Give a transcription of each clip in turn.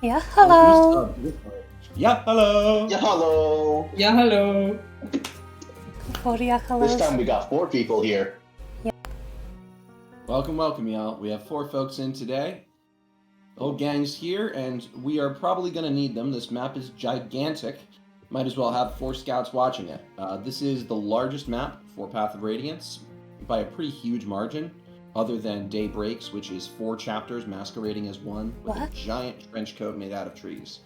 Yeah, At least, hello. yeah, hello. Yeah, hello. Yeah, hello. For yeah, This hellos. time we got 4 people here. Welcome, y'all. We have 4 folks in today. The whole gang's here, and we are probably going to need them. This map is gigantic. Might as well have 4 scouts watching it. This is the largest map for Path of Radiance by a pretty huge margin, other than Day Breaks, which is 4 chapters masquerading as one with a What? giant trench coat made out of trees.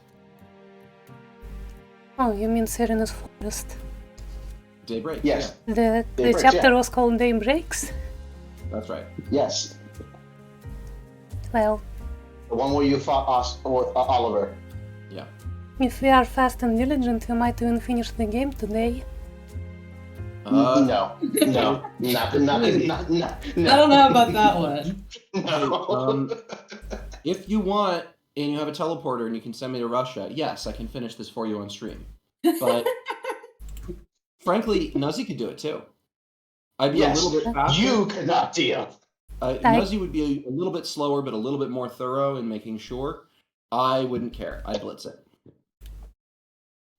Oh, you mean Serenus Forest? Day Breaks, Yes. The Daybreaks, chapter yeah. was called Day Breaks? yeah, that's right. Yes. Well, The one where you fought Oliver. Yeah. if we are fast and diligent, we might even finish the game today. No. Not. I don't know about that one. No. If you want, and you have a teleporter and you can send me to Russia, yes, I can finish this for you on stream. But frankly, Nuzzy could do it too. I'd be Yes. a little bit faster. You cannot deal. Nuzzy would be a little bit slower, but a little bit more thorough in making sure. I wouldn't care. I'd blitz it.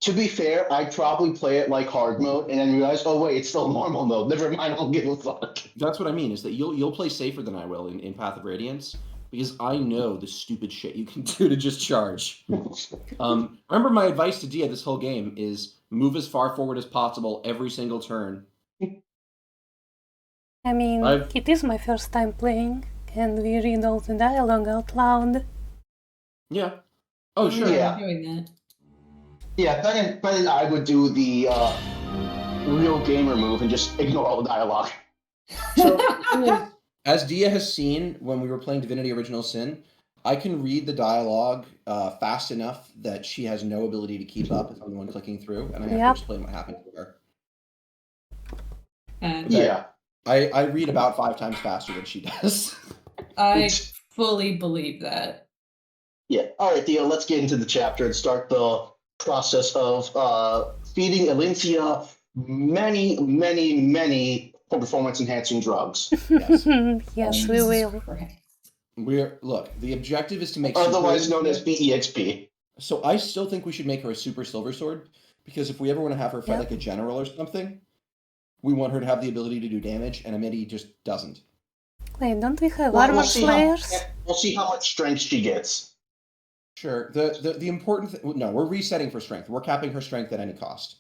To be fair, I'd probably play it like hard mode and then realize, oh wait, it's still normal mode. Never mind, I don't give a fuck. That's what I mean, is that you'll play safer than I will in Path of Radiance, because I know the stupid shit you can do to just charge. Remember my advice to Dia this whole game is move as far forward as possible every single turn. I mean, it is my first time playing. Can we read all the dialogue out loud? Yeah. Oh, sure. Yeah. Doing that. Yeah, then I would do the real gamer move and just ignore all the dialogue. So, as Dia has seen when we were playing Divinity Original Sin, I can read the dialogue fast enough that she has no ability to keep up if I'm the one clicking through, and I have to explain what happened to her. And Yeah. I read about 5 times faster than she does. I fully believe that. Yeah. All right, Theo, let's get into the chapter and start the process of feeding Elincia many performance-enhancing drugs. Yes. Yes, we Jesus will. Christ. Look, the objective is to make Otherwise Super known as Elincia. BEXP. So I still think we should make her a Super Silver Sword, because if we ever want to have her fight Yeah. like a general or something, we want her to have the ability to do damage, and Amity just doesn't. Wait, don't we have Well, armor we'll see slayers? we'll see how much strength she gets. Sure. The important thing... No, we're resetting for strength. We're capping her strength at any cost.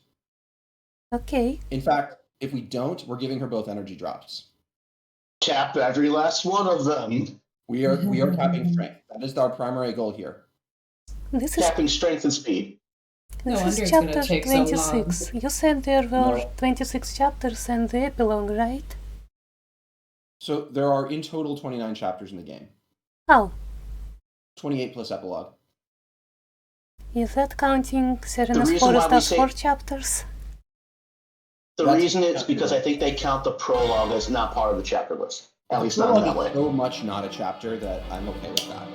Okay. In fact, if we don't, we're giving her both energy drops. Cap every last one of them. We are capping strength. That is our primary goal here. This is Capping strength and speed. No this wonder is it's gonna chapter take so long. 26. You said there were No. 26 chapters and the epilogue, right? So there are in total 29 chapters in the game. Oh, 28 plus epilogue. is that counting Serenus reason why Forest we as say- 4 chapters? The That's- reason is because I think they count the prologue as not part of the chapter list. At least not in that Prologue way. is so much not a chapter that I'm okay with that.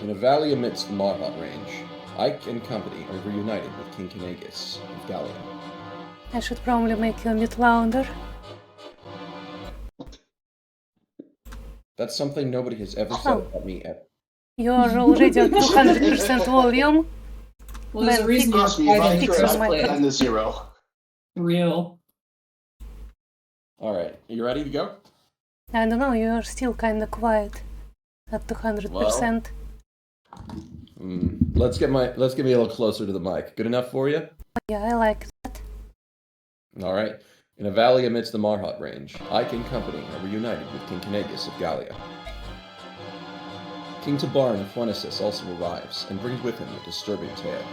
In a valley amidst the Marhot range, Ike and company are reunited with King Kinagus of Gallia. I should probably make you a bit louder. That's something nobody has ever said Oh. about me ever. You are already at 200% volume. Well, there's a Well, reason Trust me, you're if I fighting fix could, my I'd put mic. that to 0. real. All right, you ready to go? I don't know, you are still kinda quiet. At 200%. Let's get me a little closer to the mic. Good enough for you? Yeah, I like that. All right. In a valley amidst the Marhot range, Ike and company are reunited with King Kinagus of Gallia. King Tabarn of Fuenesis also arrives and brings with him a disturbing tale.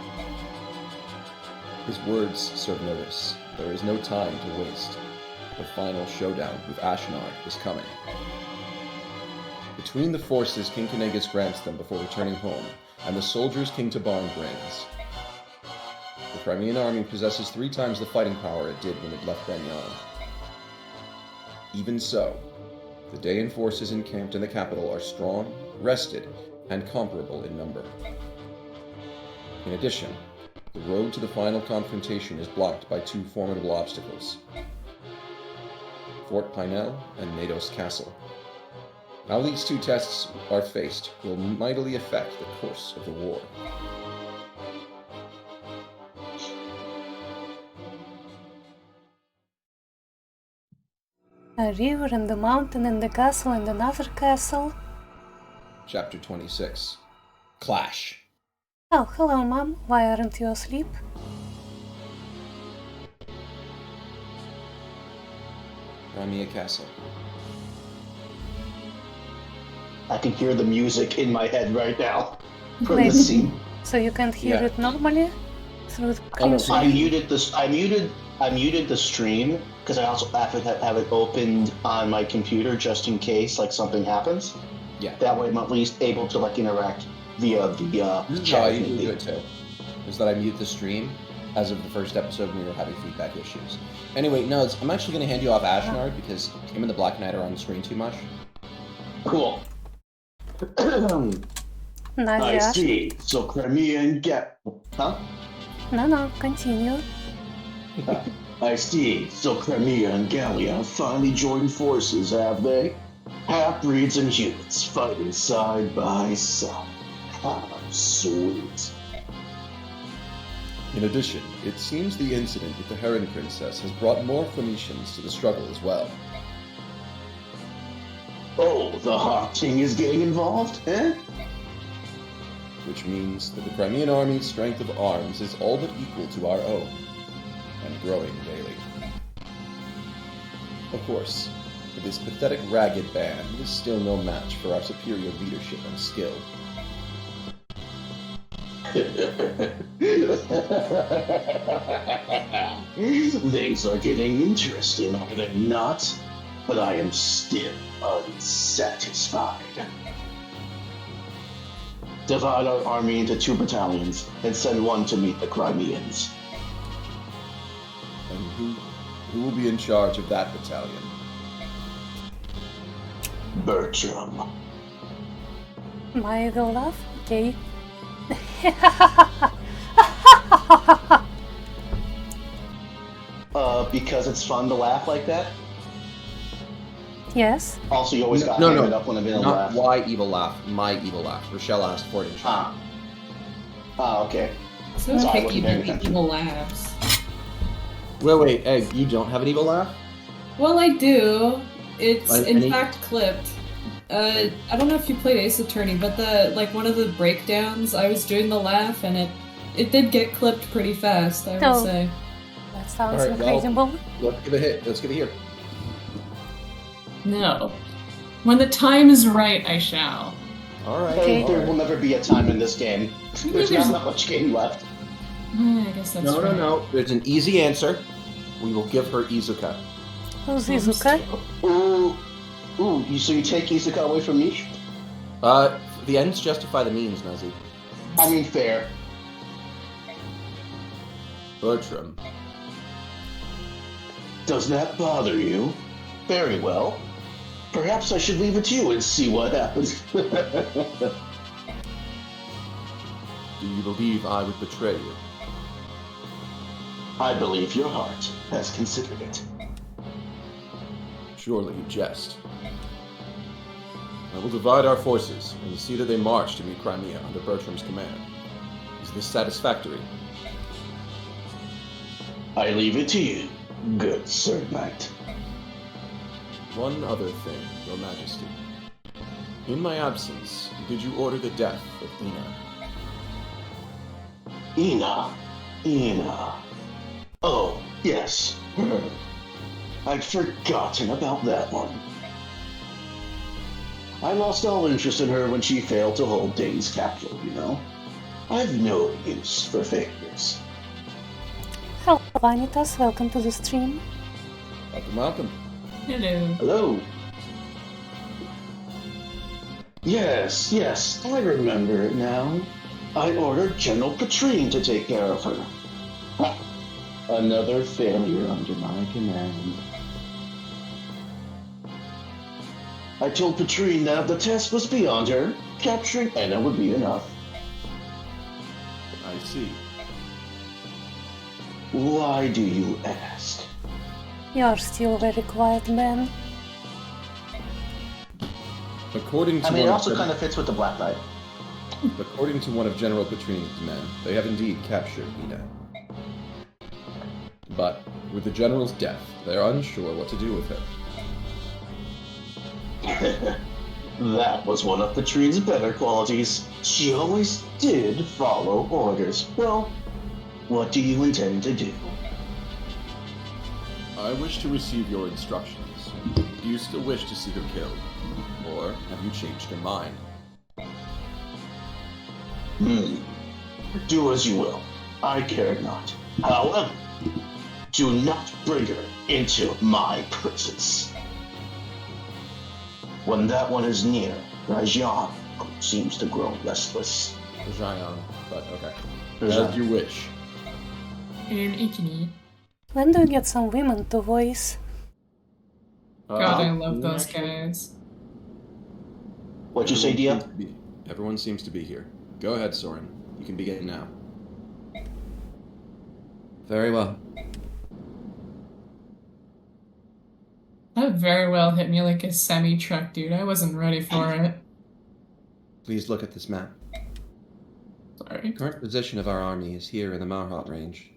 His words serve notice. There is no time to waste. The final showdown with Ashnard is coming. Between the forces King Kinagus grants them before returning home, and the soldiers King Tabarn brings, the Crimean army possesses 3 times the fighting power it did when it left Benyan. Even so, the Dayan forces encamped in the capital are strong, rested, and comparable in number. In addition, the road to the final confrontation is blocked by 2 formidable obstacles: Fort Pinel and Nados Castle. How these two tests are faced will mightily affect the course of the war. A river and the mountain and the castle and another castle. Chapter 26. Clash. Oh, hello, Mom. Why aren't you asleep? Crimea Castle. I can hear the music in my head right now from Wait. the scene. So you can't hear Yeah. it normally? Through the Oh, no, crimson? I muted the stream because I also have it opened on my computer just in case like something happens. Yeah. That way I'm at least able to like interact via the This is chat. how I usually do it too. Is that I mute the stream as of the first episode when we were having feedback issues. Anyway, no, I'm actually going to hand you off Ashnard because him and the Black Knight are on the screen too much. Cool. Nice, I Josh. see. So Crimean get, huh? No, continue. I see. So Crimea and Gallia finally joined forces, have they? Half-breeds and humans fighting side by side. How sweet. In addition, it seems the incident with the Heron Princess has brought more Phoenicians to the struggle as well. Oh, the Hawk King is getting involved, eh? Which means that the Crimean army's strength of arms is all but equal to our own, and growing daily. Of course, this pathetic ragged band is still no match for our superior leadership and skill. Things are getting interesting, are they not? But I am still unsatisfied. Divide our army into 2 battalions and send one to meet the Crimeans. And who will be in charge of that battalion? Bertram. My idol laugh? Okay. Because it's fun to laugh like that? Yes. Also, you always got No, handed no, up when I'm in a not laugh. why evil laugh, my evil laugh. Rochelle asked for it in chat. Okay. So Sorry, I picky wasn't to paying make attention. evil laughs. Wait, Egg, you don't have an evil laugh? Well, I do. It's Like in any- fact clipped. I don't know if you played Ace Attorney, but one of the breakdowns, I was doing the laugh, and it did get clipped pretty fast. I would Oh. say. That sounds Alright, well- incredible. Let's give it a hit. Let's give it here. No. When the time is right, I shall. Alright. Okay. There will never be a time in this game. There's not that much game left. I guess that's No, right. no. There's an easy answer. We will give her Izuka. Who's Izuka? So you take Izuka away from me? The ends justify the means, Nazi. I mean, fair. Bertram. Does that bother you? Very well. Perhaps I should leave it to you and see what happens. Do you believe I would betray you? I believe your heart has considered it. Surely you jest. I will divide our forces and see that they march to meet Crimea under Bertram's command. Is this satisfactory? I leave it to you, good Sir Knight. One other thing, Your Majesty. In my absence, did you order the death of Ina? Ina. Oh, yes, her. I'd forgotten about that one. I lost all interest in her when she failed to hold Dane's capital, you know? I've no use for failures. Hello, Vanitas. Welcome to the stream. Welcome. Hello. Hello. Yes, I remember it now. I ordered General Petrine to take care of her. Ha! Another failure under my command. I told Petrine that the test was beyond her. Capturing Anna would be enough. I see. Why do you ask? You're still very quiet, Ben. According to I mean, it one also of kind of fits with the Black Knight. According to one of General Petrini's men, they have indeed captured Ida. But with the general's death, they are unsure what to do with her. That was one of Patrine's better qualities. She always did follow orders. Well, what do you intend to do? I wish to receive your instructions. Do you still wish to see her killed? Or have you changed your mind? Do as you will. I care not. However, do not bring her into my presence. When that one is near, Rajan seems to grow restless. Rajan, but okay. Rajan. As you wish. Ikini. When do we get some women to voice? God, I love those guys. What'd you say, Dia? Everyone seems to be here. Go ahead, Soren. You can begin now. Very well. That very well hit me like a semi-truck, dude. I wasn't ready for it. Please look at this map. Sorry. The current position of our army is here in the Marhat Range.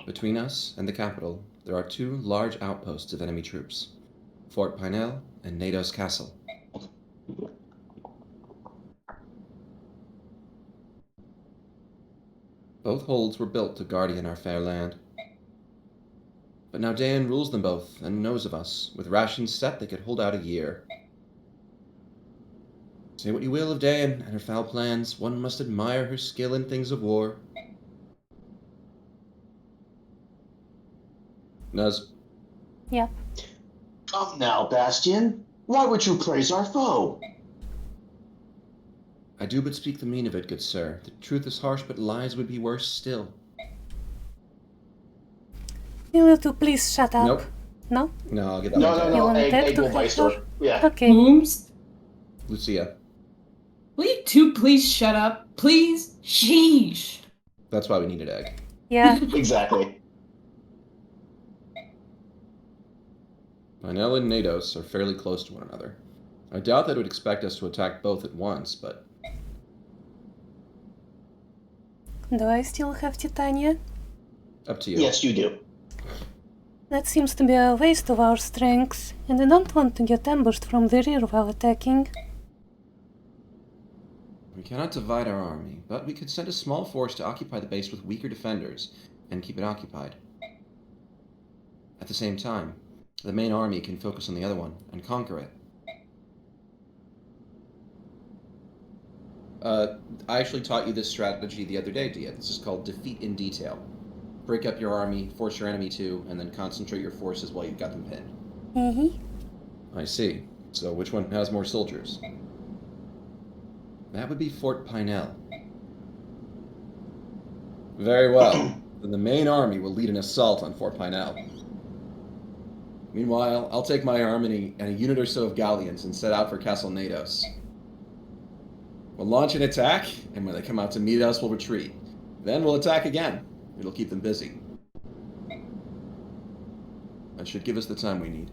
Between us and the capital, there are two large outposts of enemy troops, Fort Pinel and Nados Castle. Both holds were built to guardian our fair land. But now Dayan rules them both and knows of us. With rations set, they could hold out a year. Say what you will of Dayan and her foul plans, one must admire her skill in things of war. Nuz. Yeah. Come now, Bastion. Why would you praise our foe? I do but speak the mean of it, good sir. The truth is harsh, but lies would be worse still. Will you two please shut up? Nope. No? No, I'll get that No, one. no, You no. want Egg that to will buy have store. her? Yeah. Okay. Booms? Lucia. Will you two please shut up? Please? Sheesh. That's why we needed Egg. Yeah. Exactly. Pinel and Nados are fairly close to one another. I doubt they would expect us to attack both at once, but... Do I still have Titania? Up to you. Yes, you do. That seems to be a waste of our strength, and I don't want to get ambushed from the rear while attacking. We cannot divide our army, but we could send a small force to occupy the base with weaker defenders, and keep it occupied. At the same time, the main army can focus on the other one, and conquer it. I actually taught you this strategy the other day, Dia. This is called defeat in detail. Break up your army, force your enemy to, and then concentrate your forces while you've got them pinned. Mm-hmm. I see. So which one has more soldiers? That would be Fort Pinel. Very well. Then the main army will lead an assault on Fort Pinel. Meanwhile, I'll take my army and a unit or so of galleons and set out for Castle Nados. We'll launch an attack, and when they come out to meet us, we'll retreat. Then we'll attack again. It'll keep them busy. That should give us the time we need.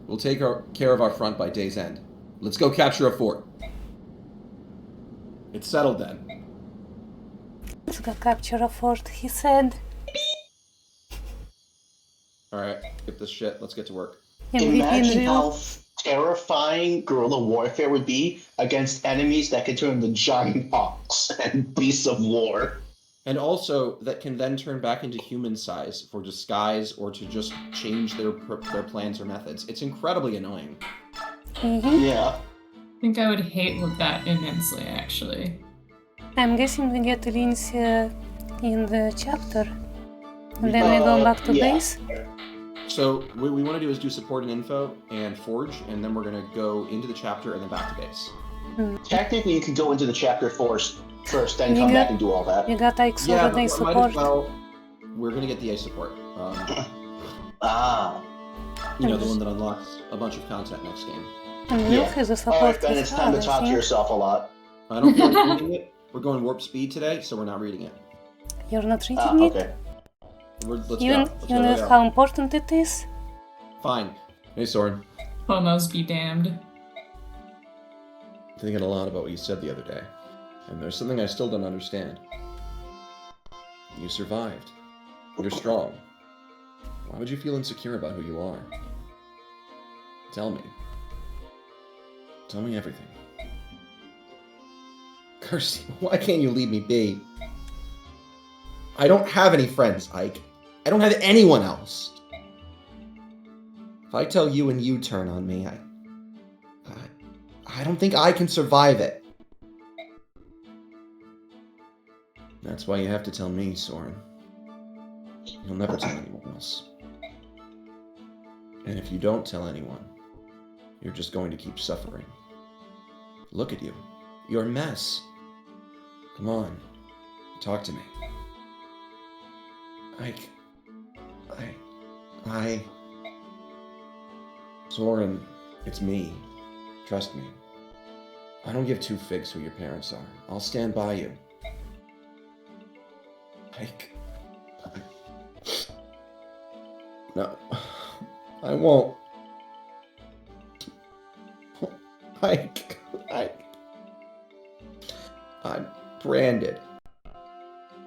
We'll take care of our front by day's end. Let's go capture a fort. It's settled then. Let's go capture a fort, he said. Alright, get this shit. Let's get to work. And we Imagine can how terrifying guerrilla warfare would be against enemies that can turn into giant hawks and beasts of war. And also, that can then turn back into human size for disguise or to just change their plans or methods. It's incredibly annoying. Mm-hmm. Yeah. I think I would hate that immensely, actually. I'm guessing we get Lindsay in the chapter. And then we go back to yeah. base. So, what we want to do is do support and info and forge, and then we're going to go into the chapter and then back to base. Technically, you could go into the chapter first, then You come got- back and do all that. You got Exoda Day might support. as well. We're going to get the A support. Ah. The one that unlocks a bunch of content next game. And Will has a support Alright, then with it's time to her, I talk to think. yourself a lot. I don't feel like reading it. We're going warp speed today, so we're not reading it. You're not reading Ah, it? okay. Let's You go. know Let's go. how important it is? Fine. Hey, Soren. Homos be damned. thinking a lot about what you said the other day, and there's something I still don't understand. You survived. You're strong. Why would you feel insecure about who you are? Tell me. Tell me everything. Kirsty, why can't you leave me be? I don't have any friends, Ike. I don't have anyone else. If I tell you and you turn on me, I don't think I can survive it. That's why you have to tell me, Soren. You'll never tell anyone else. And if you don't tell anyone, you're just going to keep suffering. Look at you. You're a mess. Come on. Talk to me. Soren, it's me. Trust me. I don't give two figs who your parents are. I'll stand by you. No. I won't. I'm branded.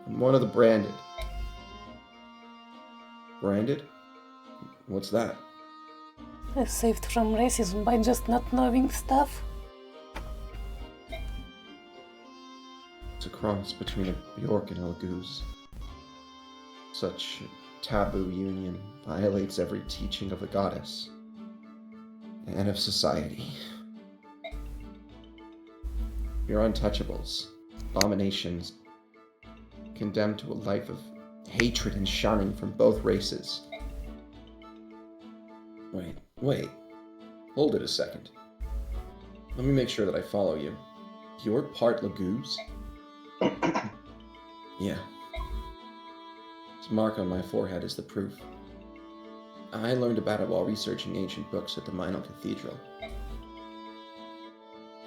I'm one of the branded. Branded? What's that? Saved from racism by just not knowing stuff. It's a cross between a Bjork and a Goose. Such a taboo union violates every teaching of the goddess and of society. You're untouchables, abominations, condemned to a life of hatred and shunning from both races. Wait. Hold it a second. Let me make sure that I follow you. You're part Laguz? Yeah. This mark on my forehead is the proof. I learned about it while researching ancient books at the Minor Cathedral.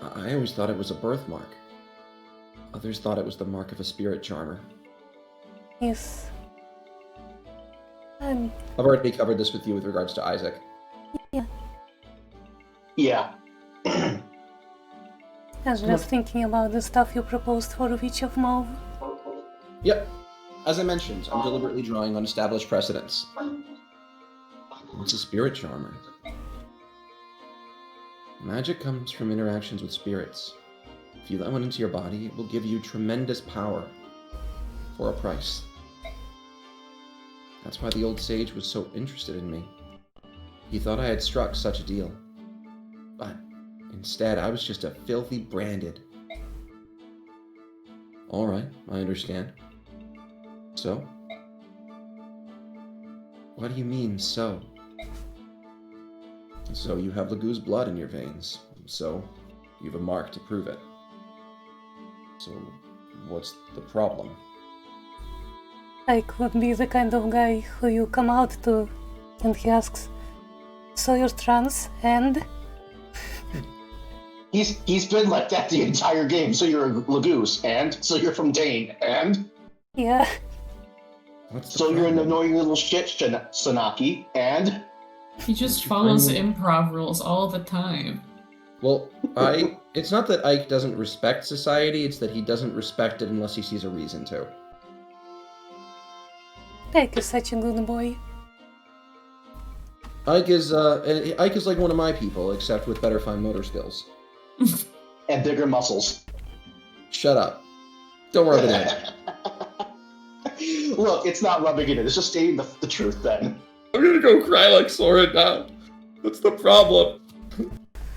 I always thought it was a birthmark. Others thought it was the mark of a spirit charmer. Yes. I've already covered this with you with regards to Isaac. Yeah. I was just thinking about the stuff you proposed for Witch of Mauve. Yep. As I mentioned, I'm deliberately drawing on established precedents. What's a spirit charmer? Magic comes from interactions with spirits. If you let one into your body, it will give you tremendous power for a price. That's why the old sage was so interested in me. He thought I had struck such a deal. But instead, I was just a filthy branded. Alright, I understand. So? What do you mean, so? So you have Laguz blood in your veins. So you have a mark to prove it. So what's the problem? I could be the kind of guy who you come out to and he asks, so you're trans and? He's been like that the entire game. So you're a Laguz, and? So you're from Dane, and? Yeah. So you're an annoying little shit, Sanaki, and? He just follows improv rules all the time. Well, it's not that Ike doesn't respect society, it's that he doesn't respect it unless he sees a reason to. Ike is such a good boy. Ike is like one of my people, except with better fine motor skills. And bigger muscles. Shut up. Don't rub it in. Look, it's not rubbing it in. It's just stating the truth then. I'm gonna go cry like Soren now. What's the problem?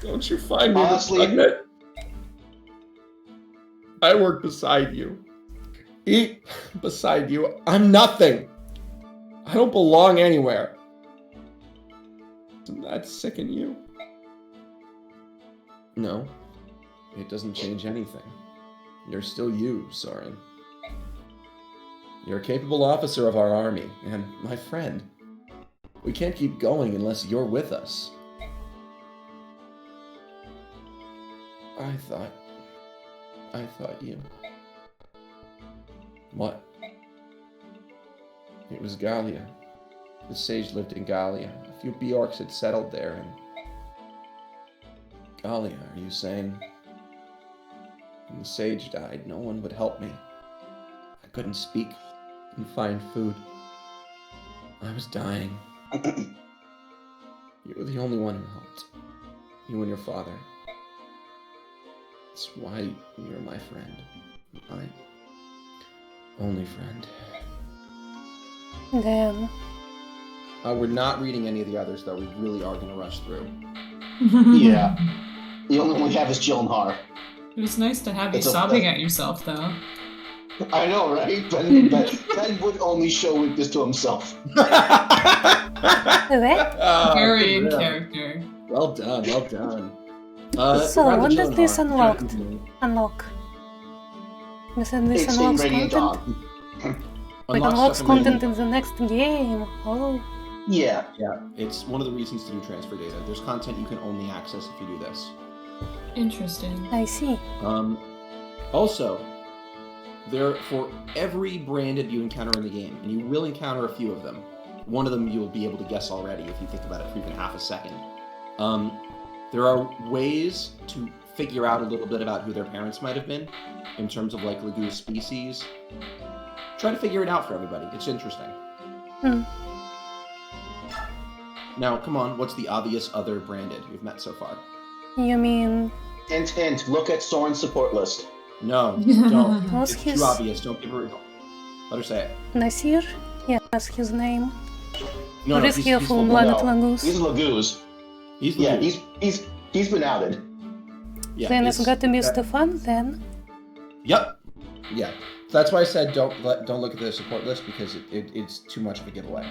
Don't you find me repugnant? I work beside you. Eat beside you. I'm nothing. I don't belong anywhere. Doesn't that sicken you? No. It doesn't change anything. You're still you, Soren. You're a capable officer of our army, and my friend. We can't keep going unless you're with us. I thought you... What? It was Gallia. The sage lived in Gallia. A few Bjorks had settled there, and... Gallia, are you saying When the sage died, no one would help me. I couldn't speak and find food. I was dying. You were the only one who helped. You and your father. That's why you're my friend. My only friend. Damn. We're not reading any of the others, though. We really are going to rush through. Yeah. The only one we have is Jill and Har. It was nice to have you It's a- sobbing at yourself, though. I know, right? But Ben would only show weakness to himself. What? Very in good. character. Well done, well done. So, rather when Jill does and this Har. unlock? You said this It's in unlocks Radiant content? Dawn. Like Unlock unlocks stuff in content Radiant- in the next game. Oh. Yeah. Yeah, it's one of the reasons to do transfer data. There's content you can only access if you do this. Interesting. I see. Also, for every branded you encounter in the game, and you will encounter a few of them, one of them you'll be able to guess already if you think about it for even half a second. There are ways to figure out a little bit about who their parents might have been, in terms of like Lagoo's species. Try to figure it out for everybody. It's interesting. Hmm. Now, come on, what's the obvious other branded you've met so far? You mean Hint, hint. Look at Soren's support list. No, don't. what's It's his too obvious. Don't give her. Let her say it. Nasir? Yeah, that's his name. No, Or no, is he a he's full-blooded no. Langoose? He's Lagoos. He's Yeah, Lagoo. he's been outed. Yeah, Then it's got to be that- Stefan then. Yep. Yeah. That's why I said don't look at the support list because it's too much of a giveaway.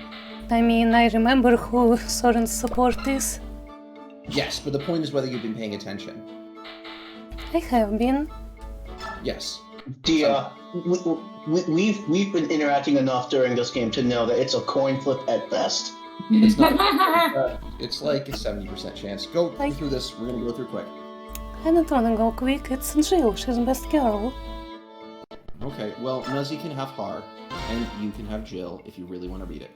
I mean, I remember who Soren's support is. Yes, but the point is whether you've been paying attention. I have been. Yes. Dia, we've been interacting enough during this game to know that it's a coin flip at best. It's not. It's like a 70% chance. Go Like- through this. We're gonna go through quick. I don't wanna go quick, it's Jill, she's best girl. Okay. Well, Nuzzy can have Har, and you can have Jill if you really want to read it.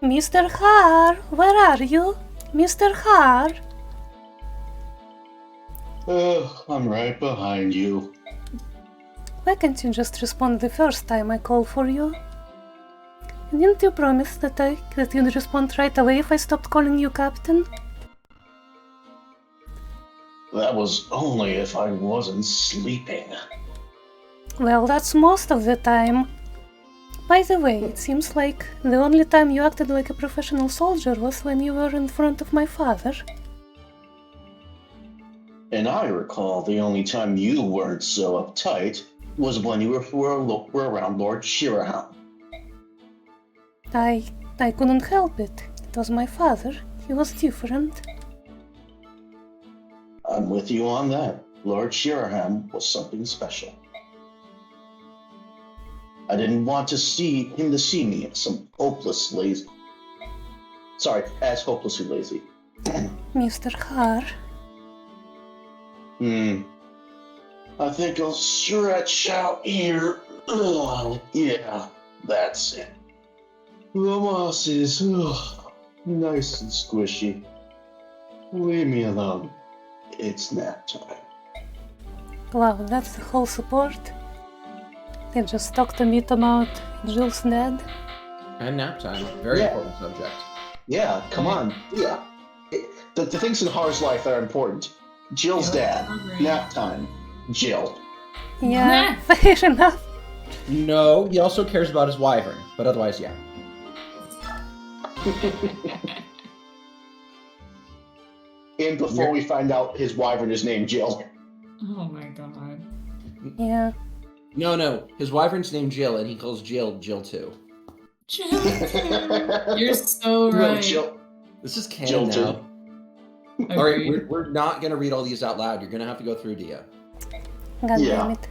Mr. Har, where are you? Mr. Har? I'm right behind you. Why can't you just respond the first time I call for you? Didn't you promise that you'd respond right away if I stopped calling you Captain? That was only if I wasn't sleeping. Well, that's most of the time. By the way, it seems like the only time you acted like a professional soldier was when you were in front of my father. And I recall the only time you weren't so uptight was when you were around Lord Shirahan. I couldn't help it. It was my father. He was different. I'm with you on that. Lord Shirahan was something special. I didn't want him to see me as some hopeless lazy. Sorry, as hopelessly lazy. Mr. Har. I think I'll stretch out here. Yeah, that's it. The moss is nice and squishy. Leave me alone. It's nap time. Wow, that's the whole support? They just talked a bit about Jill's dad. And nap time. Very Yeah. important subject. Yeah, come on. Yeah. The things in Har's life that are important. Jill's dad. Agreed. Nap time. Jill. Yeah, fair enough. No, he also cares about his wyvern, but otherwise, yeah. And before we find out his wyvern is named Jill. Oh my god. Yeah. No, his wyvern's named Jill, and he calls Jill too. Jill. You're so No, right. Jill. This is Jill canon too. now. All right, Agreed. we're not gonna read all these out loud. You're gonna have to go through Dia. God Yeah. damn it.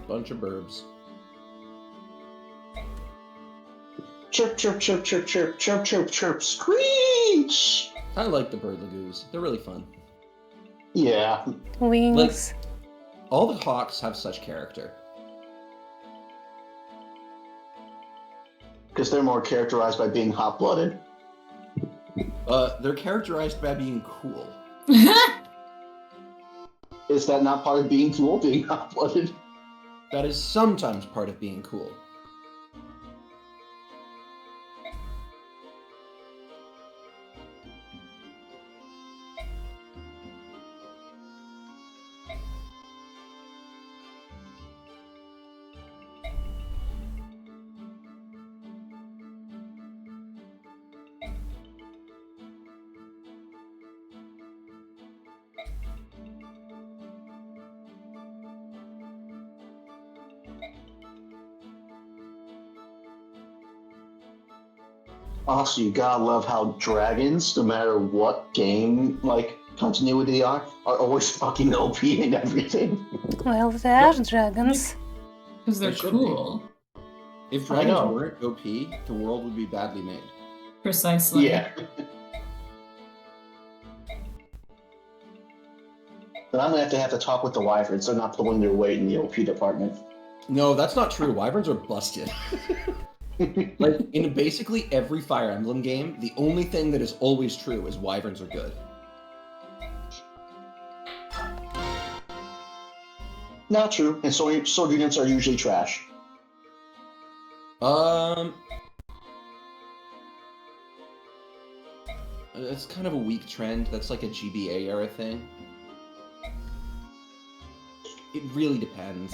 Bunch of burbs. Chirp, chirp, chirp, chirp, chirp, chirp, chirp, chirp, screech! I like the bird lagoos. They're really fun. Yeah. Wings. All the hawks have such character. Because they're more characterized by being hot-blooded. They're characterized by being cool. Is that not part of being cool, being hot-blooded? That is sometimes part of being cool. Also, you gotta love how dragons, no matter what game, like, continuity they are always fucking OP and everything. Well, they are dragons. Because they're They should be. cool. If I know. dragons weren't OP, the world would be badly made. Precisely. Yeah. But I'm gonna have to talk with the wyverns. They're not pulling their weight in the OP department. No, that's not true. Wyverns are busted. Like, in basically every Fire Emblem game, the only thing that is always true is Wyverns are good. Not true. And sword units are usually trash. It's kind of a weak trend. That's like a GBA era thing. It really depends.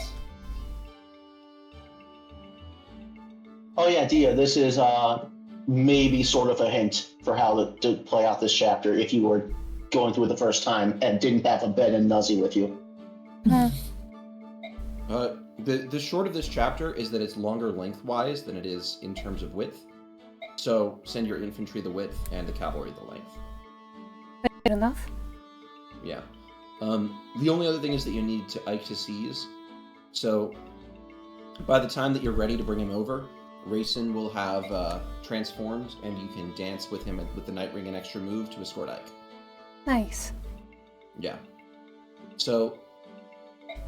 Oh yeah, Dia, this is maybe sort of a hint for how to play out this chapter if you were going through it the first time and didn't have a Ben and Nuzzy with you. The short of this chapter is that it's longer lengthwise than it is in terms of width. So send your infantry the width and the cavalry the length. Fair enough. Yeah. The only other thing is that you need to Ike to seize. So by the time that you're ready to bring him over, Rayson will have transformed, and you can dance with him with the Night Ring and extra move to escort Ike. Nice. Yeah. So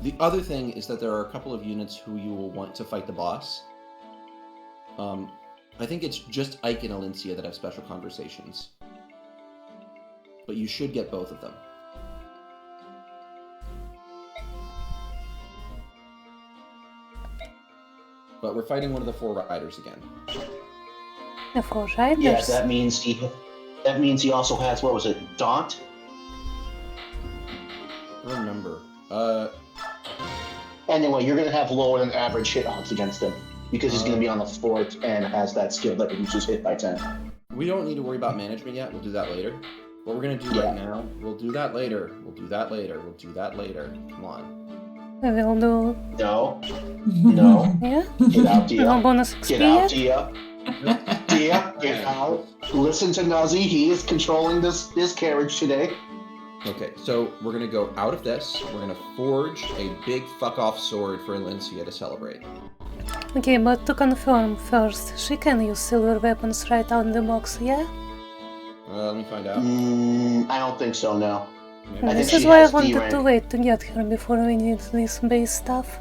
the other thing is that there are a couple of units who you will want to fight the boss. I think it's just Ike and Alencia that have special conversations. But you should get both of them. But we're fighting one of the four riders again. The four riders. Yeah, that means he also has, what was it, Daunt? I don't remember. Anyway, you're gonna have lower than average hit odds against him because he's gonna be on the fort and has that skill that reduces hit by 10. We don't need to worry about management yet. We'll do that later. What we're gonna do right now, we'll do that later. We'll do that later. We'll do that later. Come on. We will do. No. No. Yeah? Get out, Dia. No bonus Get out, XP Dia. Dia, get out. Listen to Nuzzy. He is controlling this carriage today. Okay, so we're gonna go out of this. We're gonna forge a big fuck-off sword for Alencia to celebrate. Okay, but to confirm first, she can use silver weapons right out in the box, yeah? Let me find out. I don't think so, no. Maybe. I think This is she why I has wanted D-rank. to wait to get her before we need this base stuff.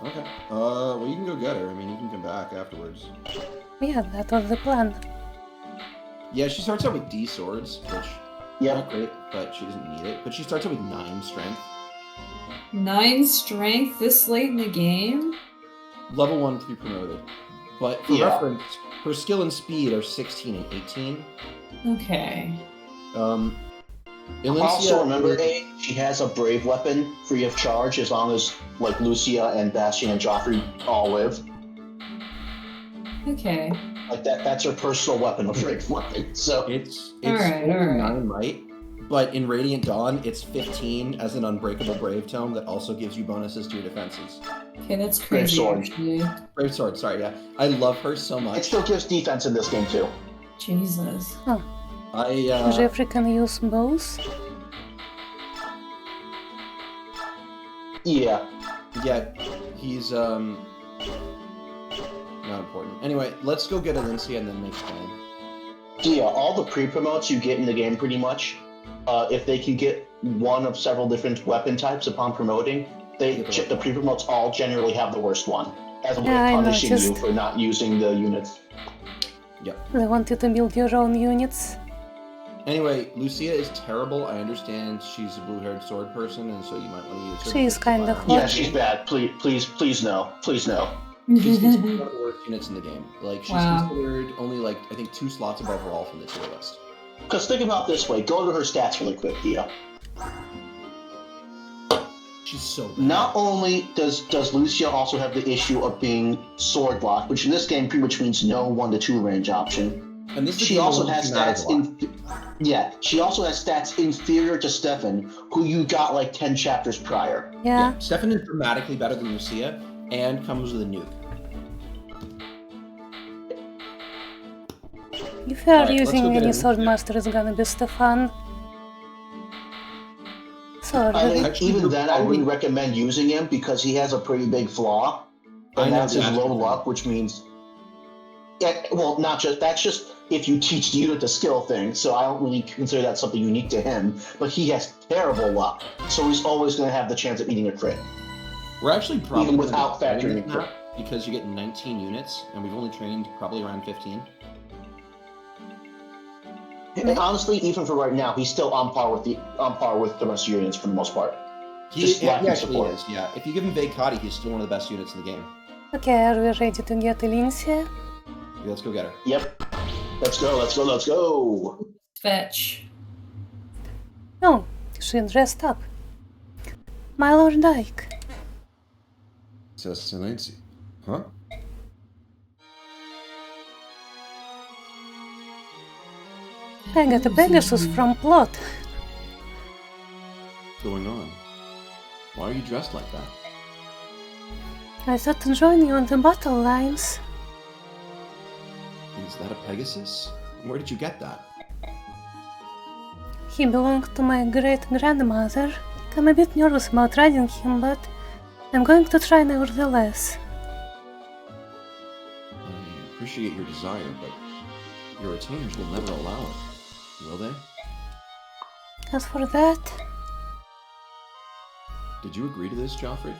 Okay. Well, you can go get her. I mean, you can come back afterwards. Yeah, that was the plan. Yeah, she starts out with D swords, which Yep. not great, but she doesn't need it. But she starts out with 9 strength. 9 strength this late in the game? Level 1 pre-promoted. But for Yeah. reference, her skill and speed are 16 and 18. Okay. Alencia Also, remember, she has a brave weapon free of charge as long as, like, Lucia and Bastion and Joffrey all live. Okay. Like, that's her personal weapon, a brave weapon. So, It's Alright, only alright. 9 might, but in Radiant Dawn, it's 15 as an unbreakable Brave Tome that also gives you bonuses to your defenses. Okay, that's Brave crazy, sword. actually. Brave Sword, sorry, yeah. I love her so it much. still gives defense in this game, too. Jesus. Jeffrey can use both. Yeah. Yeah, he's, not important. Anyway, let's go get Alencia and then make explain. Dia, all the pre-promotes you get in the game, pretty much, if they can get one of several different weapon types upon promoting, the pre-promotes all generally have the worst one. as a way Yeah, I of punishing you noticed. for not using the units. They want you to build your own units. Anyway, Lucia is terrible. I understand she's a blue-haired sword person, and so you might want to use her. She is because kinda she's hot. Yeah, she's bad. Please no. Please no. She's considered one of the worst units in the game. Like, she's Wow. considered only, like, I think 2 slots above Rawl from the tier list. Because think about it this way. Go to her stats really quick, Dia. She's so bad. Not only does Lucia also have the issue of being sword blocked, which in this game pretty much means no 1 to 2 range option. And this is She the also only has she matters stats a lot. she also has stats inferior to Stefan, who you got like 10 chapters prior. Yeah. Stefan is dramatically better than Lucia, and comes with a nuke. If you are Alright, let's go using get any in. swordmaster, it's gonna be Stefan. Sword. I think Actually, even you're then, I probably- wouldn't recommend using him because he has a pretty big flaw, I and know that's his that. low luck, which means, well, not just that's just if you teach the unit the skill thing. So I don't really consider that something unique to him. But he has terrible luck, so he's always going to have the chance of eating a crit. We're actually probably Even gonna without be playing factoring this in map because you get 19 units, and we've only trained probably around 15. And honestly, even for right now, he's still on par with the rest of your units for the most part. He Just lacking actually support. is, yeah. If you give him Vekati, he's still one of the best units in the game. Okay, are we ready to get Elincia? Okay, let's go get her. Yep. Let's go. Fetch. Oh, she dressed up. My Lord Dyke. Sassanensi. Huh? I got a Pegasus from Plot. What's going on? Why are you dressed like that? I thought to join you on the battle lines. Is that a Pegasus? Where did you get that? He belonged to my great-grandmother. I'm a bit nervous about riding him, but I'm going to try nevertheless. I appreciate your desire, but your retainers will never allow it. Will they? As for that, Did you agree to this, Joffrey?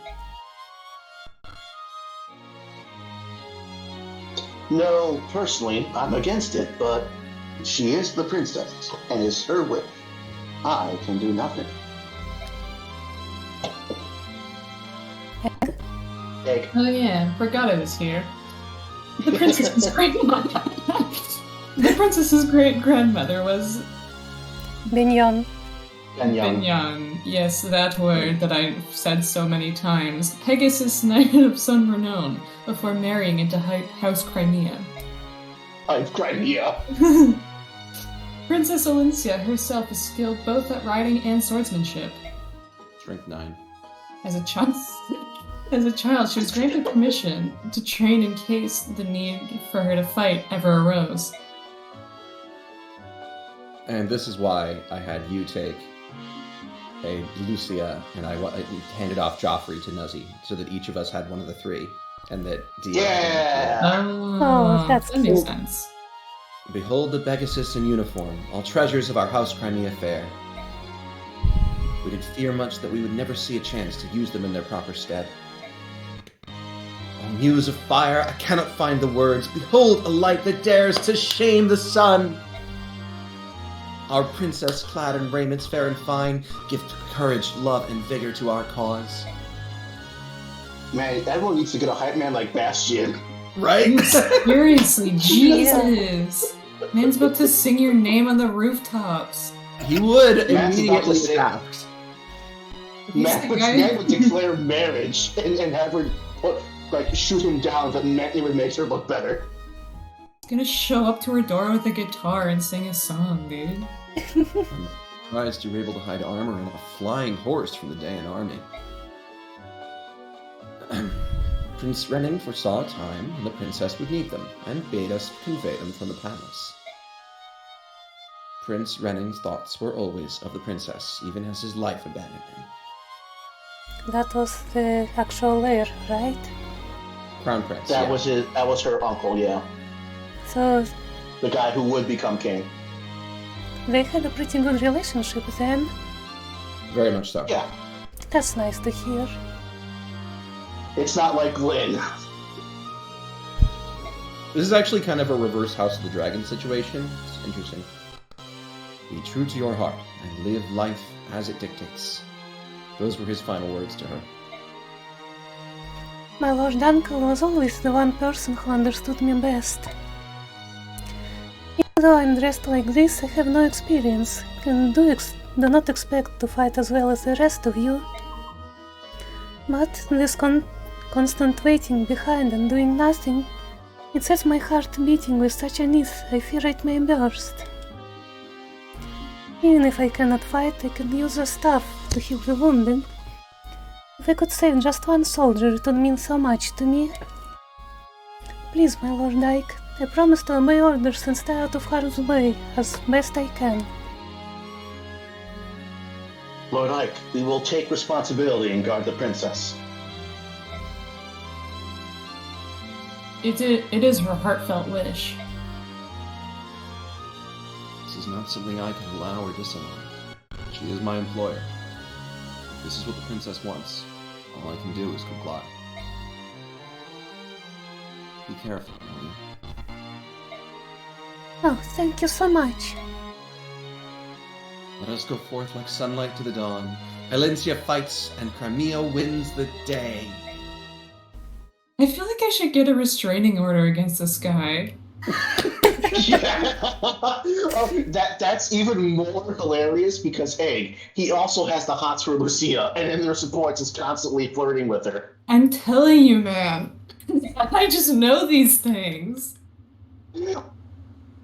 No, personally, I'm against it, but she is the princess, and it's her wish. I can do nothing. Egg. Oh yeah, forgot I was here. The princess's great grandmother was Binyon. And young. Binyan. Yes, that word that I've said so many times. Pegasus, knight of some renown, before marrying into House Crimea. I've cried yeah. Princess Elincia herself is skilled both at riding and swordsmanship. Strength 9. As a child, she was granted permission to train in case the need for her to fight ever arose. And this is why I had you take a Lucia, and I handed off Joffrey to Nuzzy, so that each of us had one of the 3, and that Dia. Yeah. Oh, that's that makes cute. sense. Behold the Pegasus in uniform, all treasures of our House Crimea fair. We did fear much that we would never see a chance to use them in their proper stead. O muse of fire, I cannot find the words. Behold a light that dares to shame the sun. Our princess, clad in raiments fair and fine, give courage, love, and vigor to our cause. Man, everyone needs to get a hype man like Bastion. Right? Seriously, Jesus! Man's about to sing your name on the rooftops. He would Matt's about to immediately say- adapt. Man would declare marriage and have her shoot him down, but it would make her look better. He's gonna show up to her door with a guitar and sing a song, dude. I'm surprised you were able to hide armor on a flying horse from the Dayan army. Prince Renning foresaw a time when the princess would need them, and bade us convey them from the palace. Prince Renning's thoughts were always of the princess, even as his life abandoned him. That was the actual heir, right? Crown Prince, That yeah. was her uncle, yeah. So The guy who would become king. they had a pretty good relationship then. Very much so. Yeah. That's nice to hear. It's not like Lynn. This is actually kind of a reverse House of the Dragon situation. It's interesting. Be true to your heart and live life as it dictates. Those were his final words to her. My Lord Uncle was always the one person who understood me best. Even though I'm dressed like this, I have no experience, and do not expect to fight as well as the rest of you. But this constant waiting behind and doing nothing, it sets my heart beating with such unease I fear it may burst. Even if I cannot fight, I can use the staff to heal the wounded. If I could save just one soldier, it would mean so much to me. Please, my Lord Ike, I promise to obey orders and stay out of harm's way as best I can. Lord Ike, we will take responsibility and guard the princess. It is her heartfelt wish. This is not something I can allow or disallow. She is my employer. If this is what the princess wants, all I can do is comply. Be careful, will you? Oh, thank you so much. Let us go forth like sunlight to the dawn. Alencia fights, and Crimea wins the day. I feel like I should get a restraining order against this guy. Yeah. Oh, that's even more hilarious because, hey, he also has the hots for Lucia, and in their supports is constantly flirting with her. I'm telling you, man. I just know these things. I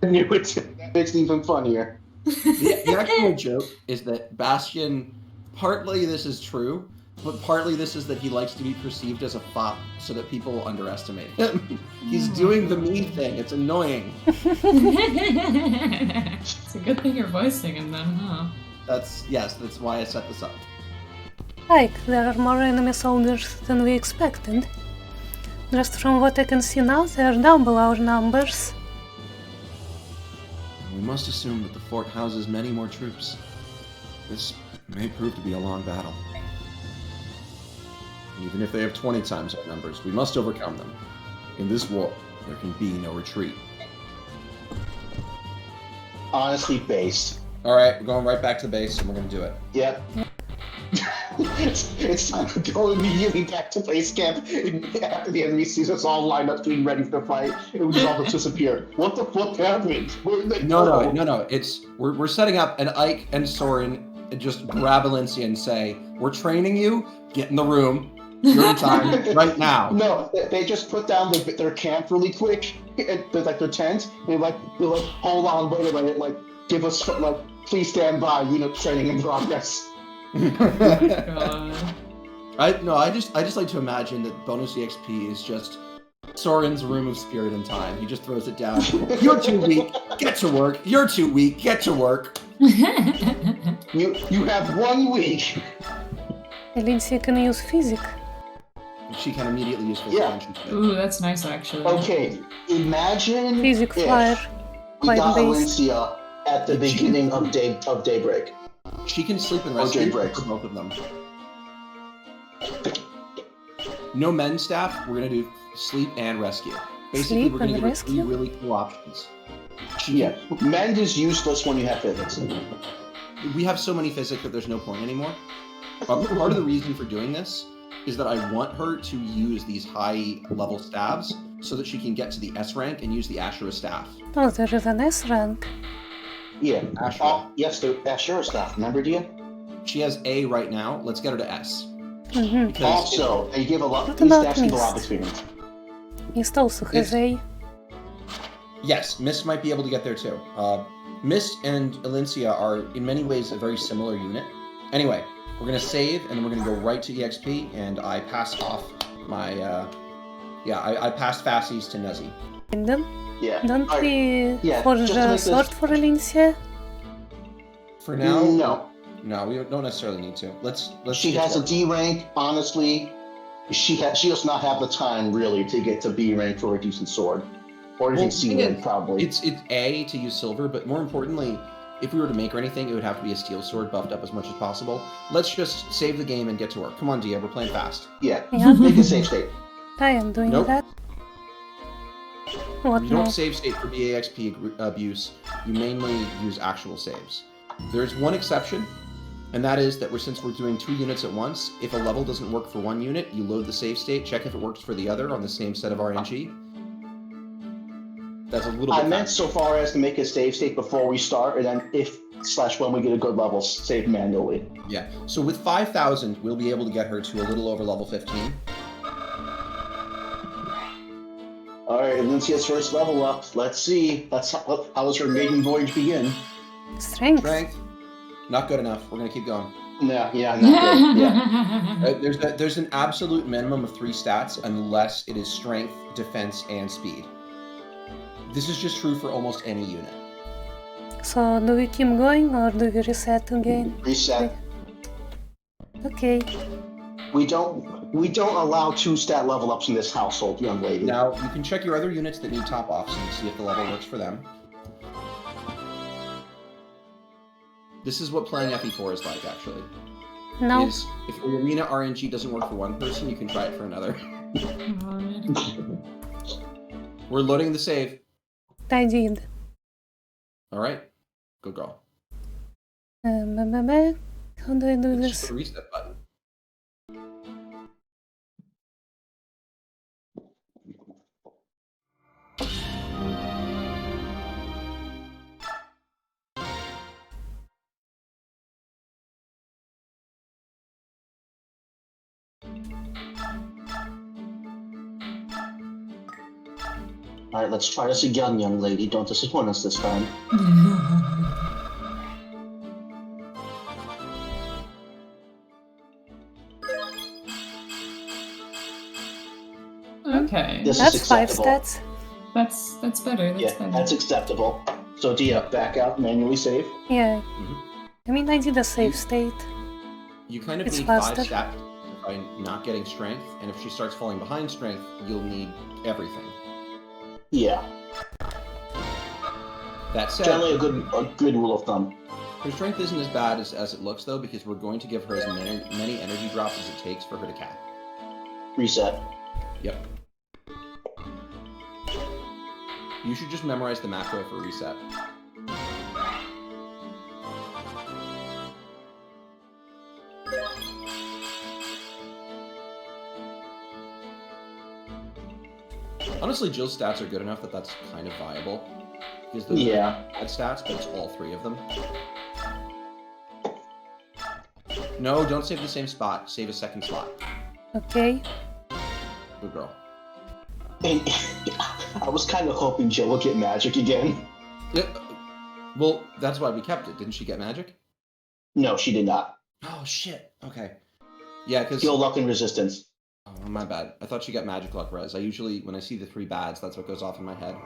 knew it. That makes it even funnier. The actual joke is that Bastion, partly this is true, but partly this is that he likes to be perceived as a fop so that people underestimate him. He's doing the me thing. It's annoying. It's a good thing you're voicing him then, huh? That's why I set this up. Ike, there are more enemy soldiers than we expected. Just from what I can see now, they are double our numbers. We must assume that the fort houses many more troops. This may prove to be a long battle. Even if they have 20 times our numbers, we must overcome them. In this war, there can be no retreat. Honestly based. Alright, we're going right back to the base and we're gonna do it. Yep. it's time to go immediately back to base camp after the enemy sees us all lined up getting ready for the fight, and we just all disappear. What the fuck happened? Where did they go? No. We're setting up, and Ike and Soren just grab Alencia and say, "We're training you. Get in the room. You're in time right now." No, they just put down their camp really quick, and like their tent, and they're like, hold on, wait a minute, like, give us, like, please stand by, training in progress. God. I just like to imagine that bonus EXP is just Soren's Room of Spirit and Time. He just throws it down. You're too weak. Get to work. You're too weak. Get to work. You have 1 week. Alencia can use physic. She can immediately use physical Yeah. action. Ooh, that's nice actually. Okay, imagine Physic if fire. we Quite got based. Alencia at the beginning of daybreak. She can sleep and Or rest daybreak. for both of them. No men staff. We're gonna do sleep and rescue. Basically, Sleep we're gonna and give her 3 rescue? really cool options. Yeah, mend is useless when you have physics. We have so many physics that there's no point anymore. Part of the reason for doing this is that I want her to use these high level staves so that she can get to the S rank and use the Ashura staff. Oh, there is an S rank. Yeah. Ashura. Yes, the Ashura stuff. Remember, Dia? She has A right now. Let's get her to S. Mm-hmm. Because Also, they give a lot. What These about stacks give a lot of Mist? experience. Mist also has A. yes, Mist might be able to get there too. Mist and Alencia are in many ways a very similar unit. Anyway, we're gonna save and then we're gonna go right to EXP, and I pass off my I passed Fascies to Nuzzy. And then, Yeah. don't Alright. we Yeah, forge just to a make this- sword for Alencia? For now, No. we don't necessarily need to. Let's. She get has to a work. D rank. Honestly, she does not have the time really to get to B rank for a decent sword, or even Well, C thing rank is, probably. It's A to use silver, but more importantly, if we were to make her anything, it would have to be a steel sword buffed up as much as possible. Let's just save the game and get to work. Come on, Dia, we're playing fast. Yeah. Yeah, Make a safe state. I am doing Nope. that. What You now? don't save state for BAXP abuse. You mainly use actual saves. There's one exception, and that is that since we're doing 2 units at once, if a level doesn't work for one unit, you load the save state, check if it works for the other on the same set of RNG. That's a little bit I meant so far as to make a save state before we start, and then when we get a good level, save manually. Yeah. So with 5,000, we'll be able to get her to a little over level 15. All right, Lucia's first level up. Let's see. How does her maiden voyage begin? Strength. Strength. Not good enough. We're gonna keep going. Yeah, not good. Yeah. There's an absolute minimum of 3 stats unless it is strength, defense, and speed. This is just true for almost any unit. So do we keep going or do we reset again? Reset. Okay. We don't allow 2 stat level ups in this household, young lady. Now, you can check your other units that need top offs and see if the level works for them. This is what playing FE4 is like, actually. Now, Is if your arena RNG doesn't work for one person, you can try it for another. We're loading the save. I did. Alright. Good girl. How do I do It's this? just the reset button. All right, let's try this again, young lady. Don't disappoint us this time. Okay. This is That's 5 acceptable. stats. That's better. That's Yeah, better. that's acceptable. So, Dia, back out, manually save. Yeah. Mhm. I mean, I did a save state. You kind of It's need faster. 5 stats by not getting strength, and if she starts falling behind strength, you'll need everything. Yeah, That said, generally a good rule of thumb. her strength isn't as bad as it looks, though, because we're going to give her as many energy drops as it takes for her to cap. Reset. Yep. You should just memorize the macro for reset. Honestly, Jill's stats are good enough that that's kind of viable. Because those Yeah. are bad stats, but it's all 3 of them. No, don't save the same spot. Save a second slot. Okay. Good girl. And I was kind of hoping Jill would get magic again. Yeah, well, that's why we kept it. Didn't she get magic? No, she did not. Oh, shit. Okay. Yeah, because... Heal luck and resistance. Oh, my bad. I thought she got magic luck res. I usually, when I see the 3 bads, that's what goes off in my head.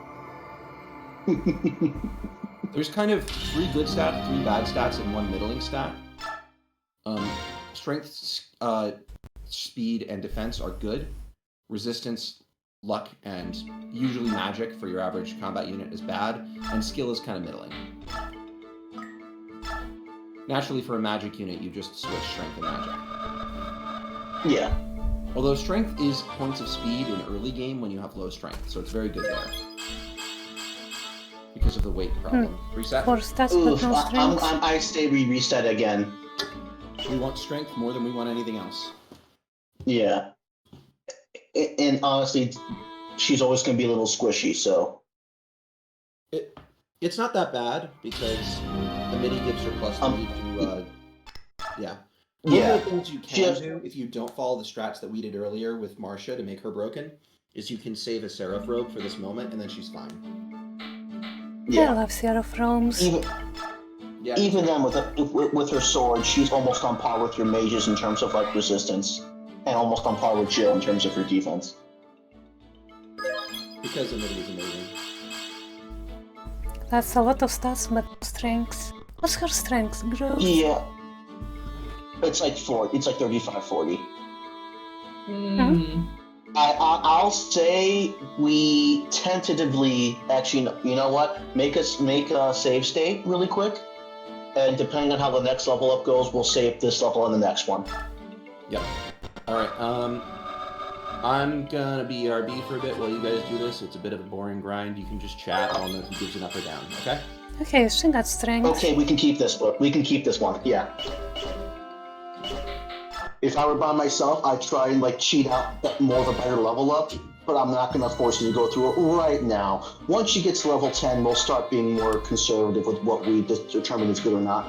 There's kind of 3 good stats, 3 bad stats, and 1 middling stat. Strength, speed, and defense are good. Resistance, luck, and usually magic for your average combat unit is bad, and skill is kind of middling. Naturally, for a magic unit, you just switch strength and magic. Yeah. Although strength is points of speed in early game when you have low strength, so it's very good there. Because of the weight problem. Reset. 4 stats Oof, but no strength. I say we reset again. We want strength more than we want anything else. Yeah. And honestly, she's always going to be a little squishy, so. It's not that bad because the mini gives her plus 3 to, yeah. One Yeah. of the things you can do if you don't follow the strats that we did earlier with Marcia to make her broken is you can save a Seraph robe for this moment and then she's fine. I Yeah. love Seraph Roams. Yeah. Even then, with her sword, she's almost on par with your mages in terms of like resistance, and almost on par with Jill in terms of her defense. Because the mini is amazing. That's a lot of stats but no strength. What's her strength? Gross. Yeah. It's like 35, 40. Mm. I'll say we tentatively actually, you know what? Make a save state really quick, and depending on how the next level up goes, we'll save this level on the next one. Yep. Alright, I'm gonna be RB for a bit while you guys do this. It's a bit of a boring grind. You can just chat. I'll know who gives an up or down, okay? Okay, she got strength. Okay, we can keep this book. We can keep this one. Yeah. If I were by myself, I'd try and like cheat out more of a better level up, but I'm not gonna force you to go through it right now. Once she gets to level 10, we'll start being more conservative with what we determine is good or not.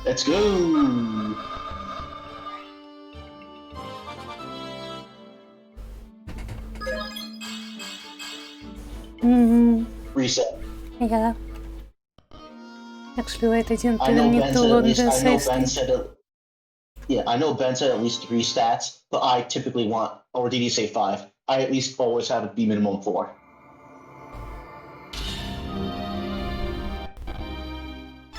Let's go. Reset. Yeah. Actually, wait, I didn't I know even need Ben to said at load least. the I know Ben safety. said. Yeah, I know Ben said at least 3 stats, but I typically want, or did he say 5? I at least always have it be minimum 4.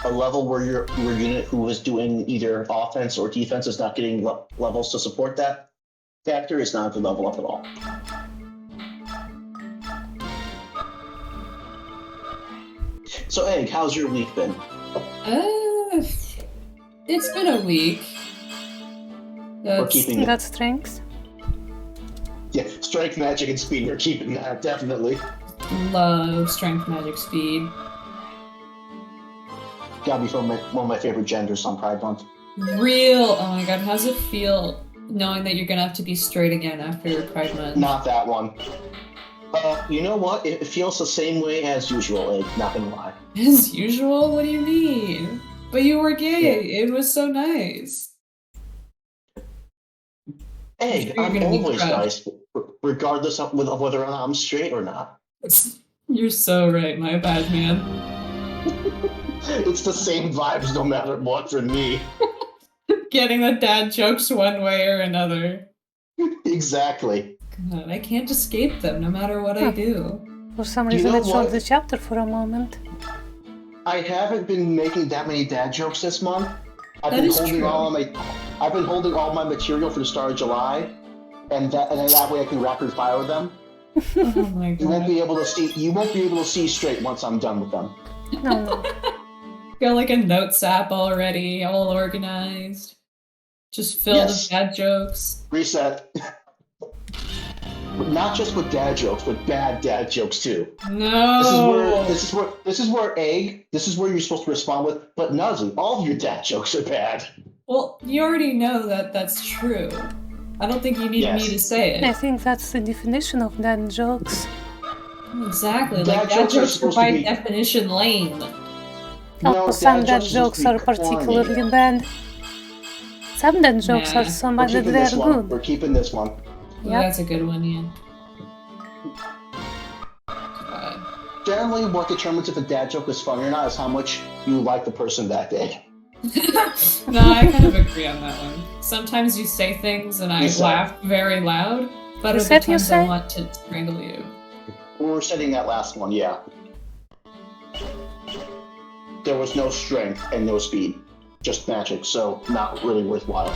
A level where your unit who is doing either offense or defense is not getting levels to support that factor is not a good level up at all. So, Egg, how's your week been? It's been a week. We're That's keeping it. Got strength. Yeah, strength, magic, and speed. We're keeping that, definitely. love strength, magic, speed. Gotta be from one of my favorite genders on Pride Month. Real. Oh my god, how's it feel knowing that you're gonna have to be straight again after your Pride Month? Not that one. You know what? It feels the same way as usual, like, not gonna lie. As usual? What do you mean? But you were gay. It was so nice. Egg, You're I'm gonna be always proud. nice, regardless of whether or not I'm straight or not. You're so right, my bad, man. It's the same vibes no matter what for me. Getting the dad jokes one way or another. Exactly. God, I can't escape them no matter what I do. For some You reason, know it showed what? the chapter for a moment. I haven't been making that many dad jokes this month. I've That been is holding true. I've been holding all my material for the start of July, and that way I can rapid fire them. Oh my You won't god. be able to see. You won't be able to see straight once I'm done with them. No, no. Got like a notes app already, all organized. Just filled Yes. with dad jokes. Reset. Not just with dad jokes, but bad dad jokes too. No. This is where Egg. This is where you're supposed to respond with. But Nuzzy, all of your dad jokes are bad. Well, you already know that that's true. I don't think you need Yes. me to say I it. think that's the definition of dad jokes. Exactly. Dad Like dad jokes are jokes are supposed to by be- definition lame. Oh, some dad are supposed jokes to are be corny. particularly bad. Some dad jokes Nah. are so We're bad that keeping they're this one. good. We're keeping this one. Well, Yep. that's a good one, yeah. God. Generally, what determines if a dad joke is funny or not is how much you like the person that day. No, I kind of agree on that one. Sometimes you say things and I You said- laugh very loud, but You other said you times I say? want to strangle you. We're setting that last one, yeah. There was no strength and no speed, just magic, so not really worthwhile.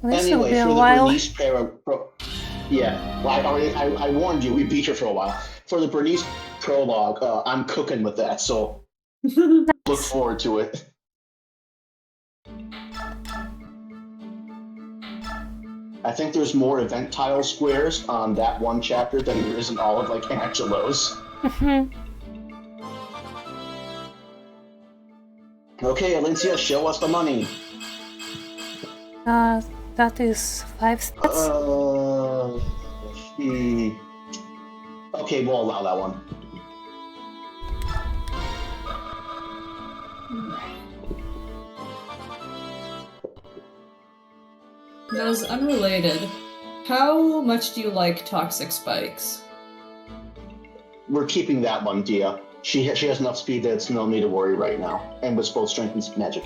This will Anyway, be a for the while. Bernice yeah, well, I warned you, we beat her for a while. For the Bernice prologue, I'm cooking with that, so look forward to it. I think there's more event tile squares on that one chapter than there is in all of like Angelo's. Okay, Alicia, show us the money. That is 5 stats. Okay, we'll allow that one. That is unrelated. How much do you like toxic spikes? We're keeping that one, Dia. She has enough speed that it's no need to worry right now, and with both strength and magic.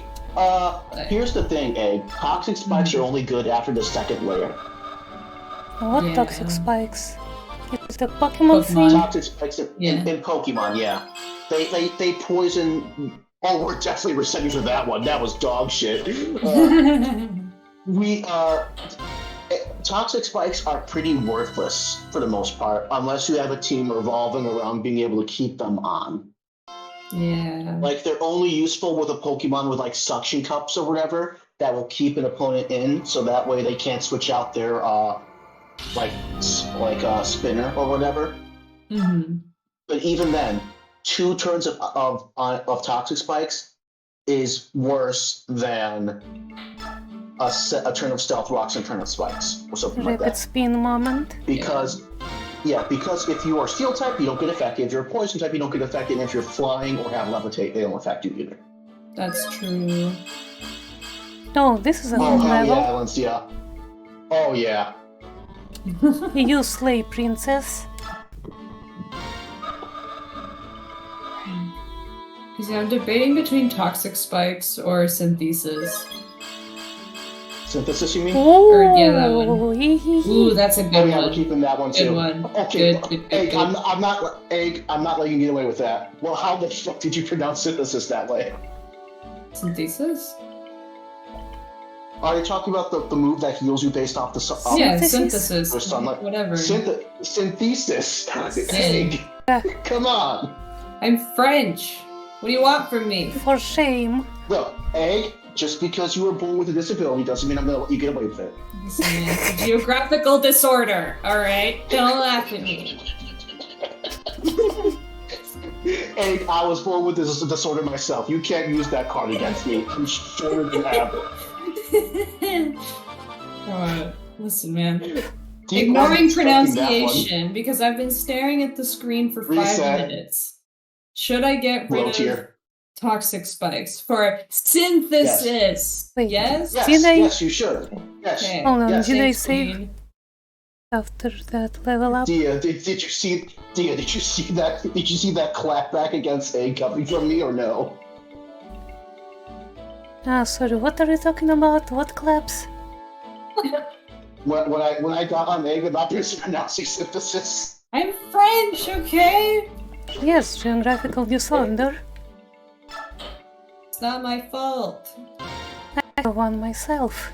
Here's the thing, Egg. Toxic spikes are only good after the second layer. What Yeah. toxic spikes? It's the Pokemon Pokemon. thing? Toxic spikes Yeah. in Pokemon, yeah. They poison. Oh, we're definitely resetting for that one. That was dog shit. toxic spikes are pretty worthless for the most part, unless you have a team revolving around being able to keep them on. Yeah. Like they're only useful with a Pokemon with like suction cups or whatever that will keep an opponent in, so that way they can't switch out their spinner or whatever. Mm-hmm. But even then, 2 turns of toxic spikes is worse than a turn of stealth rocks and turn of spikes or something like Rapid that. spin moment. Because if you are steel type, you don't get affected. If you're poison type, you don't get affected. And if you're flying or have levitate, they don't affect you either. That's true. Oh, this is a Oh new hell level. yeah, Valencia. Oh yeah. You slay princess. Because I'm debating between toxic spikes or synthesis. Synthesis, you mean? Ooh, yeah, that one. Ooh, that's a Oh good yeah, we're one. keeping that one too. Good one. Okay, Good. Egg, I'm not letting you get away with that. Well, how the fuck did you pronounce synthesis that way? Synthesis? Are you talking about the move that heals you based off the Yeah, Synthesis? synthesis. Or sunlight. Whatever. Synthesis? Egg. Come on. I'm French. What do you want from me? For shame. Look, Egg, just because you were born with a disability doesn't mean I'm gonna let you get away with it. Listen, man, it's a geographical disorder, alright? Don't laugh at me. Egg, I was born with this disorder myself. You can't use that card against me. I'm sure you have it. Listen, man. Keep Ignoring on expecting that one. pronunciation, because I've been staring at the screen for 5 Reset. minutes. Should I get rid Low of tier. toxic spikes for synthesis? Wait. Yes? Yes, Did I- yes, you should. Yes. Okay. Hold on, Yes. did I Thanks, save Queen. after that level up? Dia, did you see that? Did you see that clapback against Egg coming from me or no? Ah, sorry, what are you talking about? What claps? When I got on Egg about pronouncing synthesis. I'm French, okay? Yes, geographical disorder. It's not my fault. I have one myself.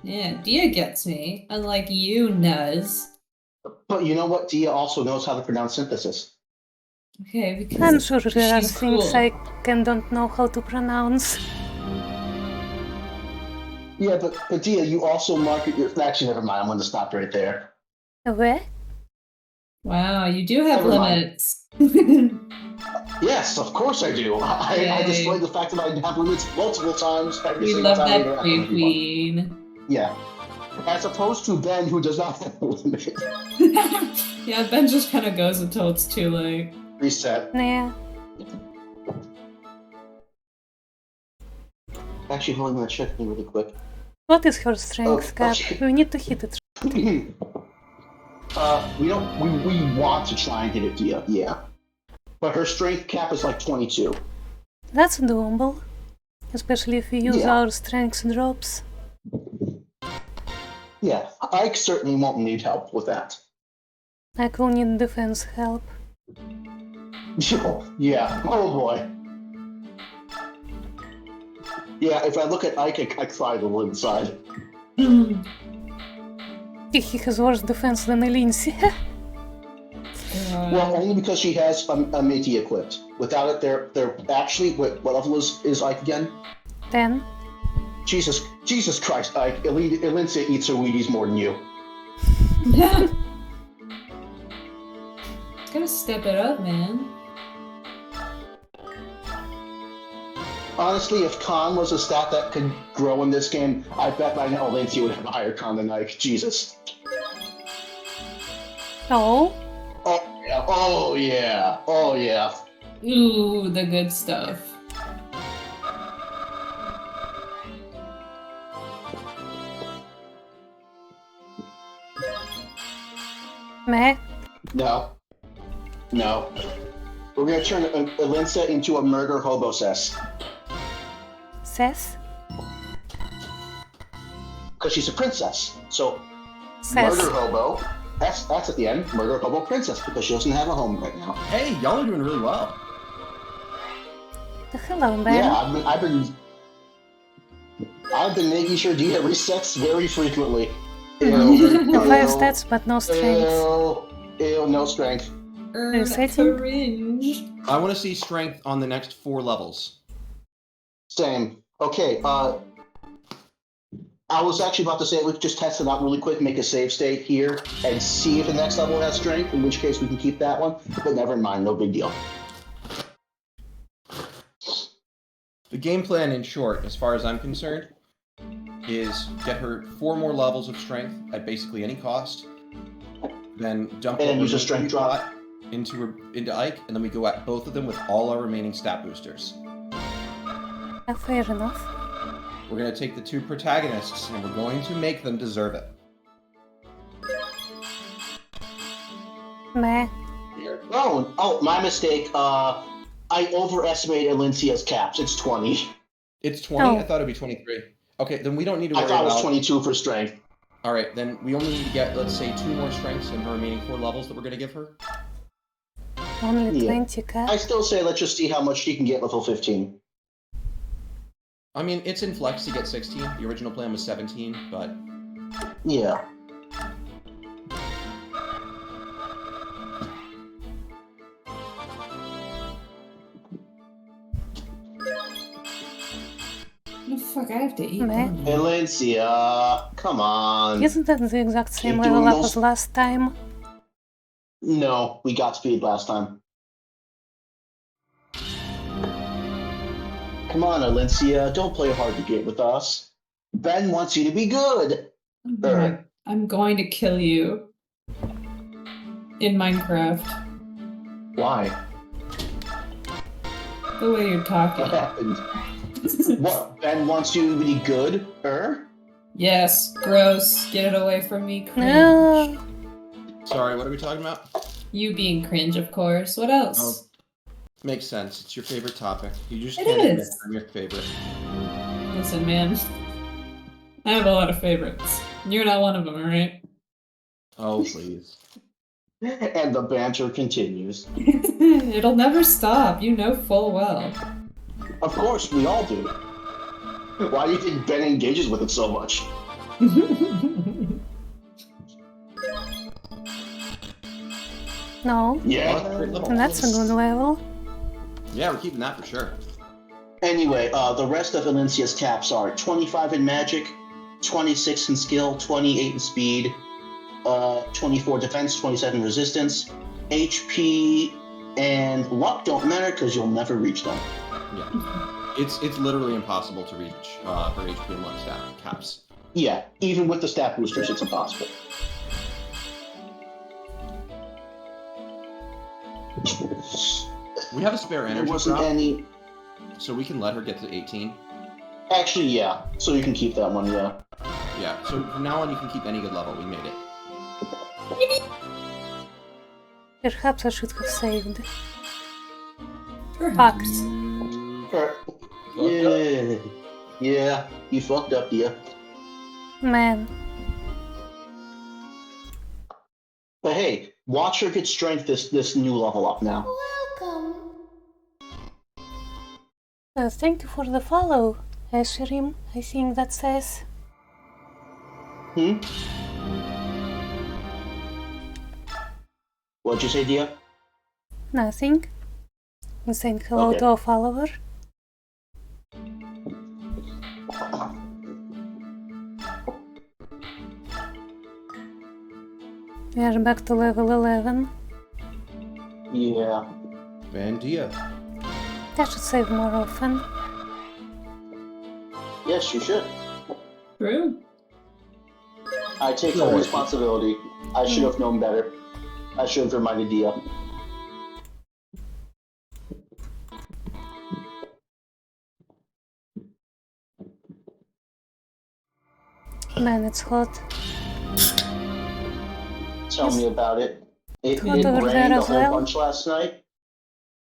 Yeah, Dia gets me, unlike you, Nuz. But you know what? Dia also knows how to pronounce synthesis. Okay, because I'm sure there are she's things cool. I don't know how to pronounce. Yeah, but Dia, you also market your. Actually, never mind. I'm going to stop right there. Where? Wow, you do have Never mind. limits. Yes, of course I do. I Yay. displayed the fact that I have limits multiple times every We single love time that interact for you, with anyone. Queen. Yeah. As opposed to Ben, who does not have a limit. Yeah, Ben just kind of goes until it's too late. Reset. Yeah. Actually, hold on, I'm going to check me really quick. What is her strength Oh, cap? okay. We need to hit it. We want to try and hit it, Dia, yeah. But her strength cap is like 22. That's doable. Especially if we use Yeah. our strength drops. Yeah, Ike certainly won't need help with that. I will need defense help. Yeah, oh boy. Yeah, if I look at Ike, I cry a little inside. He has worse defense than Elinci. Well, only because she has a Métis equipped. Without it, they're actually, what level is Ike again? 10. Jesus Christ, Ike, Elincia eats her Wheaties more than you. Gotta step it up, man. Honestly, if con was a stat that could grow in this game, I bet by now Elincia would have a higher con than Ike. Jesus. Oh, Oh yeah, oh yeah, oh yeah. Ooh, the good stuff. meh. No. No. We're gonna turn Elincia into a murder hobo cess. Says? Because she's a princess. So, Says. murder hobo, that's at the end, murder hobo princess, because she doesn't have a home right now. Hey, y'all are doing really well. Hello, Ben. Yeah, I've been making sure Dia resets very frequently. The 5 stats, but no strength. Ew, no strength. Resetting? Cringe. I want to see strength on the next 4 levels. Same. Okay, I was actually about to say we could just test it out really quick, make a save state here, and see if the next level has strength, in which case we can keep that one. But never mind, no big deal. The game plan, in short, as far as I'm concerned, is get her 4 more levels of strength at basically any cost, then dump And what use a we're strength got drop. into Ike, and then we go at both of them with all our remaining stat boosters. Fair enough. We're going to take the 2 protagonists, and we're going to make them deserve it. Meh. Oh, my mistake. I overestimated Alincia's caps. It's 20. It's 20? Oh. I thought it'd be 23. Okay, then we don't need to worry I thought it was about... 22 for strength. Alright, then we only need to get, let's say, 2 more strengths in her remaining 4 levels that we're going to give her. Only Yeah. 20 cap. I still say let's just see how much she can get level 15. I mean, it's in flex to get 16. The original plan was 17, but... Yeah. Oh, fuck, I have to eat. Meh. don't I? Alincia, come on. Isn't that the exact same Keep level doing up those- as last time? No, we got speed last time. Come on, Alincia, don't play hard to get with us. Ben wants you to be good. I'm going to kill you. In Minecraft. Why? The way you're What talking. happened? What? Ben wants you to be good? Yes, gross. Get it away from me, cringe. No. Sorry, what are we talking about? You being cringe, of course. What else? Oh. Makes sense. It's your favorite topic. You just It can't admit is. I'm your favorite. Listen, man. I have a lot of favorites. You're not one of them, alright? Oh, please. And the banter continues. It'll never stop. You know full well. Of course, we all do. Why do you think Ben engages with it so much? No. Yeah. Great level. That's a good level. Yeah, we're keeping that for sure. Anyway, the rest of Alincia's caps are 25 in magic, 26 in skill, 28 in speed, 24 defense, 27 resistance. HP and luck don't matter because you'll never reach them. Yeah. It's literally impossible to reach her HP and luck stat caps. Yeah, even with the stat boosters, it's impossible. We have a spare There energy wasn't drop, any. so we can let her get to 18. Actually, yeah. So you can keep that one, yeah. Yeah, so from now on you can keep any good level. We made it. Perhaps I should have saved. Perhaps. Yeah. Yeah, you fucked up, yeah. Man. But hey, watch her get strength this new level up now. Thank you for the follow, Esherim. I think that says. What'd you say, Dia? Nothing. I'm saying hello Okay. to a follower. We are back to level 11. Yeah. Vandia. I should save more often. Yes, you should. True. I take full responsibility. I should have known better. I should have reminded Dia. Man, it's hot. Tell me about it. It Hot over there rained a as whole well? bunch last night.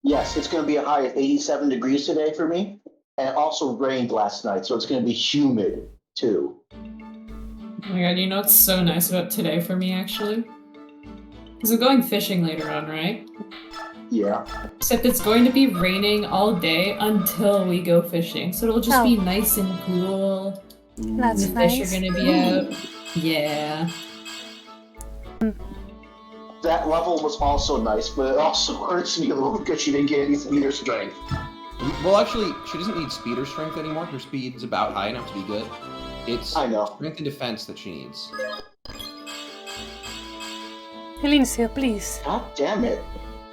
Yes, it's going to be a high of 87 degrees today for me. And it also rained last night, so it's going to be humid, too. Oh my god, you know what's so nice about today for me, actually? Because I'm going fishing later on, right? Yeah. Except it's going to be raining all day until we go fishing, so it'll just be nice and cool. That's The fish nice. are gonna be out. Yeah. That level was also nice, but it also hurts me a little because she didn't get any speed or strength. Well, actually, she doesn't need speed or strength anymore. Her speed's about high enough to be good. It's I know. strength and defense that she needs. Elincia, please. God damn it.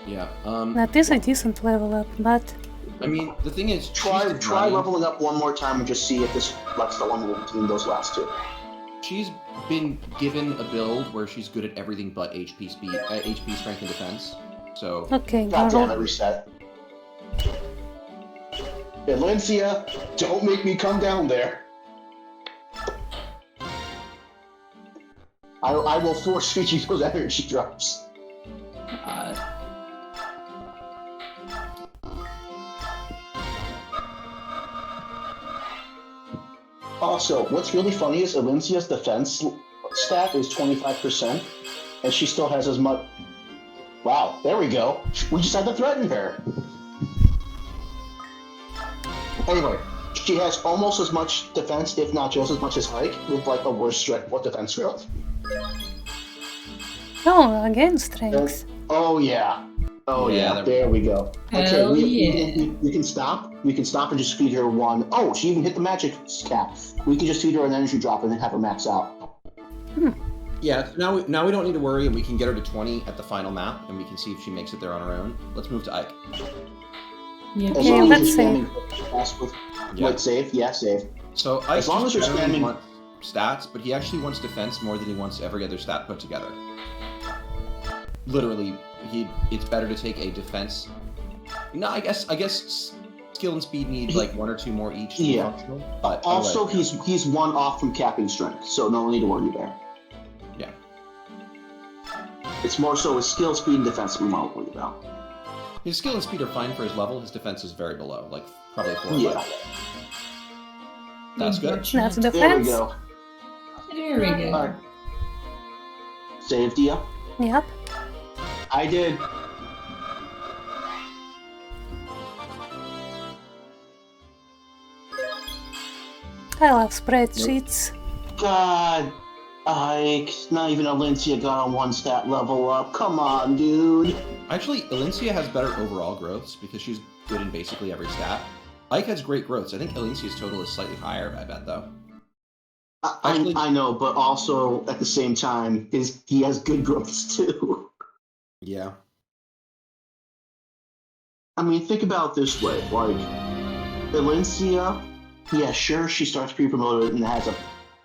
Yeah. That is a decent level up, but I mean, the thing is, Try she's running- leveling up one more time and just see if this lets the one between those last two. She's been given a build where she's good at everything but HP speed, HP strength and defense. So okay, God damn it, Garo. reset. Valencia, don't make me come down there. I will force feed you those energy drops. Also, what's really funny is Valencia's defense stat is 25%, and she still has as much. Wow, there we go. We just had to threaten her. Anyway, she has almost as much defense, if not just as much as Ike, with like a worse defense growth. Oh, again strength. Oh yeah. Oh Yeah, yeah. there we There we go. Hell we can stop. We can stop and just feed her one. Oh, she even hit the magic cap. We can just feed her an energy drop and then have her max out. yeah, now we don't need to worry, and we can get her to 20 at the final map, and we can see if she makes it there on her own. Let's move to Ike. Yep. As Yeah, long let's as save. you're spamming fast with Yeah. Wait, save? Yeah, save. So Ike As long as you're generally spamming- wants stats, but he actually wants defense more than he wants every other stat put together. Literally, it's better to take a defense. No, I guess skill and speed need like one or two more each to be Yeah. functional. But Also, otherwise- he's one off from capping strength, so no need to worry there. Yeah. It's more so his skill, speed, and defense we want to worry about. His skill and speed are fine for his level. His defense is very below, like probably 4 or Yeah. 5. That's good. That's There we defense. go. There we go. Alright. Saved you? Yep. I did. I love spreadsheets. God, Ike, not even Valencia got on one stat level up. Come on, dude. Actually, Elincia has better overall growths because she's good in basically every stat. Ike has great growths. I think Elincia's total is slightly higher, I bet, though. Actually- I know, but also at the same time, he has good growths too. Yeah. I mean, think about it this way: like Valencia, yeah, sure, she starts pre-promoted and has a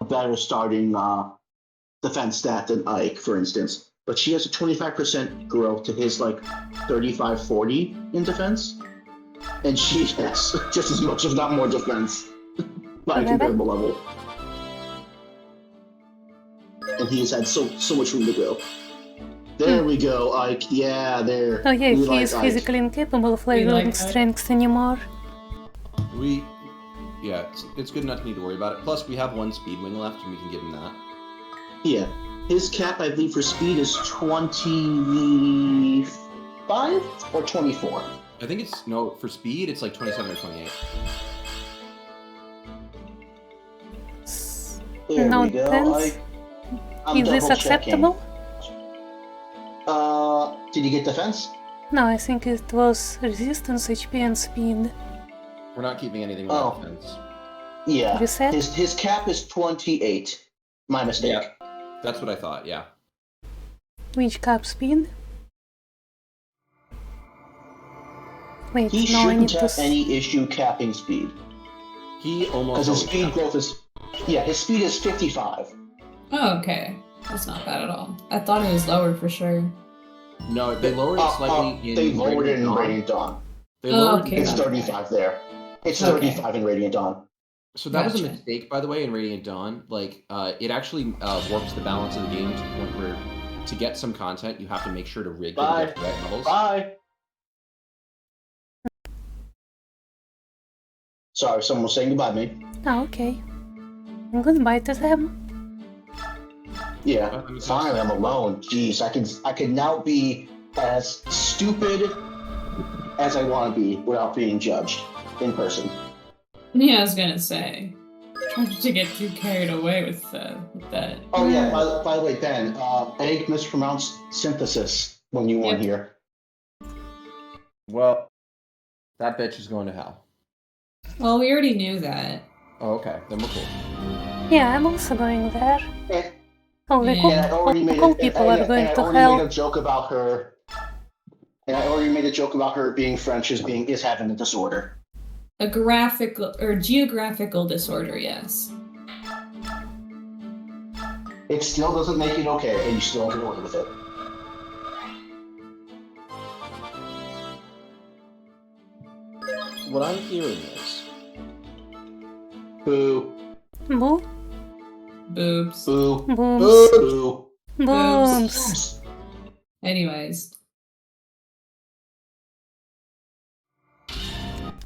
better starting defense stat than Ike, for instance. But she has a 25% growth to his like 35-40 in defense, and she has just as much, if not more, defense by a Okay. comparable level. And he has had so much room to grow. There we go, Ike. Yeah, there. Oh yeah, We he like is Ike. physically incapable of leveling like Ike. strength anymore. Yeah, it's good not to need to worry about it. Plus, we have one speed wing left, and we can give him that. Yeah. His cap, I believe, for speed is 25 or 24. I think it's, no, for speed, it's like 27 or 28. There No we go. defense? I'm Is this double-checking. acceptable? Did you get defense? No, I think it was resistance, HP, and speed. We're not keeping anything without Oh. defense. Yeah. Reset? His cap is 28. My mistake. Yeah. That's what I thought, yeah. Which cap speed? Wait, He no, I need shouldn't to. have any issue capping speed. He almost Because his always speed has. growth is... Yeah, his speed is 55. Oh, okay. That's not bad at all. I thought it was lower for sure. No, they lowered it slightly in They lowered it in Dawn. Radiant Dawn. They Oh, lowered okay. it. It's 35 there. It's Okay. 35 in Radiant Dawn. So that was a Gotcha. mistake, by the way, in Radiant Dawn. Like, it actually warps the balance of the game to the point where, to get some content, you have to make sure to rig it Bye. at the right levels. Bye. Sorry, someone was saying goodbye to me. Oh, okay. Goodbye to them. Yeah, I'm finally I'm alone. Jeez, I can now be as stupid as I want to be without being judged in person. Yeah, I was gonna say. Tried to get too carried away with that. Oh yeah, by the way, Ben, egg mispronounced synthesis when you weren't here. Well, that bitch is going to hell. Well, we already knew that. Oh, okay. Then we're cool. Yeah, I'm also going there. And, Only Yeah. cool, and I already made cool it, people are going and I to already hell. made a joke about her. And I already made a joke about her being French is having a disorder. A graphical or geographical disorder, yes. It still doesn't make it okay, and you still have to work with it. What I'm hearing is Boo, Boo, Boobs. boo, booms, boo. booms. Anyways,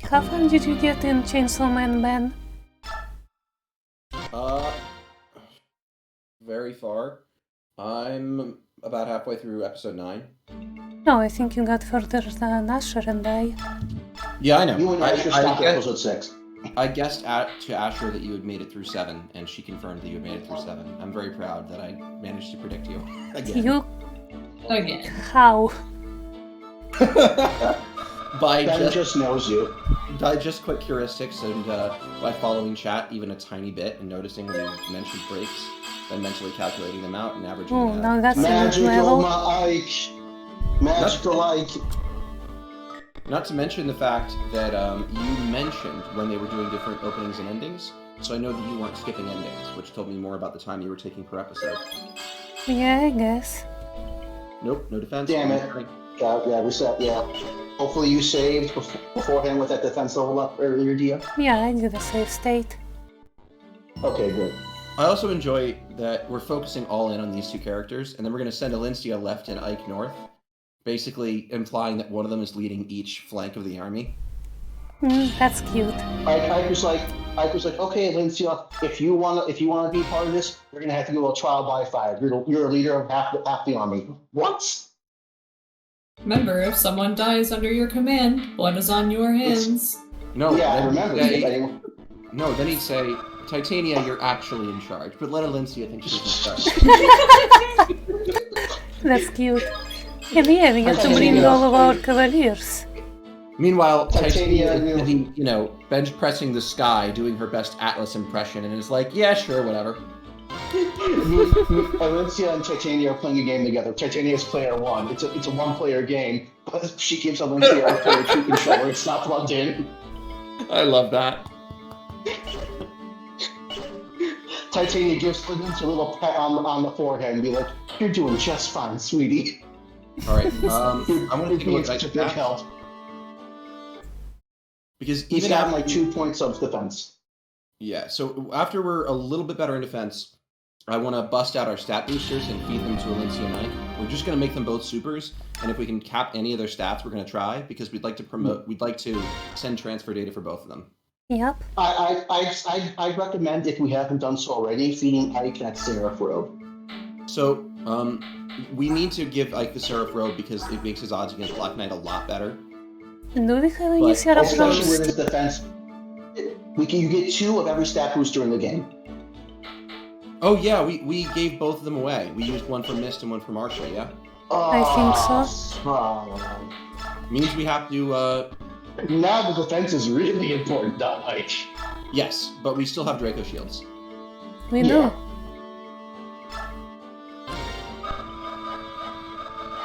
How far did you get in Chainsaw Man, Ben? very far. I'm about halfway through episode 9. No, I think you got further than Asher and I. Yeah, I know. You and Asher stopped at episode 6. I guessed to Asher that you had made it through 7, and she confirmed that you had made it through 7. I'm very proud that I managed to predict you again. You? again. How? by Ben just knows you. just quick heuristics and by following chat even a tiny bit and noticing when you mentioned breaks, then mentally calculating them out and averaging Oh, them out. now that's a new Magical level. Ike. Magical Ike. Not to mention the fact that you mentioned when they were doing different openings and endings, so I know that you weren't skipping endings, which told me more about the time you were taking per episode. Yeah, I guess. Nope, no defense. Damn it. Yeah, reset, yeah. Hopefully you saved beforehand with that defense level up earlier, Dia. Yeah, I did a save state. Okay, good. I also enjoy that we're focusing all in on these two characters, and then we're going to send Alencia left and Ike north, basically implying that one of them is leading each flank of the army. That's cute. Ike was like, okay, Alencia, if you want to be part of this, we're gonna have to go a trial by fire. You're a leader of half the army. What? Remember, if someone dies under your command, blood is on your hands. No, Yeah, I then remember. he'd say- No, then he'd say, Titania, you're actually in charge, but let Alencia think she's in charge. That's cute. And yeah, we get to bring all of our cavaliers. Meanwhile, Titania, Titania is sitting, bench pressing the sky, doing her best Atlas impression, and is like, yeah, sure, whatever. Alencia and Titania are playing a game together. Titania is player 1. It's a one-player game, but she gives Alencia a player 2 controller. It's not plugged in. I love that. Titania gives Alencia a little pat on the forehead and be like, "You're doing just fine, sweetie. All right, I'm You're gonna take a being look such a at big that help." because He's even got after, like 2 points of defense. yeah. So after we're a little bit better in defense, I want to bust out our stat boosters and feed them to Alencia and Ike. We're just gonna make them both supers, and if we can cap any of their stats, we're gonna try because we'd like to promote. We'd like to send transfer data for both of them. Yep. I recommend, if we haven't done so already, feeding Ike that Seraph robe. So we need to give Ike the Seraph robe because it makes his odds against Black Knight a lot better. Do we have any But Seraph Especially robes? with his defense. You get 2 of every stat booster in the game. Oh yeah, we gave both of them away. We used one for Mist and one for Marsha, yeah? I think so. Means we have to, Now the defense is really important, not Ike. yes, but we still have Draco shields. We Yeah. do.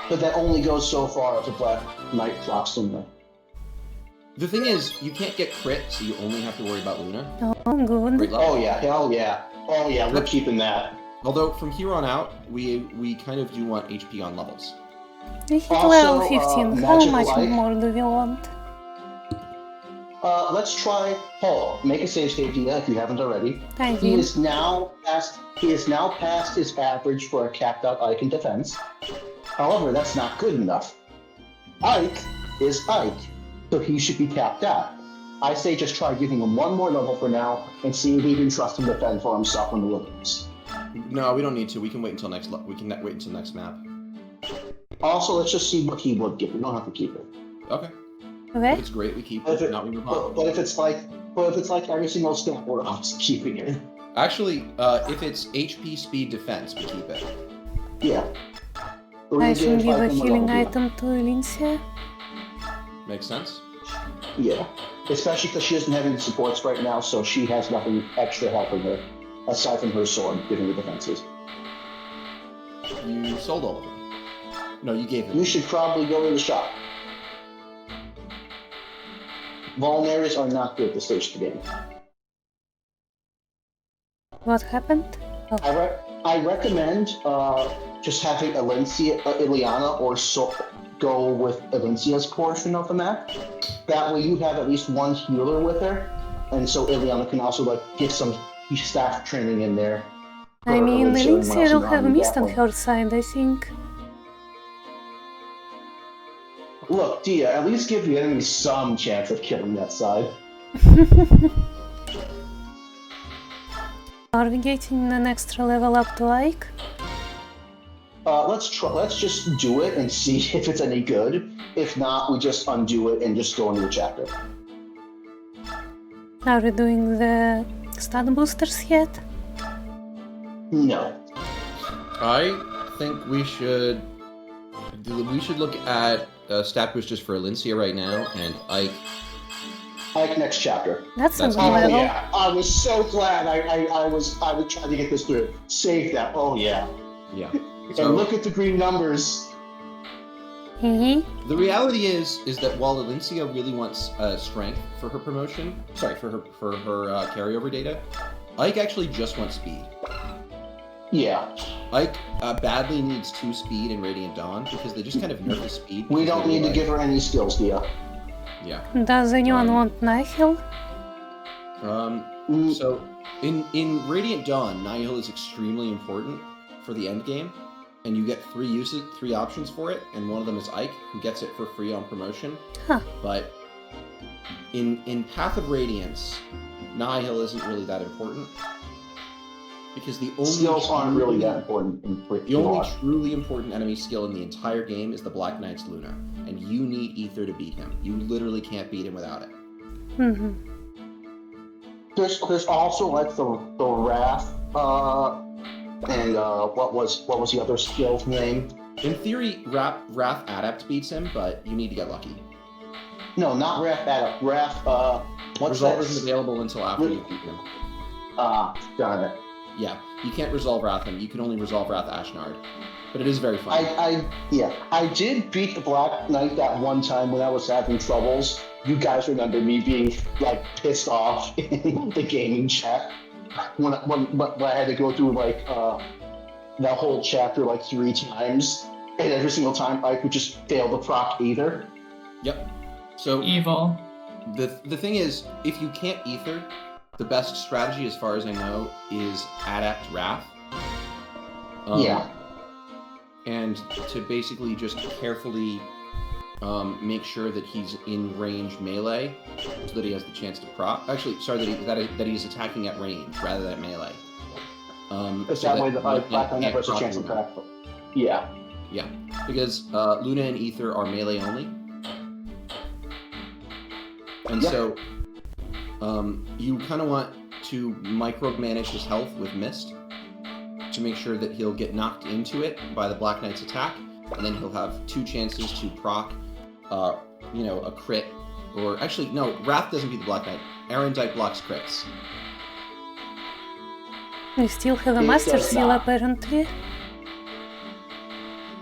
But that only goes so far if the Black Knight drops them there. The thing is, you can't get crit, so you only have to worry about Luna. Oh, good. Great level. Oh yeah, hell yeah. Oh yeah, we're keeping that. Although, from here on out, we kind of do want HP on levels. We hit Also, level 15. How Magical much Ike. more do we want? Let's try Paul. Make a save state, Dia, if you haven't already. I He did. is now past his average for a capped out Ike in defense. However, that's not good enough. Ike is Ike, so he should be capped out. I say just try giving him one more level for now and see if he can trust him to defend for himself in the wilderness. No, we don't need to. We can wait until next. We can wait until next map. Also, let's just see what he would give. We don't have to keep it. Okay. If Where? it's great, we keep But if it. it- Not we move But, on. but if it's like every single stamp, we're obviously keeping it. Actually, if it's HP, speed, defense, we keep it. Yeah. I should give a Five healing level, item to Elincia. Makes sense? Yeah. Especially because she doesn't have any supports right now, so she has nothing extra helping her, aside from her sword, giving her defenses. You sold all of them. No, you gave them. You should probably go to the shop. Vulneraries are not good at this stage of the game. What happened? Oh, I recommend just having Ileana or go with Elincia's portion of the map. That way you have at least one healer with her, and so Ileana can also like get some staff training in there. I for mean, Elincia and everyone Elincia else will in have the army mist that on way. her side, I think. Look, Dia, at least give the enemy some chance of killing that side. Are we getting an extra level up to Ike? Let's try. Let's just do it and see if it's any good. If not, we just undo it and just go into the chapter. Are we doing the stat boosters yet? No. I think we should look at stat boosters for Elincia right now, and Ike. Ike, next chapter. That's a That's good all, level. yeah. I was so glad I was trying to get this through. Save that. Oh yeah. Yeah. And So look at the green numbers. the reality is that while Elincia really wants strength for her promotion, sorry, for her carryover data, Ike actually just wants speed. Yeah. Ike badly needs 2 speed in Radiant Dawn because they just kind of nerf his speed. We because don't they need to realize- give her any skills, Dia. Yeah. Does anyone want Nihil? So in Radiant Dawn, Nihil is extremely important for the end game, and you get 3 options for it, and one of them is Ike, who gets it for free on promotion. Huh. But in Path of Radiance, Nihil isn't really that important because the only Skills aren't really that important in The only truly important enemy skill in the entire game is the Black Knight's Luna, and you need Ether to beat him. You literally can't beat him without it. Mm-hmm. There's also like the Wrath and what was the other skill's name? In theory, Wrath Adept beats him, but you need to get lucky. No, not Wrath Adept. Wrath what's Resolve that? isn't available until after you beat him. Darn it. Yeah, you can't resolve Wrath him. You can only resolve Wrath Ashnard. But it is very fun. I did beat the Black Knight that one time when I was having troubles. You guys remember me being like pissed off in the gaming chat when I had to go through like that whole chapter like 3 times, and every single time I could just fail to proc either. Yep. So Evil. the thing is, if you can't Ether, the best strategy, as far as I know, is Adept Wrath. Yeah. And to basically just carefully make sure that he's in range melee, so that he has the chance to proc. Actually, sorry, that he's attacking at range rather than at melee. It's So that way the Luna Black Knight can't has a proc chance to Luna. crack. Yeah. Yeah, because Luna and Ether are melee only. And Yep. so you kind of want to micromanage his health with Mist to make sure that he'll get knocked into it by the Black Knight's attack, and then he'll have 2 chances to proc, a crit, or actually, no, Wrath doesn't beat the Black Knight. Erendite blocks crits. We still have a It Master does Seal not. apparently.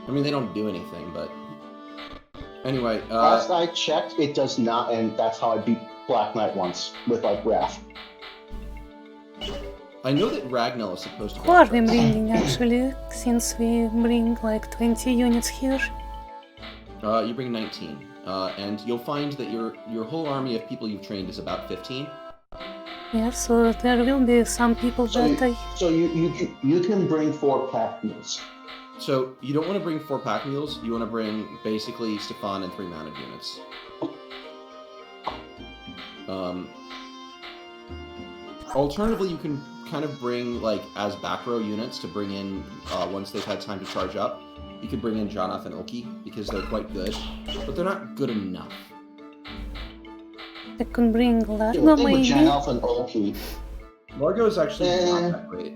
I mean, they don't do anything, but anyway, Last I checked, it does not, and that's how I beat Black Knight once with like Wrath. I know that Ragnall is supposed to. Who are block we crits. bringing actually, since we bring like 20 units here? You bring 19, and you'll find that your whole army of people you've trained is about 15. Yeah, so there will be some people So that I... So you can bring 4 pack mules. So you don't want to bring 4 pack mules. You want to bring basically Stefan and 3 mounted units. Alternatively, you can kind of bring like as back row units to bring in once they've had time to charge up. You could bring in Jonath and Oki because they're quite good, but they're not good enough. I could bring Yeah, Largo thing with Gen maybe. Alpha and Oki. Largo is actually Eh. not that great.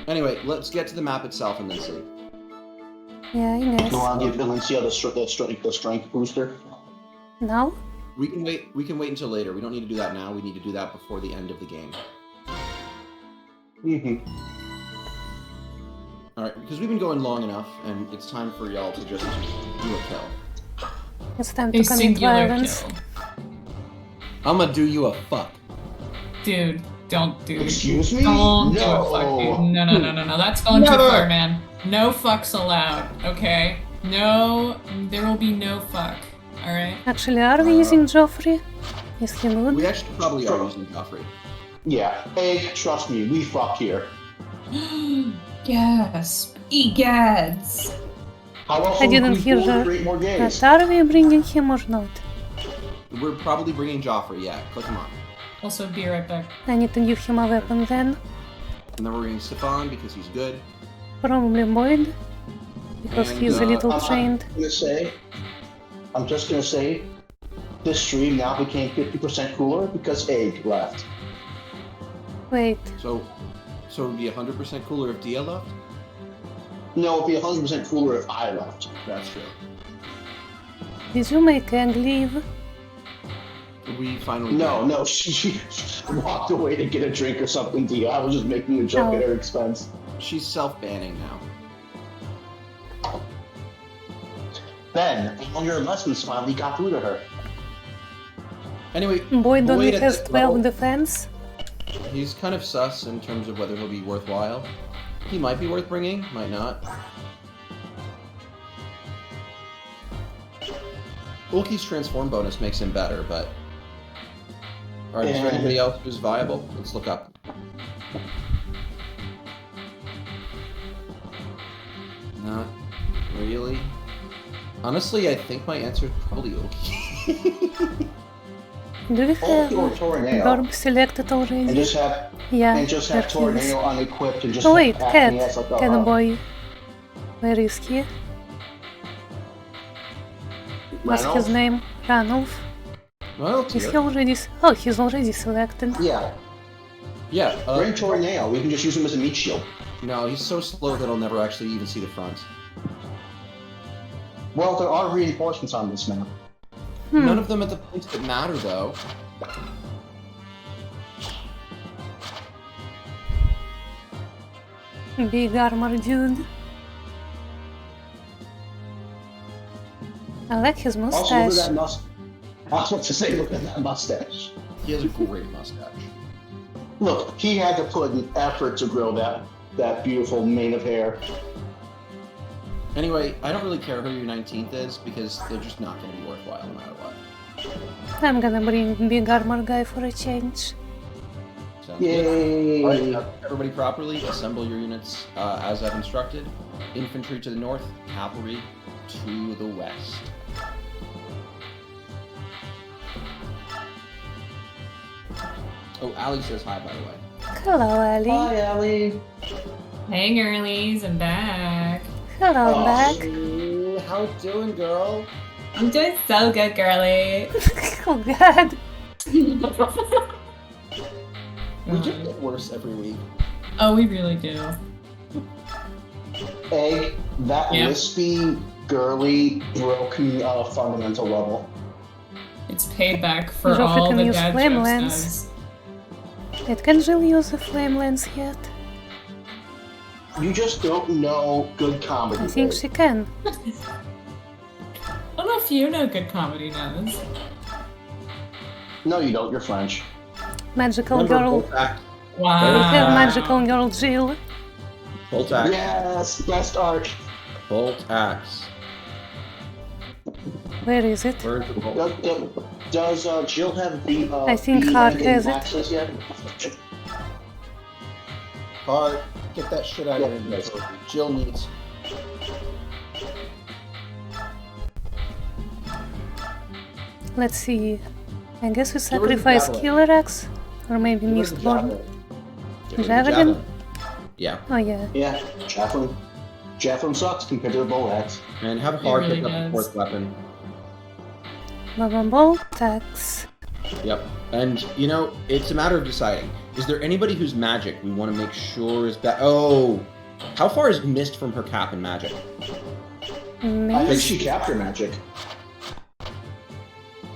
Anyway, let's get to the map itself and then see. Yeah, I You guess. want to give Valencia the strength booster? Now? We can wait. We can wait until later. We don't need to do that now. We need to do that before the end of the game. Mm-hmm. All right, because we've been going long enough, and it's time for y'all to just do a kill. It's time A to commit singular violence. kill. I'm gonna do you a fuck. Dude, don't do Excuse me? Don't do No. a fuck, dude. No. That's going too Never. far, man. No fucks allowed, okay? No, there will be no fuck, alright? Actually, are we using Joffrey? Is he We good? actually probably are using Joffrey. Yeah. Hey, trust me, we fuck here. Yes, egads. How else I would didn't we hear afford to her. create more games? But are we bringing him or not? We're probably bringing Joffrey. Yeah, click him on. Also, be right back. I need to give him a weapon then. And then we're bringing Stefan because he's good. Probably Boyd. Because And, he's a little I'm trained. I'm just gonna say, this stream now became 50% cooler because Egg left. Wait, So it would be 100% cooler if Dia left. No, it'd be 100% cooler if I left. That's true. did you make Egg leave? We finally. No, she walked away to get a drink or something, Dia. I was just making a joke Oh. at her expense. She's self-banning now. Ben, all your lessons finally got through to her. Anyway, Boyd only Boyd at has this 12 level, defense. He's kind of sus in terms of whether he'll be worthwhile. He might be worth bringing, might not. Ulki's transform bonus makes him better, but... Alright, is there Yeah. anybody else who's viable? Let's look up. Not really. Honestly, I think my answer is probably Ulki. Do we Oki or have Tornado. Gorb selected And already? just have Yeah, and just there have he is. Tornado unequipped and just Oh wait, act Cat. me as like a Cat boy. Where is he? What's his Ranulph? name? Ranulph. Well, Is he already... Oh, he's already selected. Yeah, yeah, bring Tornado. We can just use him as a meat shield. no, he's so slow that I'll never actually even see the front. Well, there are reinforcements on this map. None of them at the points that matter, though. Big armor dude. I like his Also, look mustache. at that mustache. I was about to say, look at that mustache. He has a great mustache. Look, he had to put an effort to grow that beautiful mane of hair. Anyway, I don't really care who your 19th is, because they're just not going to be worthwhile no matter what. I'm gonna bring big armor guy for a change. Sounds good. Yay! Alright, now, everybody properly assemble your units as I've instructed. Infantry to the north, cavalry to the west. Oh, Ali says hi, by the way. Hello, Ali. Hi, Allie. Hey girlies, I'm back. Hello, Oh. back. How doing, girl? I'm doing so good, girly. Oh god. We just get worse every week. Oh, we really do. Egg, that Yeah. wispy, girly, broken fundamental level. It's payback for Joffrey all can the use dad flame jokes lance. does. It can Jill use a flame lance yet? You just don't know good comedy. I think Egg. she can. I don't know if you know good comedy does. No, you don't. You're French. Magical Remember, girl. Bolt axe. Wow. We have magical girl Jill. Bolt axe. Yes, best arc. Bolt axe. Where is it? Where's the bolt? Does Jill have the I think B Hart and has it. access yet? Hard. Get that shit out of Yeah. inventory. Jill needs. Let's see. I guess we Get rid of the sacrifice javelin. Killer Axe? Or maybe Get rid of the Mistborn? javelin. Get rid of the Javelin? Yeah. Oh yeah. Yeah, Javelin. Javelin sucks compared to the bow axe. And have It Hard really pick up the does. fourth weapon. Ball attacks. Yep. And, you know, it's a matter of deciding. Is there anybody whose magic we want to make sure is back? Oh! How far is Mist from her cap in magic? I think Mist, she capped her magic.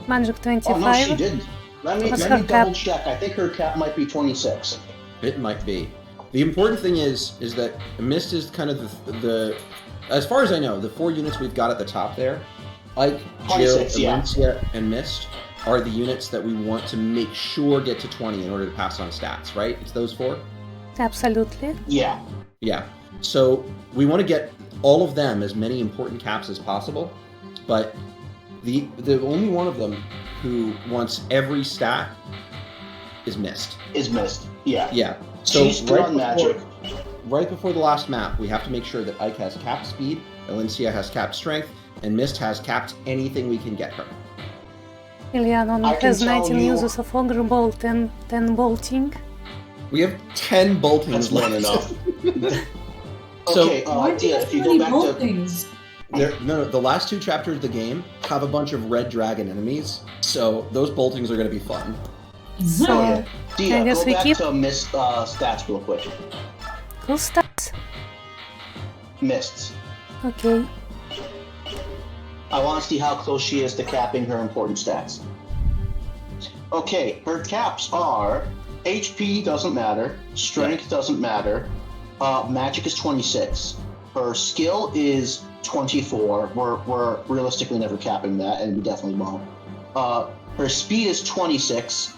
magic Oh no, 25. she didn't. Let me What's her double cap? check. I think her cap might be 26. It might be. The important thing is that Mist is kind of the as far as I know, the 4 units we've got at the top there, Ike, Jill, 26, yeah. Valencia, and Mist, are the units that we want to make sure get to 20 in order to pass on stats, right? It's those 4? Absolutely. Yeah. Yeah. So we want to get all of them as many important caps as possible, but the only one of them who wants every stat is Mist. Is missed. Yeah. Yeah. So She's still on magic. Right before the last map, we have to make sure that Ike has capped speed, Valencia has capped strength, and Mist has capped anything we can get her. Ilianon I can has tell 19 you- uses of Ogre Bolt and 10 bolting. We have 10 boltings That's more than left. enough. So- Okay, Why do you Dia, have if so you many go back bolt to... things? No, the last 2 chapters of the game have a bunch of red dragon enemies, so those boltings are going to be fun. So, Oh, yeah. Dia, I guess go we back keep- to Mist stats real quick. cool stats. Mists. Okay. I want to see how close she is to capping her important stats. Okay, her caps are HP doesn't matter, strength doesn't matter, magic is 26, her skill is 24. We're realistically never capping that, and we definitely won't. Her speed is 26,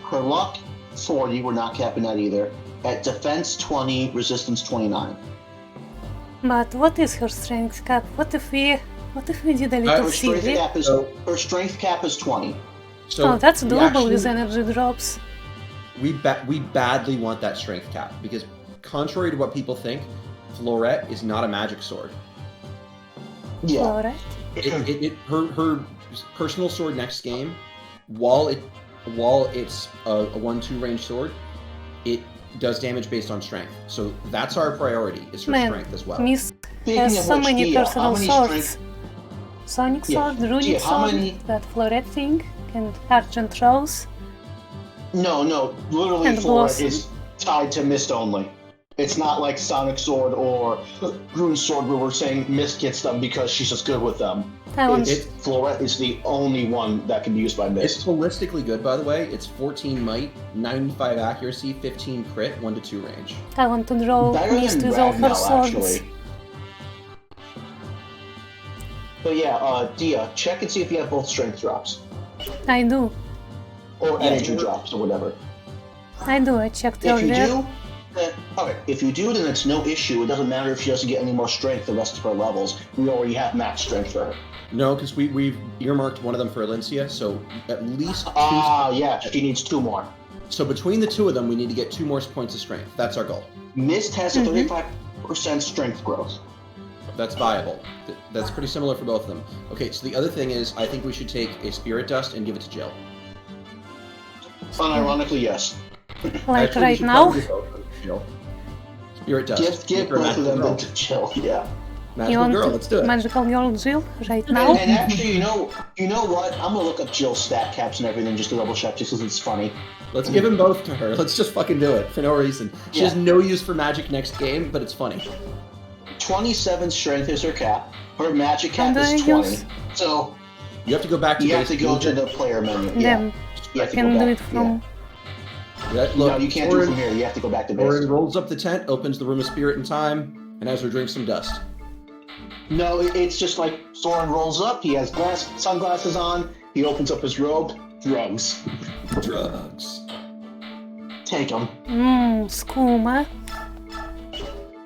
her luck 40. We're not capping that either. At defense 20, resistance 29. But what is her strength cap? What if we did a little Her strength silly? cap is So- her strength cap is 20. So Oh, that's we doable actually- with energy drops. we badly want that strength cap, because contrary to what people think, Florette is not a magic sword. Yeah. Alright. Her personal sword next game, while it's a 1/2 range sword, it does damage based on strength. So that's our priority, is her Man, strength as well. Miss Speaking has of so which, many Dia, how personal many swords. strength- Sonic Yeah. sword, runic Dia, how sword, many- that Florette thing, and Argent Rose. No, literally And Florette Blossom. is tied to Mist only. It's not like Sonic Sword or Rune Sword where we're saying Mist gets them because she's just good with them. I want Florette is the only one that can be used by It's Mist. holistically good, by the way. It's 14 might, 95 accuracy, 15 crit, 1-2 range. to draw Better Mist than with all her Ragnell, swords. actually. But yeah, Dia, check and see if you have both strength drops. I do. Or Yeah, energy you- drops or whatever. I do. I checked If you earlier. do, then okay. If you do, then it's no issue. It doesn't matter if she doesn't get any more strength the rest of her levels. We already have max strength for her. No, because we've earmarked one of them for Alencia, so at least two. Yeah, she needs 2 more. So between the 2 of them, we need to get 2 more points of strength. That's our goal. Mist has a 35% strength growth. That's viable. That's pretty similar for both of them. Okay, so the other thing is, I think we should take a Spirit Dust and give it to Jill. Unironically, yes. Like Actually, we right should now. probably go for Jill. Spirit Dust. Give Make her a both of them magical to girl. chill. Yeah. You Magical want girl, let's do it. Magical Girl Jill right now? And actually, you know what? I'm gonna look up Jill's stat caps and everything just to double check, just because it's funny. Let's give them both to her. Let's just fucking do it for no reason. She Yeah. has no use for magic next game, but it's funny. 27 strength is her cap. Her magic cap And I is 20. use- So You have to go back to you have to basic go to movement. the player menu. Then Yeah. You have to can go do back. it from. That- No, look, you can't do it Thorin- from here. You have to go back to Thorin basic. rolls up the tent, opens the room of spirit and time, and has her drink some dust. No, it's just like Soren rolls up. He has sunglasses on. He opens up his robe. Drugs. Drugs. Take them. Skooma.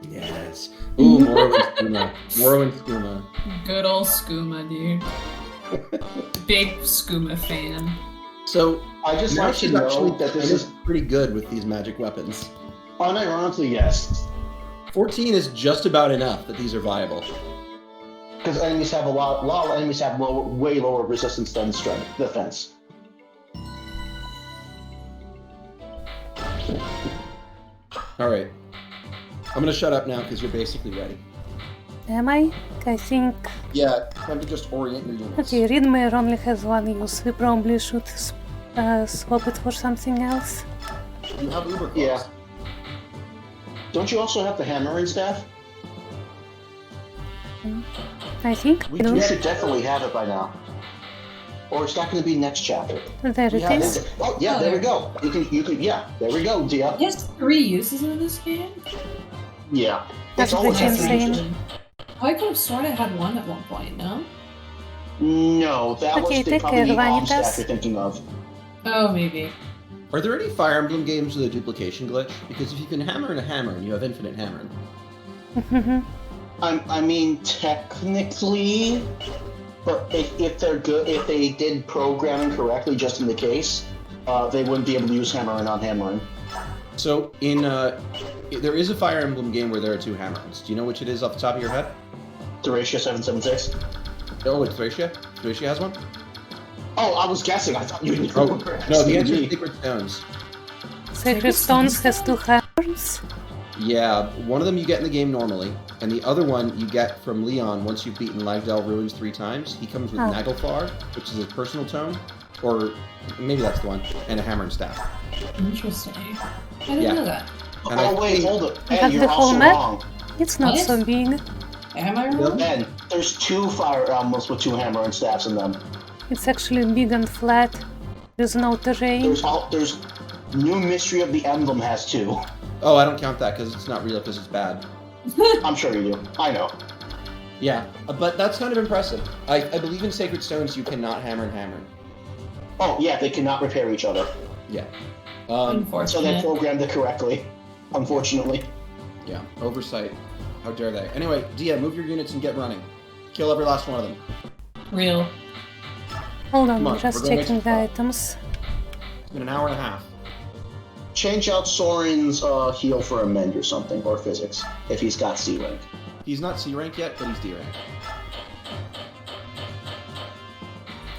Yes. Ooh, Morrowind Skooma. Morrowind Skooma. Good old skooma, dude. Big skooma fan. So, I just now like to she's know actually that this kind is of pretty good with these magic weapons. unironically yes, 14 is just about enough that these are viable. because enemies have a lot of enemies have way lower resistance than strength defense. Alright. I'm gonna shut up now because you're basically ready. Am I? I think Yeah, time to just orient your units. Okay, Readmare only has one use. We probably should swap it for something else. You have Uber claws. Yeah. Don't you also have the hammering staff? I think We we do. You should definitely have it by now. Or it's not going to be next chapter. There We it have is. it. Oh, yeah, there we go. You can, yeah, there we go, Dia. He has 3 uses in this game? Yeah. That's It's always pretty had three insane. uses. I could have sworn I had 1 at one point, no? No, that Okay, was take probably care, the arm Vanitas. staff you're thinking of. Oh, maybe. Are there any Fire Emblem games with a duplication glitch? Because if you can hammer and a hammer, and you have infinite hammering. I mean, technically, but if they're good, if they did programming correctly, just in the case, they wouldn't be able to use hammering on hammering. So in there is a Fire Emblem game where there are 2 hammerings. Do you know which it is off the top of your head? Thracia 776. Oh, it's Thracia. Thracia has one. Oh, I was guessing. I thought you knew. Oh no, the answer is Me. Secret Stones. Sacred Stones has 2 hammers. Yeah, one of them you get in the game normally, and the other one you get from Leon once you've beaten Lagdale Ruins 3 times. He comes with Oh. Naglfar, which is his personal tome, or maybe that's the one, and a hammer and staff. Interesting. I didn't Yeah. know that. And I Oh wait, think- hold it. You Ben, have you're the whole also map? wrong. It's not What? so big. Am I wrong? Ben, there's 2 fire emblems with 2 hammer and staffs in them. It's actually big and flat. There's no terrain. There's New Mystery of the Emblem has 2. Oh, I don't count that because it's not real because it's bad. I'm sure you do. I know. Yeah, but that's kind of impressive. I believe in Sacred Stones you cannot hammer and hammer. Oh yeah, they cannot repair each other. Yeah. So they Unfortunate. programmed it correctly. Unfortunately. Yeah, oversight. How dare they? Anyway, Dia, move your units and get running. Kill every last one of them. Real. Hold on, Come on, I'm just we're going checking next the spot. items. It's been an hour and a half. Change out Soren's heal for a mend or something, or physics, if he's got C rank. He's not C rank yet, but he's D rank.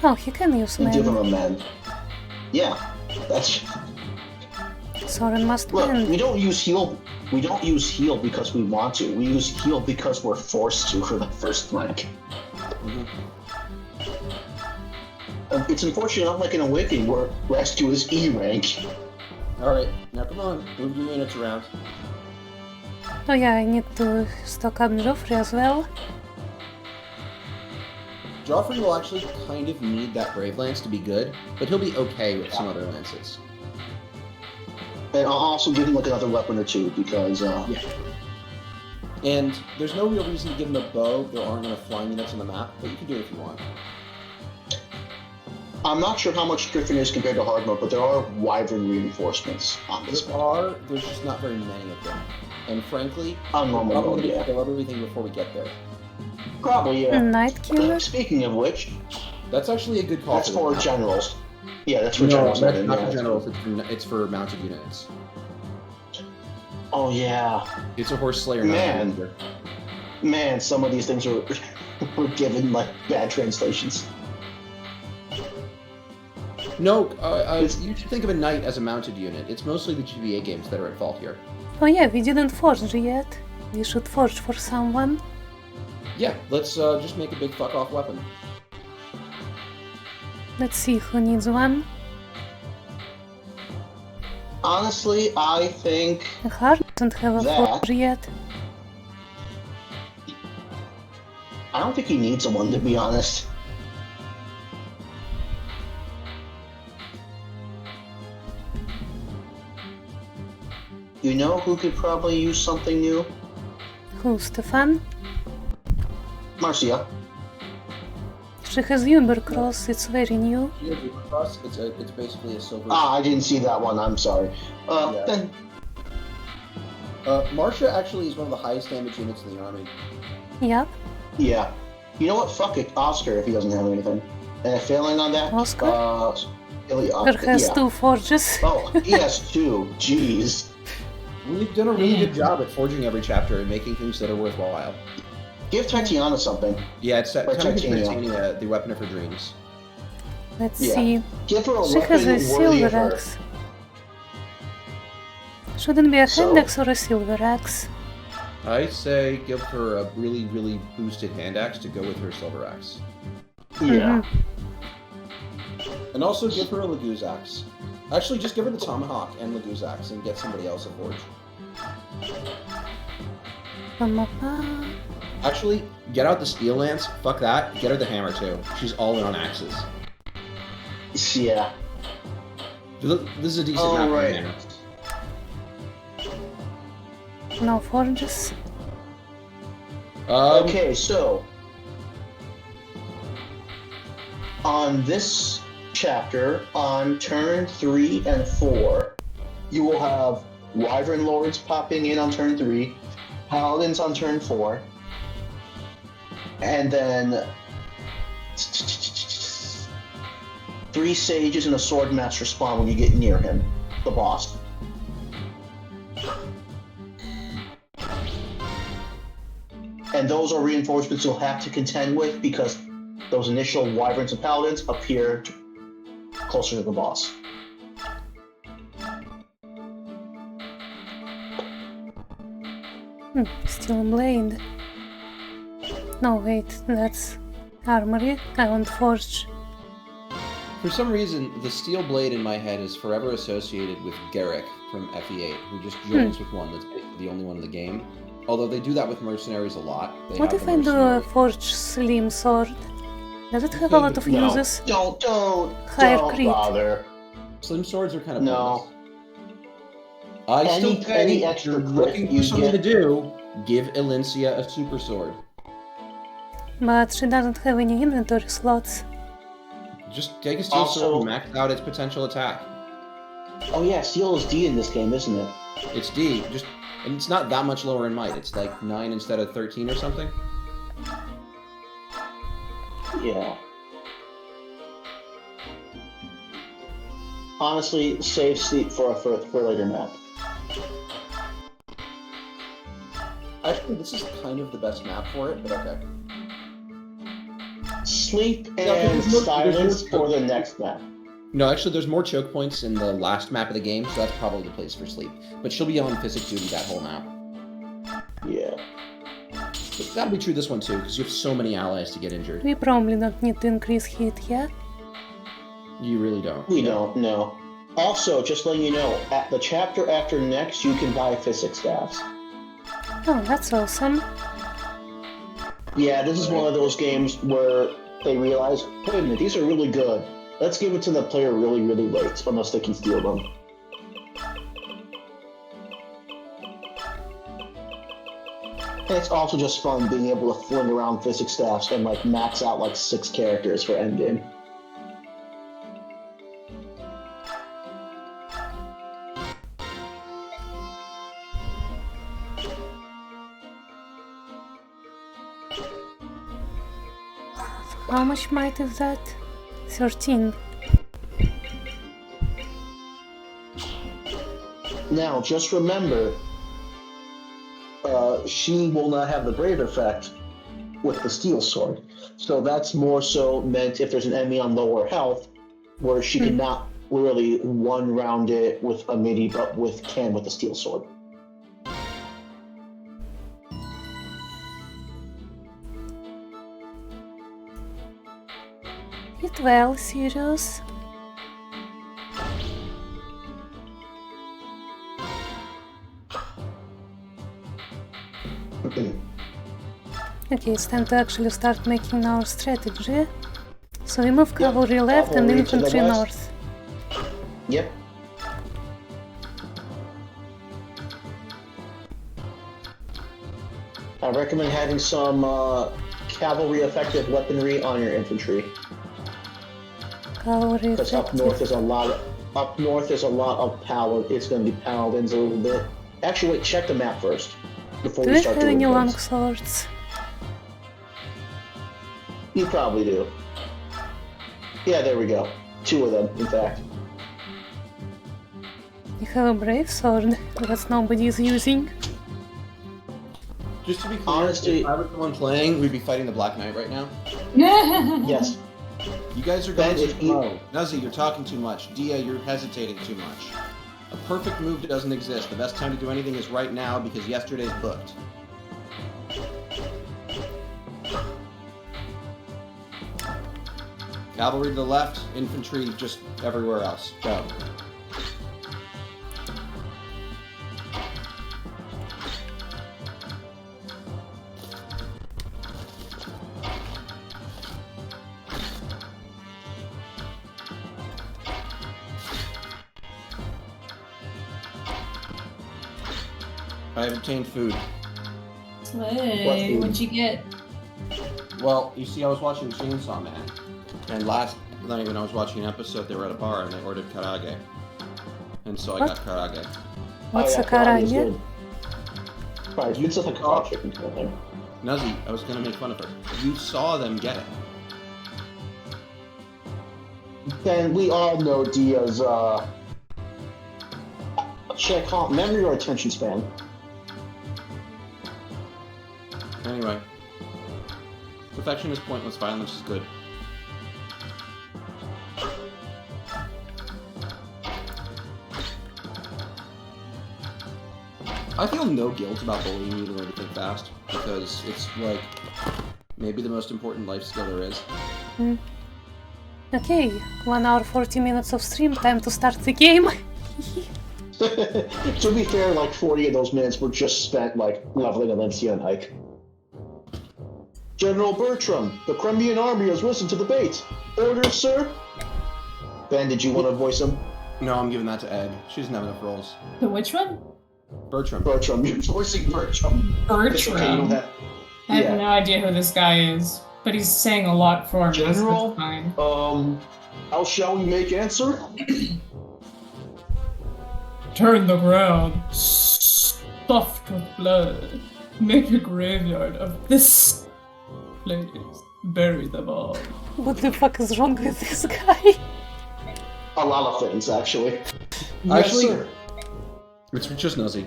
Oh, he can use And give him man. a mend. Yeah, that's. Soren must Look, mend. we don't use heal. We don't use heal because we want to. We use heal because we're forced to for the first rank. It's unfortunate, unlike in Awakening, where rescue is E rank. Alright, now come on, move your units around. Oh yeah, I need to stock up Joffrey as well. Joffrey will actually kind of need that Brave Lance to be good, but he'll be okay with some other lances. And I'll also give him like another weapon or 2 because Yeah. And there's no real reason to give him a bow. There aren't enough flying units on the map, but you can do it if you want. I'm not sure how much Griffin is compared to hard mode, but there are wyvern reinforcements on this one. There's just not very many of them. And frankly, On normal probably mode, gonna yeah. kill everything before we get there. Probably, yeah. Night Killer. Speaking of which, That's actually a good call. that's the for map. generals. Yeah, that's for No, generals. that's not not in for there. generals. It's for mounted units. Oh yeah, It's a horse slayer. Man. Not a ranger. man, some of these things were were given like bad translations. No, you should think of a knight as a mounted unit. It's mostly the GBA games that are at fault here. Oh yeah, we didn't forge yet. We should forge for someone. Yeah, let's just make a big fuck off weapon. Let's see who needs one. Honestly, I think Hard doesn't have a That- forge yet. I don't think he needs one, to be honest. You know who could probably use something new? Who, Stefan? Marcia. She has Ubercross, it's very new. You have Uber Cross. It's basically a silver. Ah, I didn't see that one. I'm sorry. Yeah. Then Marcia actually is one of the highest damage units in the army. Yep. yeah. You know what? Fuck it, Oscar. If he doesn't have anything, and if failing on that, Oscar? Ilya, Her has yeah. 2 forges. Oh, he has 2. Jeez. We've done a really good job at forging every chapter and making things that are worthwhile. Give Tatiana something. Yeah, it's Or time to give Titania. Titania the weapon of her dreams. Let's Yeah. see. Give her a She has weapon a worthy of silver her. axe. Shouldn't be a So- hand axe or a silver axe. I say give her a really, really boosted hand axe to go with her silver axe. Yeah. And also give her a Laguz axe. Actually, just give her the tomahawk and Laguz axe and get somebody else a forge. Actually, get out the steel lance. Fuck that. Get her the hammer too. She's all in on axes. Yeah. This is a decent Oh, map for right. hammer. No forges. Okay, so on this chapter, on turn 3 and 4, you will have Wyvern Lords popping in on turn 3, Paladins on turn 4, and then 3 Sages and a Swordmaster spawn when you get near him, the boss. And those are reinforcements you'll have to contend with because those initial Wyverns and Paladins appear closer to the boss. Steel blade. No, wait, that's armory. I want forge. For some reason, the steel blade in my head is forever associated with Garrick from FE8, who just joins with one that's the only one in the game. Although they do that with mercenaries a lot. They What have if the I do a mercenary- forge slim sword? Does it have a lot of No, uses? don't Higher crit. bother. Slim swords are kind of No. pointless. I Any- still say any if extra you're crit looking you for something get- to do, give Elincia a super sword. But she doesn't have any inventory slots. Just take a steel Also- sword and max out its potential attack. Oh yeah, Steel is D in this game, isn't it? It's D, and it's not that much lower in might. It's like 9 instead of 13 or something. Yeah. Honestly, save Sleep for a later map. Actually, this is kind of the best map for it, but okay. Sleep Yeah, and there's no- Silence there's no- for the next map. No, actually, there's more choke points in the last map of the game, so that's probably the place for Sleep. But she'll be on physics duty that whole map. Yeah. But that'll be true this one too, because you have so many allies to get injured. We probably don't need to increase heat, yeah? You really don't. We don't know. Also, just letting you know, at the chapter after next, you can buy physics staffs. Oh, that's awesome. Yeah, this is one of those games where they realize, wait a minute, these are really good. Let's give it to the player really, really late, unless they can steal them. And it's also just fun being able to fling around physics staffs and like max out like 6 characters for endgame. How much might is that? 13. Now, just remember, she will not have the Brave effect with the Steel Sword. So that's more so meant if there's an enemy on lower health, where she could not really one-round it with a midi, but can with the Steel Sword. It well, Sirius. Okay, it's time to actually start making our strategy. So we move cavalry left and cavalry to the infantry west. north. Yep. I recommend having some cavalry effective weaponry on your infantry, Cavalry because up north effective. is a lot. Of paladins. It's going to be paladins a little bit. Actually, wait. Check the map first before Do we we start have doing any long things. swords? You probably do. Yeah, there we go. 2 of them, in fact. You have a brave sword that nobody is using. Just to be clear, Honestly- if I was the one playing, we'd be fighting the Black Knight right now. Yes. You guys are going Ben, too if you- slow. Nuzzy, you're talking too much. Dia, you're hesitating too much. A perfect move doesn't exist. The best time to do anything is right now because yesterday's booked. Cavalry to the left, infantry just everywhere else. Go. I have obtained food. Hey, what'd you get? Well, you see, I was watching Chainsaw Man, and last night when I was watching an episode, they were at a bar and they ordered karage. And so I got karage. What's Oh, a yeah, karage? good. Right, you said the car chicken thing. Nuzzy, I was gonna make fun of her. You saw them get it. Then we all know Dia's, should I call it memory or attention span? Anyway. Perfection is pointless, violence is good. I feel no guilt about bullying you to learn to think fast, because it's, like, maybe the most important life skill there is. Okay, 1 hour 40 minutes of stream, time to start the game. To be fair, like 40 of those minutes were just spent, like, leveling Alencia and Ike. General Bertram, the Crimean army has risen to the bait. Orders, sir? Ben, did you want to voice him? No, I'm giving that to Egg. She doesn't have enough roles. The which one? Bertram. Bertram, you're voicing Bertram. It's okay, you don't Bertram. have- I have Yeah. no idea who this guy is, but he's saying a lot for me. so General? it's fine. How shall we make answer? Turn the ground, stuffed with blood. Make a graveyard of this place. Bury them all. What the fuck is wrong with this guy? A lot of things, actually. Actually- Yes, sir. It's just Nuzzy.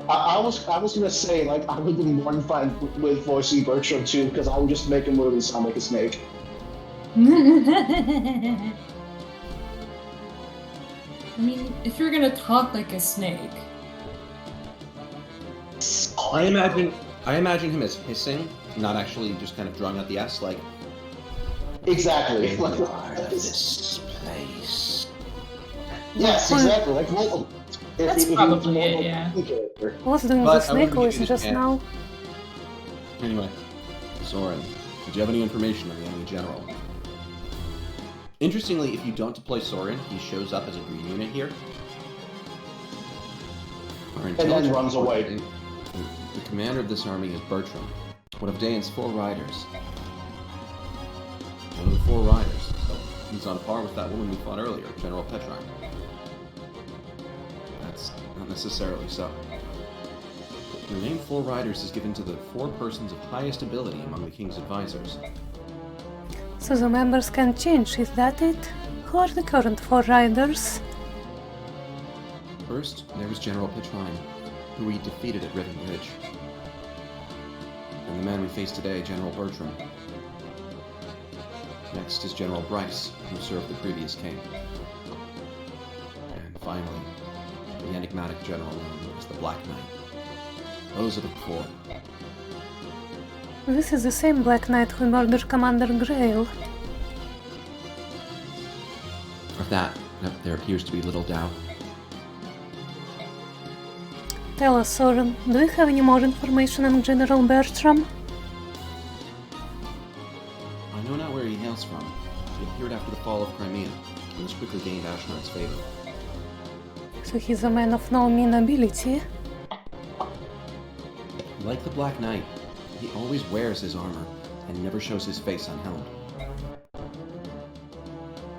I was gonna say, like, I would be more than fine with voicing Bertram too, because I would just make him really sound like a snake. I mean, if you're gonna talk like a snake. I imagine him as hissing, not actually just kind of drawing out the S, like, Exactly. Like, this place. yes, exactly. Like, well, That's he was probably more it, like yeah. a character. What's doing But the I snake wouldn't voice give you just this now? Anyway, Soren, did you have any information on the enemy general? Interestingly, if you don't deploy Soren, he shows up as a green unit here. Our then intelligence runs away. report- The commander of this army is Bertram, one of Dane's 4 riders. One of the 4 riders, so he's on par with that woman we fought earlier, General Petrarch. That's not necessarily so. The name 4 Riders is given to the 4 persons of highest ability among the king's advisors. So the members can change, is that it? Who are the current 4 riders? First, there was General Petrine, who we defeated at Riven Ridge. And the man we face today, General Bertram. Next is General Bryce, who served the previous king. And finally, the enigmatic general known as the Black Knight. Those are the 4. This is the same Black Knight who murdered Commander Grail. Of that, there appears to be little doubt. Tell us, Soren, do you have any more information on General Bertram? I know not where he hails from. He appeared after the fall of Crimea, and has quickly gained Ashnard's favor. So he's a man of no mean ability. Like the Black Knight, he always wears his armor, and never shows his face unhelmed.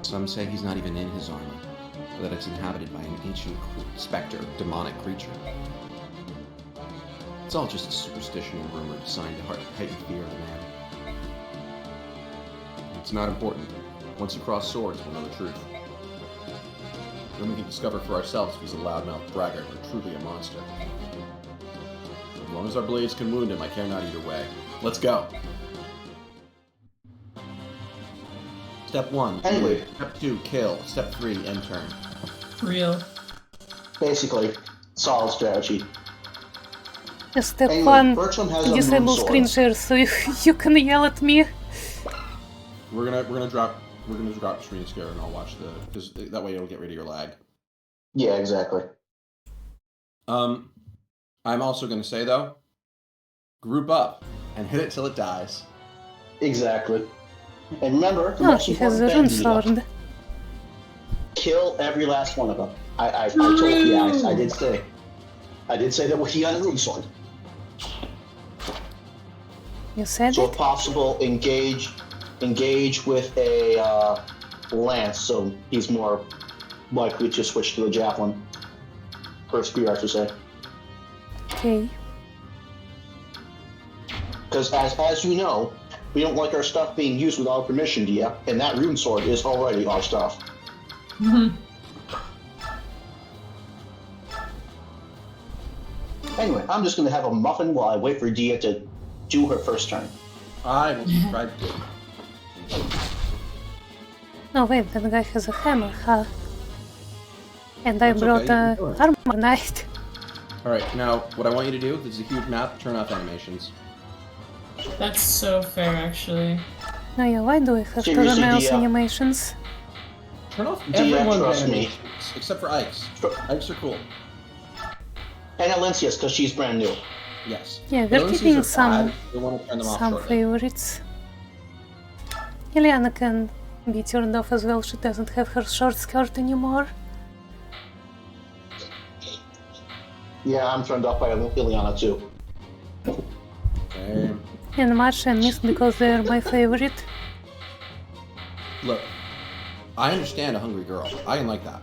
Some say he's not even in his armor, or that it's inhabited by an ancient specter, demonic creature. It's all just a superstition and rumor designed to heighten fear of the man. It's not important. Once you cross swords, we'll know the truth. Then we can discover for ourselves if he's a loudmouth braggart or truly a monster. As long as our blades can wound him, I care not either way. Let's go! Step 1, Anyway. Step 2, kill. Step 3, end turn. Real. Basically, solid strategy. Step Anyway, 1, Bertram has a disable moon sword. screen share so you can yell at me. We're gonna drop screen share and I'll watch because that way it'll get rid of your lag. Yeah, exactly. I'm also gonna say though, group up and hit it till it dies. Exactly. And remember, the Oh, most he has a important rune thing, sword. kill every last one of them. I told you, I did say. I did say that he got a rune sword. You said So it? if possible, engage with a lance, so he's more likely to switch to a javelin. Or a spear, I should say. Okay. Because as you know, we don't like our stuff being used without permission, Dia, and that rune sword is already our stuff. Anyway, I'm just going to have a muffin while I wait for Dia to do her first turn. I will subscribe to it. Oh wait, that guy has a hammer, huh? And I That's brought okay, a you can do it. armor knight. Alright, now what I want you to do, this is a huge map, turn off animations. That's so fair, actually. Oh yeah, why do I have to Seriously, run else Dia. animations? Turn off Dia, everyone's trust me. animations, except for Ike's. Ike's are cool. And Alencia's, because she's brand new. Yes. Yeah, we're Those keeping are some bad, we want to turn them off shortly. favorites. Ileana can be turned off as well, she doesn't have her short skirt anymore. Yeah, I'm turned off by Ileana too. Okay. And Masha and Mist because they're my favorite. Look, I understand a hungry girl. I can like that.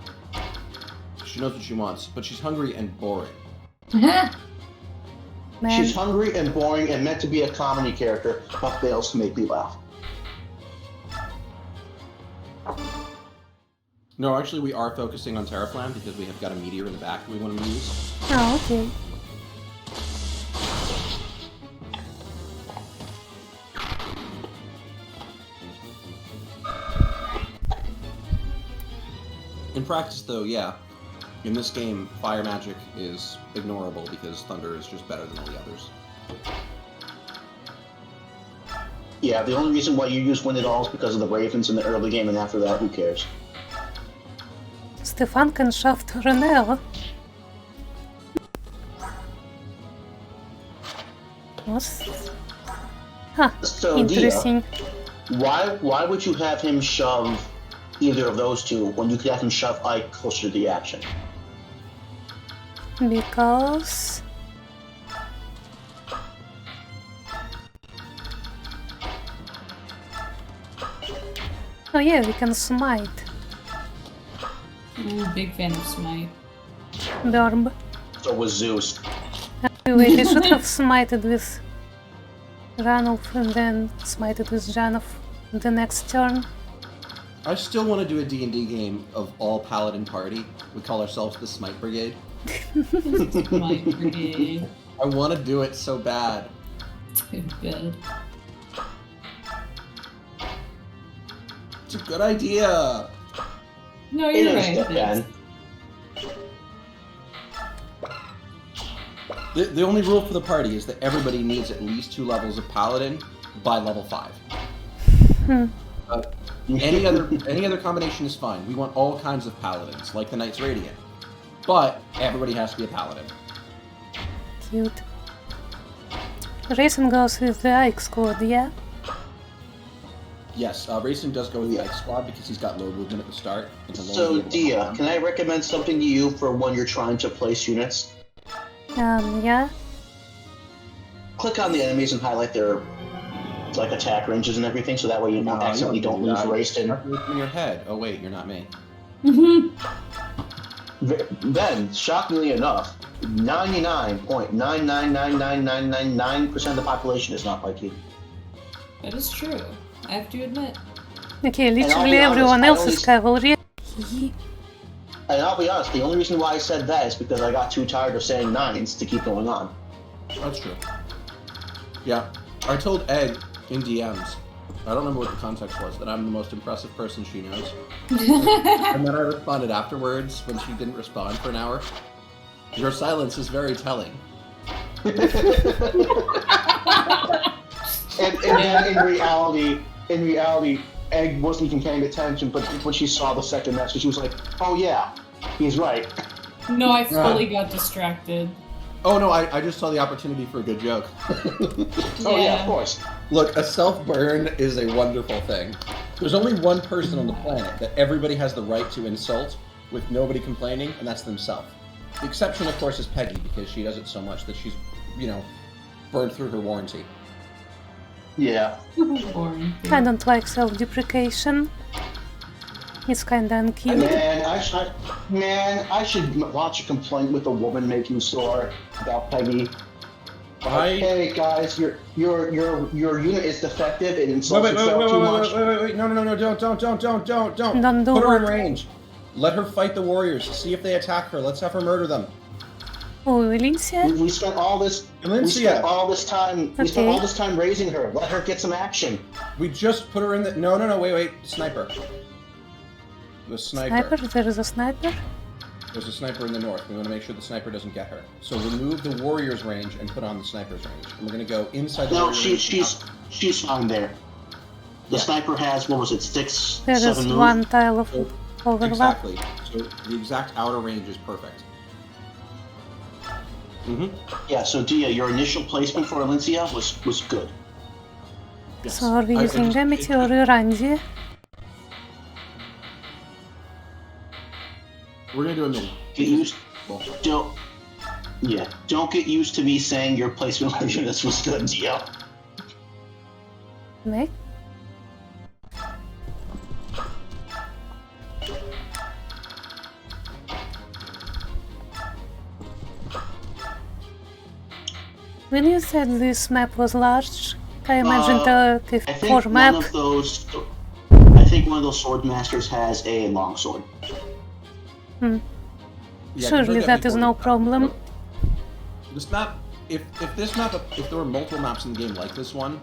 She knows what she wants, but she's hungry and boring. Man, She's hungry and boring and meant to be a comedy character, but fails to make me laugh. No, actually, we are focusing on Terraflam because we have got a meteor in the back we want to use. oh okay. In practice, though, yeah. In this game, fire magic is ignorable because thunder is just better than all the others. Yeah, the only reason why you use wind at all is because of the ravens in the early game, and after that, who cares? Stefan can shaft Renel. What's... Huh, So, interesting. Dia, why would you have him shove either of those two when you could have him shove Ike closer to the action? Because... Oh yeah, we can smite. Ooh, big fan of Smite. Burb. So was Zeus. Wait, I should have smited with Ranulf and then smited with Janov the next turn. I still want to do a D&D game of all paladin party. We call ourselves the Smite Brigade. Smite Brigade. I want to do it so bad. Too good. It's a good idea. No, It you're is, right. Ben. The only rule for the party is that everybody needs at least 2 levels of paladin by level 5. Any other combination is fine. We want all kinds of paladins, like the Knights Radiant. But everybody has to be a paladin. Cute. Racing goes with the Ike squad, yeah? Yes, Racing does go with the Ike squad because he's got low movement at the start. And he'll So, only be able to Dia, run. can I recommend something to you for when you're trying to place units? Yeah? Click on the enemies and highlight their like attack ranges and everything, so that way you No, accidentally you don't do lose that. raced in. Start looking in your head. Oh wait, you're not me. Then, shockingly enough, 99.9999999% of the population is not like you. That is true. I have to admit. Okay, I'll literally be honest, everyone I else only- is cavalry. And I'll be honest, the only reason why I said that is because I got too tired of saying nines to keep going on. That's true. Yeah, I told Egg in DMs. I don't remember what the context was. That I'm the most impressive person she knows. And then I responded afterwards when she didn't respond for an hour. Your silence is very telling. And then in reality, Egg wasn't even paying attention, but when she saw the second message, she was like, "Oh yeah, he's right." No, I fully got distracted. Oh no, I just saw the opportunity for a good joke. Oh yeah, of course. Look, a self-burn is a wonderful thing. There's only one person on the planet that everybody has the right to insult with nobody complaining, and that's themselves. The exception, of course, is Peggy, because she does it so much that she's, burned through her warranty. Yeah. Boring. I don't like self-deprecation. It's kinda uncute. Man, I should launch a complaint with the woman making store about Peggy. Hey guys, your unit is defective. It insults itself too much. Wait, no, don't. Don't do Put her in what? range. Let her fight the warriors. See if they attack her. Let's have her murder them. Oh, Alicia? We spent all this. Valencia. We spent all this time. We spent Okay. all this time raising her. Let her get some action. We just put her in the... No, wait. Sniper. The Sniper? There is a sniper? There's a sniper in the north. We want to make sure the sniper doesn't get her. So remove the warrior's range and put on the sniper's range. And we're going to go inside the No, warrior's range. she's fine there. The Yeah. sniper has, what was it, 6, There 7 is moves? one tile of overlap. Exactly. So the exact outer range is perfect. Mm-hmm. Yeah, so Dia, your initial placement for Alicia was good. Yes. So are we I using just- Amity or Randy? We're going to do a mini. Get used. Don't get used to me saying your placement of units was good, Dia. Make? When you said this map was large, I imagined a I think four map. I think one of those sword masters has a longsword. Yeah, Surely compare that is no before. problem. This map, if there were multiple maps in the game like this one,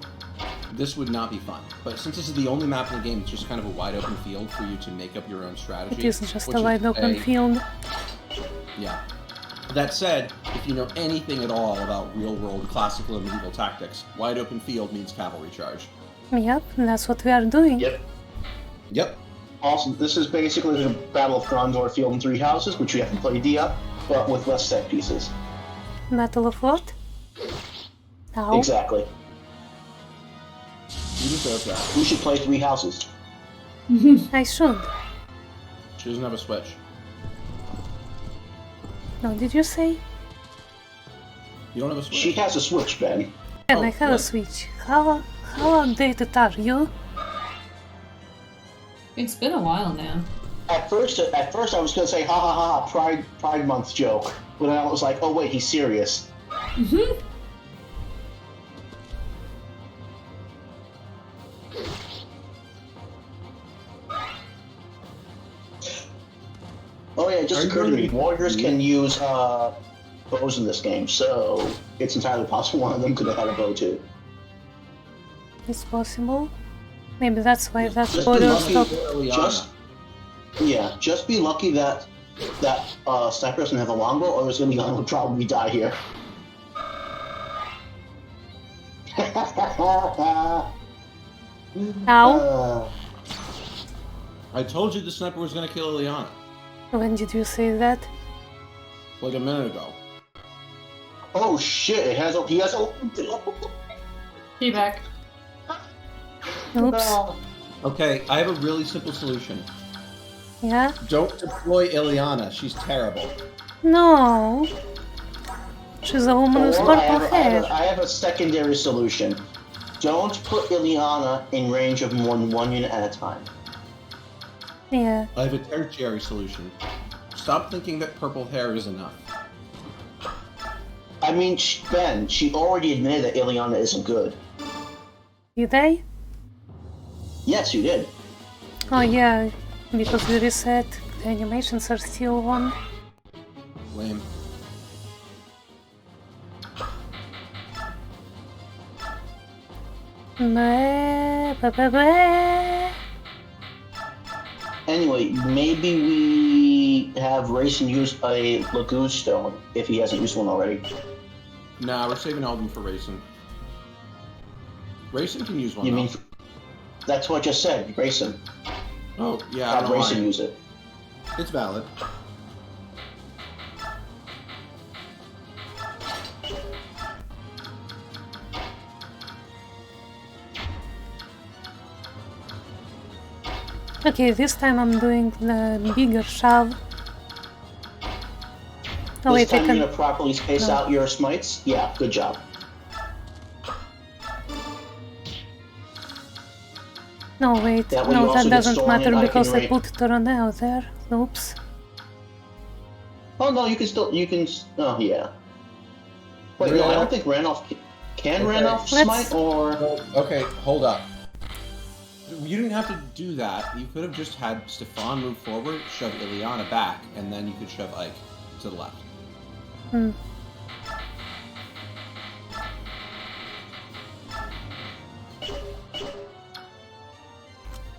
this would not be fun. But since this is the only map in the game, it's just kind of a wide open field for you to make up your own strategy. It is just which a wide open field. Yeah. That said, if you know anything at all about real-world classical and medieval tactics, wide open field means cavalry charge. Yep, that's what we are doing. Yep. Also, this is basically the Battle of Grandor Field in 3 houses, which you have to play Dia, but with less set pieces. Battle of what? Ow. Exactly. You deserve that. We should play 3 houses. I should. She doesn't have a switch. No, did you say? You don't have a switch? She has a switch, Ben. And Oh, I have a what? Switch. How outdated are you? It's been a while now. At first I was gonna say ha ha ha Pride Month joke, but then I was like, oh wait, he's serious. Oh yeah, it just Are you occurred to me, really- warriors can use bows in this game, so it's entirely possible one of them could have had a bow too. It's possible. Maybe that's why that Just warrior lucky- stopped. Just be lucky that sniper doesn't have a longbow, or Iliana would probably die here. Ow. I told you the sniper was going to kill Ileana. When did you say that? Like a minute ago. Oh shit! He has a. Be back. Oops. Okay, I have a really simple solution. Yeah? Don't deploy Ileana. She's terrible. No. She's a woman with Or purple hair. I have a secondary solution. Don't put Iliana in range of more than 1 unit at a time. Yeah. I have a tertiary solution. Stop thinking that purple hair is enough. I mean, Ben, she already admitted that Iliana isn't good. Did I? Yes, you did. Oh yeah, because we reset, the animations are still on. Lame. Anyway, maybe we have Rayson use a Lagoon Stone if he hasn't used one already. Nah, we're saving all of them for Rayson. Rayson can use one. You though. mean? That's what I just said. Grayson. Oh, yeah, I Have don't know Grayson why. use it. It's valid. Okay, this time I'm doing the bigger shove. Oh This wait, I time you're can. gonna properly space No. out your smites? Yeah, good job. No, wait. That way you No, also that get doesn't stolen matter and because I ignite. put Toroneo there. Oops. Oh no, you can still, oh yeah. Wait, no, I don't think Randolph, can Okay. Randolph Let's- smite or? Okay, hold up. You didn't have to do that. You could have just had Stefan move forward, shove Ileana back, and then you could shove Ike to the left. Hmm.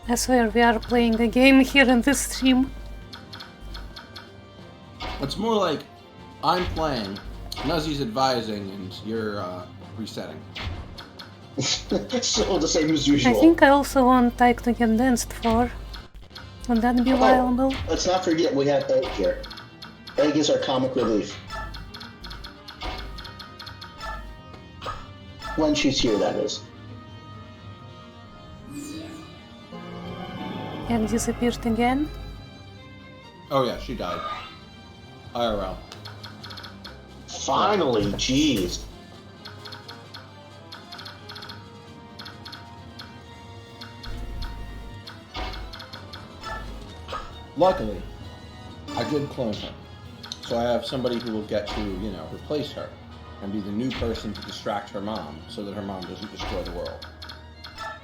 I swear we are playing a game here in this stream. It's more like I'm playing, Nuzzy's advising, and you're resetting. So the same as I usual. think I also want Ike to get danced for. Would that be viable? Let's not forget we have Egg here. Egg is our comic relief. When she's here, that is. And disappeared again? Oh yeah, she died. IRL. Finally, jeez. Luckily, I did clone her. So I have somebody who will get to, replace her and be the new person to distract her mom so that her mom doesn't destroy the world.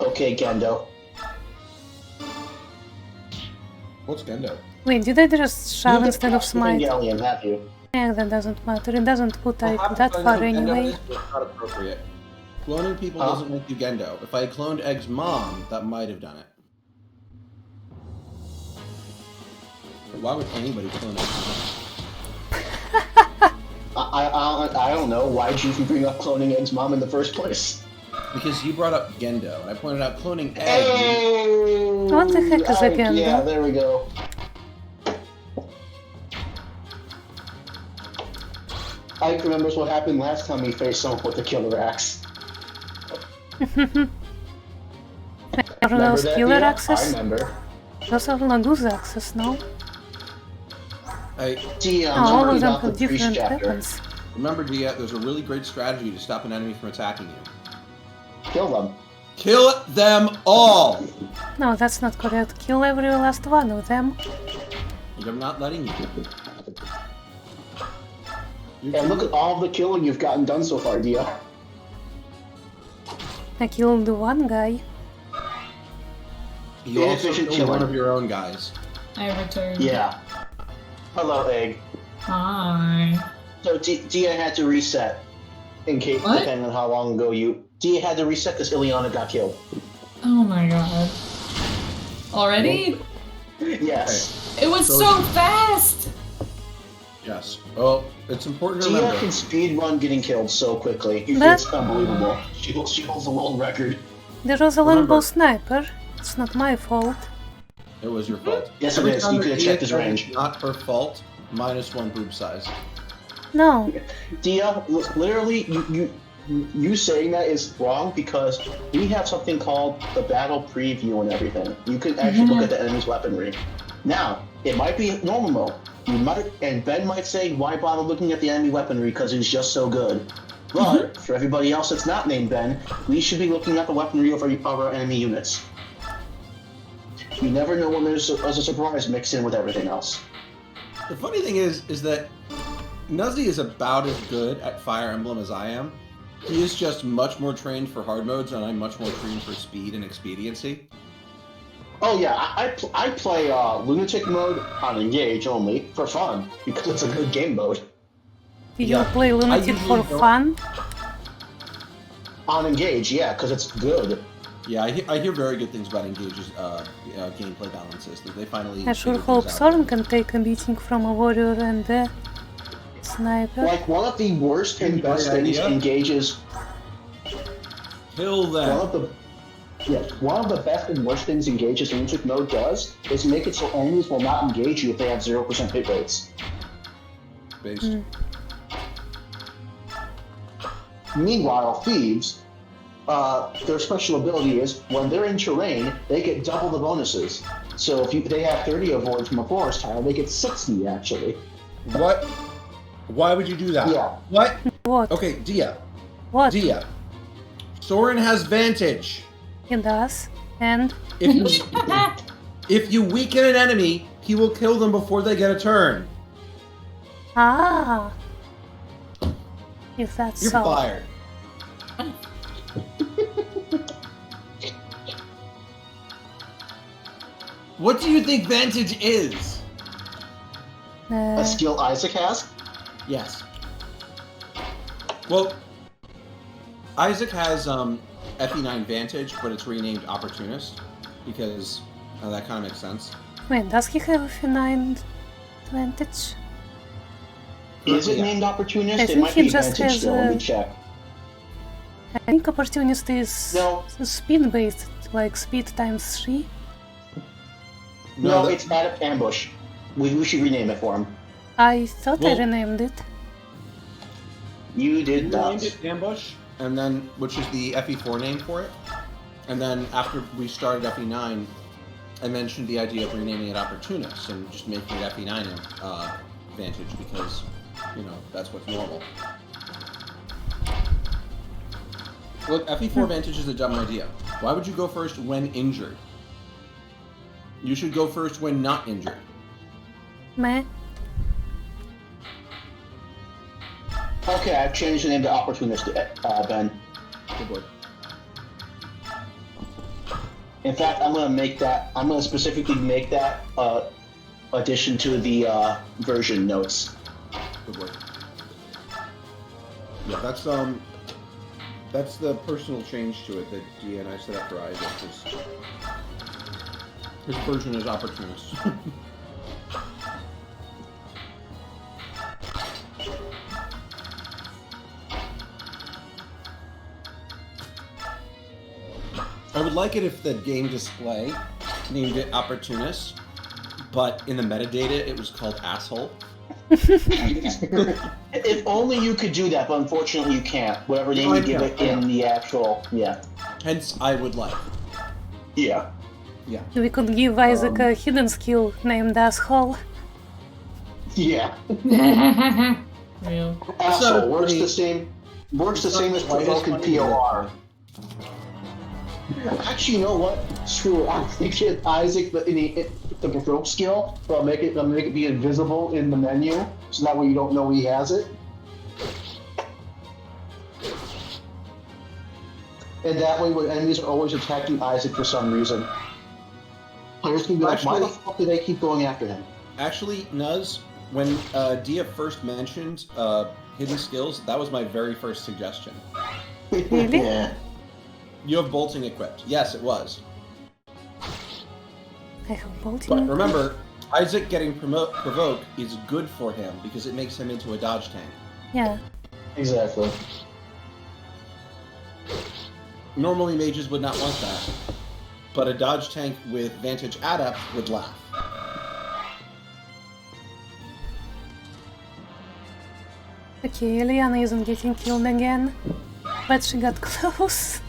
Okay, Gendo. What's Gendo? Wait, did I just shove You instead of smite? Evangelion, have you? Yeah, that doesn't matter. It doesn't put I Ike haven't that done far Gendo anyway. is, but it's not appropriate. Cloning people Huh? doesn't make you Gendo. If I had cloned Egg's mom, that might have done it. But why would anybody clone Egg's mom? I don't know. Why'd you even bring up cloning Egg's mom in the first place? Because you brought up Gendo, and I pointed out cloning Egg. Hey! What the heck is a Gendo? Yeah, there we go. Ike remembers what happened last time he faced someone with a killer axe. Are those killer Yeah, I axes? remember. Those are Lagoose axes, no? Hey, Gee, Oh, all talking of them about the have priest different chapter. weapons. remember, Dia, there's a really great strategy to stop an enemy from attacking you. Kill them. Kill them all! No, that's not correct. Kill every last one of them. I'm not letting you. And look at all the killing you've gotten done so far, Dia. I killed the one guy. You also Inefficient killed one killing. of your own guys. I returned. Yeah. Hello, Egg. Hi. So Dia had to reset, in case What? depending on how long ago Dia had to reset because Ileana got killed. Oh my god. Already? Yes. It was So- so fast! Yes. Well, it's important to Dia remember. can speedrun getting killed so quickly. That- It's unbelievable. She holds the world record. There was a Remember- longbow sniper. It's not my fault. It was your fault. Yes, it Every is. time You that could have Dia checked his says range. it's not her fault. -1 boob size. No. Dia, literally, you saying that is wrong because we have something called the battle preview and everything. You can actually look at the enemy's weaponry. Now, it might be normal mode. You might, and Ben might say, why bother looking at the enemy weaponry because it's just so good. But for everybody else that's not named Ben, we should be looking at the weaponry of our enemy units. You never know when there's a surprise mixed in with everything else. The funny thing is that Nuzzy is about as good at Fire Emblem as I am. He is just much more trained for hard modes, and I'm much more trained for speed and expediency. Oh yeah, I play Lunatic mode on Engage only for fun because it's a good game mode. Did Yeah, you play Lunatic usually for don't- fun? On Engage, yeah, because it's good. Yeah, I hear very good things about Engage's gameplay balances. That they finally. I sure figured hope things out. Soren can take a beating from a warrior and a sniper. Like one of the worst and Great best things idea. Engage's Kill one them. of the Yes, one of the best and worst things Engage's music mode does is make it so enemies will not engage you if they have 0% hit rates. Based. Meanwhile, Thieves, their special ability is when they're in terrain, they get double the bonuses. So if they have 30 avoids from a forest tile, they get 60 actually. What? Why would you do that? Yeah. What? What? Okay, Dia. What? Dia. Soren has Vantage. He does. And If you weaken an enemy, he will kill them before they get a turn. ah, if that's You're so. fired. What do you think Vantage is? A skill Isaac has? Yes. Well, Isaac has FE9 Vantage, but it's renamed Opportunist because that kind of makes sense. Wait, does he have a 9 advantage? Is it Yeah. named Opportunist? I It think might he be just Advantage has still. Let a- me check. I think opportunist is No. speed based, like speed times 3. No, that- it's Adept Ambush. We should rename it for him. I thought I Well- renamed it. You did We not. named it Ambush, and then which is the FE4 name for it. And then after we started FE9, I mentioned the idea of renaming it Opportunist and just making it FE9 Vantage because, that's what's normal. Look, FE4 Vantage is a dumb idea. Why would you go first when injured? You should go first when not injured. Meh. Okay, I've changed the name to Opportunist, Ben. Good boy. In fact, I'm gonna specifically make that addition to the version notes. Good work. Yeah, that's the personal change to it that Dia and I set up for Isaac. His version is Opportunist. I would like it if the game display named it Opportunist, but in the metadata it was called Asshole. If only you could do that, but unfortunately you can't. Whatever name you give it in the actual, yeah. Hence, I would like. Yeah. Yeah. We could give Isaac a hidden skill named Asshole. Yeah. Real. Asshole works pretty- the same. Works the same as Why is provoke and funny POR. Actually, you know what? Screw it. I think it Isaac the provoke skill, but I'll make it be invisible in the menu, so that way you don't know he has it. And that way, when enemies are always attacking Isaac for some reason, players can be like, "Why the fuck do they keep going after him?" Actually, Nuz, when Dia first mentioned hidden skills, that was my very first suggestion. Really? Yeah. You have bolting equipped. Yes, it was. I have bolting. But remember, Isaac getting provoke is good for him because it makes him into a dodge tank. Yeah. Exactly. Normally, mages would not want that, but a dodge tank with Vantage Adept would laugh. Okay, Eliana isn't getting killed again, but she got close.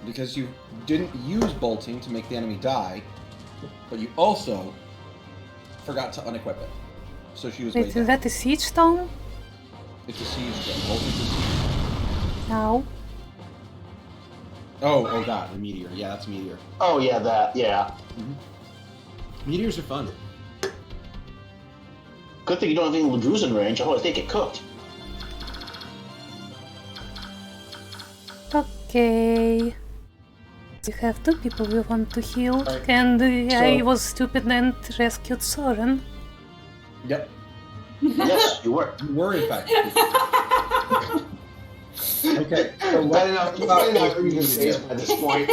Because you didn't use bolting to make the enemy die, but you also forgot to unequip it. So she was Wait, way is down. that a siege stone? It's a siege gun. Bolting's a siege. No. Oh god, a meteor. Yeah, that's a meteor. Oh yeah, that yeah. Meteors are fun. Good thing you don't have any Ladrusen range, otherwise they get cooked. Okay. We have two people we want to heal, Right. and I So- was stupid and rescued Soren. Yep. Yes, you were. You were, in fact. Okay. So Bad enough for you to say at this point.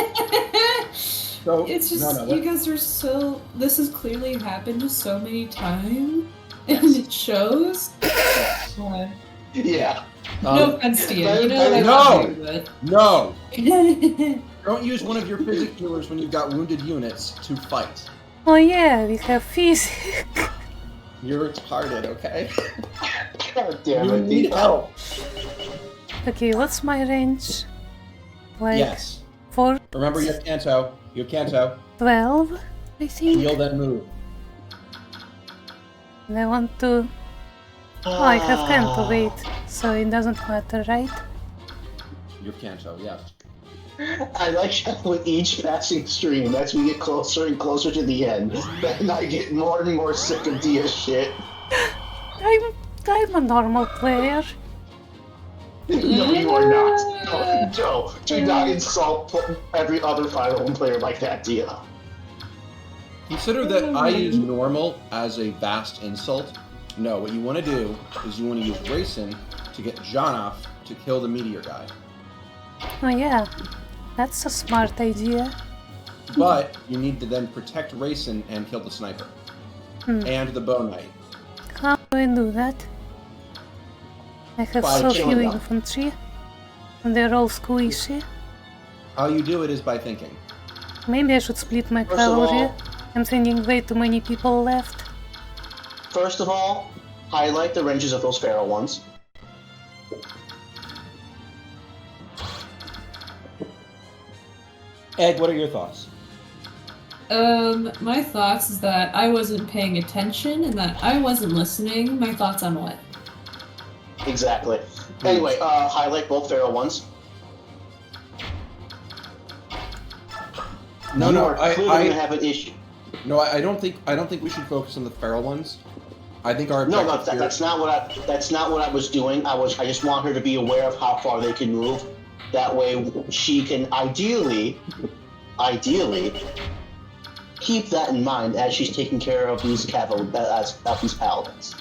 So, It's just no, you guys are so. This has clearly happened so many times, and Yes. it shows. Yeah. No offense to you. You know No! I love you, No! but. Don't use one of your physic healers when you've got wounded units to fight. Oh yeah, we have physic. You're retarded, okay? God damn You it, need Dio. help. Okay, what's my range? Like Yes. 4, Remember, you have Kanto. You have Kanto. 12, I think. Heal, then move. And I want to. Oh, I have Kanto, wait. So it doesn't matter, right? You have Kanto, yes. I like how with each passing stream, as we get closer and closer to the end, then I get more and more sick of Dia's shit. I'm a normal player. No, you are not. No, Joe, do not insult every other Fire Emblem player like that, Dia. Consider that I use normal as a vast insult. No, what you want to do is you want to use Racing to get Jonoff to kill the meteor guy. Oh yeah, that's a smart idea. But you need to then protect Racing and kill the sniper. And the bow knight. How do I do that? I have By so killing few them. infantry, and they're all squishy. How you do it is by thinking. Maybe I should split my First of all- cavalry. I'm sending way too many people left. First of all, highlight the ranges of those Pharaoh ones. Ed, what are your thoughts? My thoughts is that I wasn't paying attention and that I wasn't listening. My thoughts on what? Exactly. Anyway, highlight both Pharaoh ones. No, you no, are clearly I gonna have an issue. no, I don't think we should focus on the feral ones. I think our No, objective here. that's not what I was doing. I just want her to be aware of how far they can move. That way, she can ideally, keep that in mind as she's taking care of these these paladins.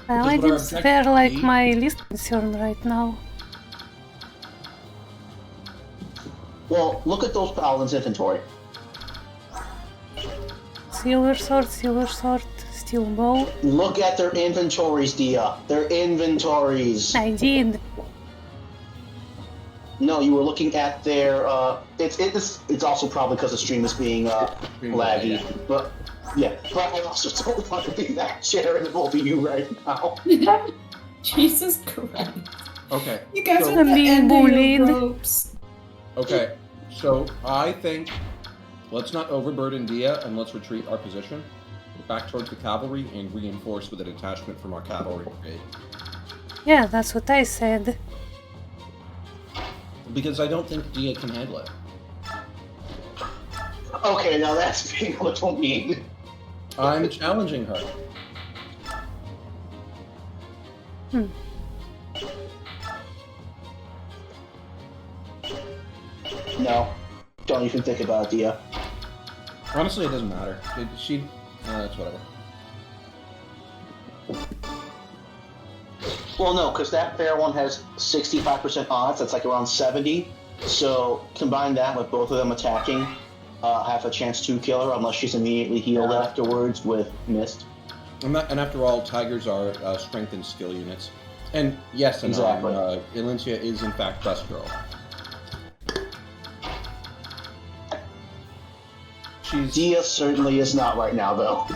Well, Because I what our think objective they're like is- my least concern right now. Well, look at those paladins' inventory. Silver sword, steel bow. Look at their inventories, Dia. Their inventories. I did. No, you were looking at their. It's also probably because the stream is being laggy. yeah. But yeah, but I also don't want to be that charitable to you right now. Jesus Christ. Okay. You guys So- are I'm the being end of your bullied. ropes. Okay, so I think let's not overburden Dia and let's retreat our position back towards the cavalry and reinforce with a detachment from our cavalry brigade. Yeah, that's what I said. Because I don't think Dia can handle it. Okay, now that's being a little mean. I'm challenging her. No, don't even think about it, Dia. Honestly, it doesn't matter. It's whatever. Well, no, because that fair one has 65% odds. That's like around 70. So combine that with both of them attacking, have a chance to kill her unless she's immediately healed afterwards with mist. And after all, tigers are strength and skill units. And yes, and Exactly. Elyncia is in fact best girl. She's Dia certainly is not right now, though.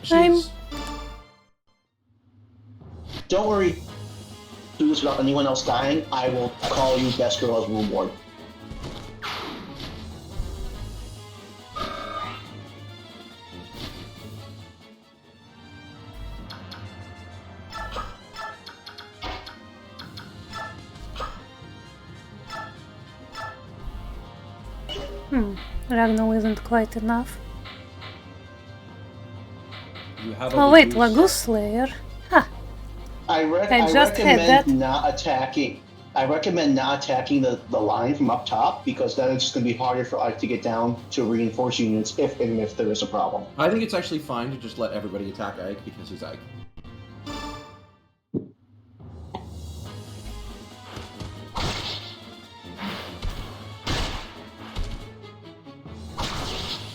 she's Don't worry. Do this without anyone else dying. I will call you best girl as room ward. Ragnar isn't quite enough. you have a Oh wait, reduced- Lagoose Slayer. Ha! I just had that. recommend not attacking. I recommend not attacking the line from up top because then it's just going to be harder for Ike to get down to reinforce units if there is a problem. I think it's actually fine to just let everybody attack Ike because he's Ike.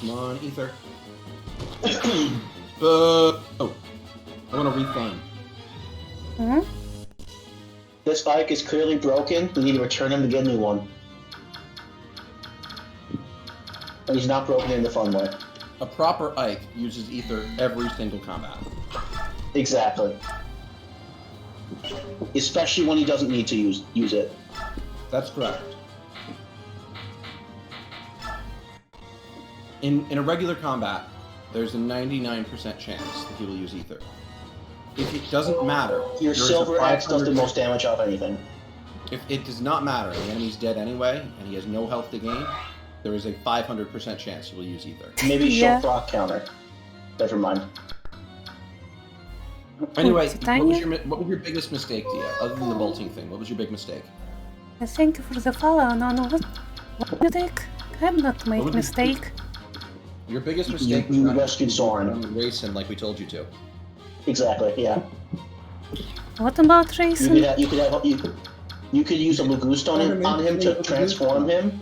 Come on, Ether. Oh, I want a refund. Hmm? This Ike is clearly broken. We need to return him to get a new one. but he's not broken in the fun way. A proper Ike uses ether every single combat. Exactly. Especially when he doesn't need to use it. That's correct. In a regular combat, there's a 99% chance that he will use ether. If it doesn't matter, Your there's a silver axe does the 500% most damage out of anything. If it does not matter, and the enemy's dead anyway, and he has no health to gain, there is a 500% chance he will use ether. Maybe Yeah. short rock counter. Never mind. Anyway, Titania? what was your biggest mistake, Dia? Other than the bolting thing, what was your big mistake? Thank you for the follow on what you take. I'm not make would you- mistake. Your biggest mistake You was not rescued Soren. racing like we told you to. Exactly. Yeah. What about racing? You could use a Lugustone on him to transform him,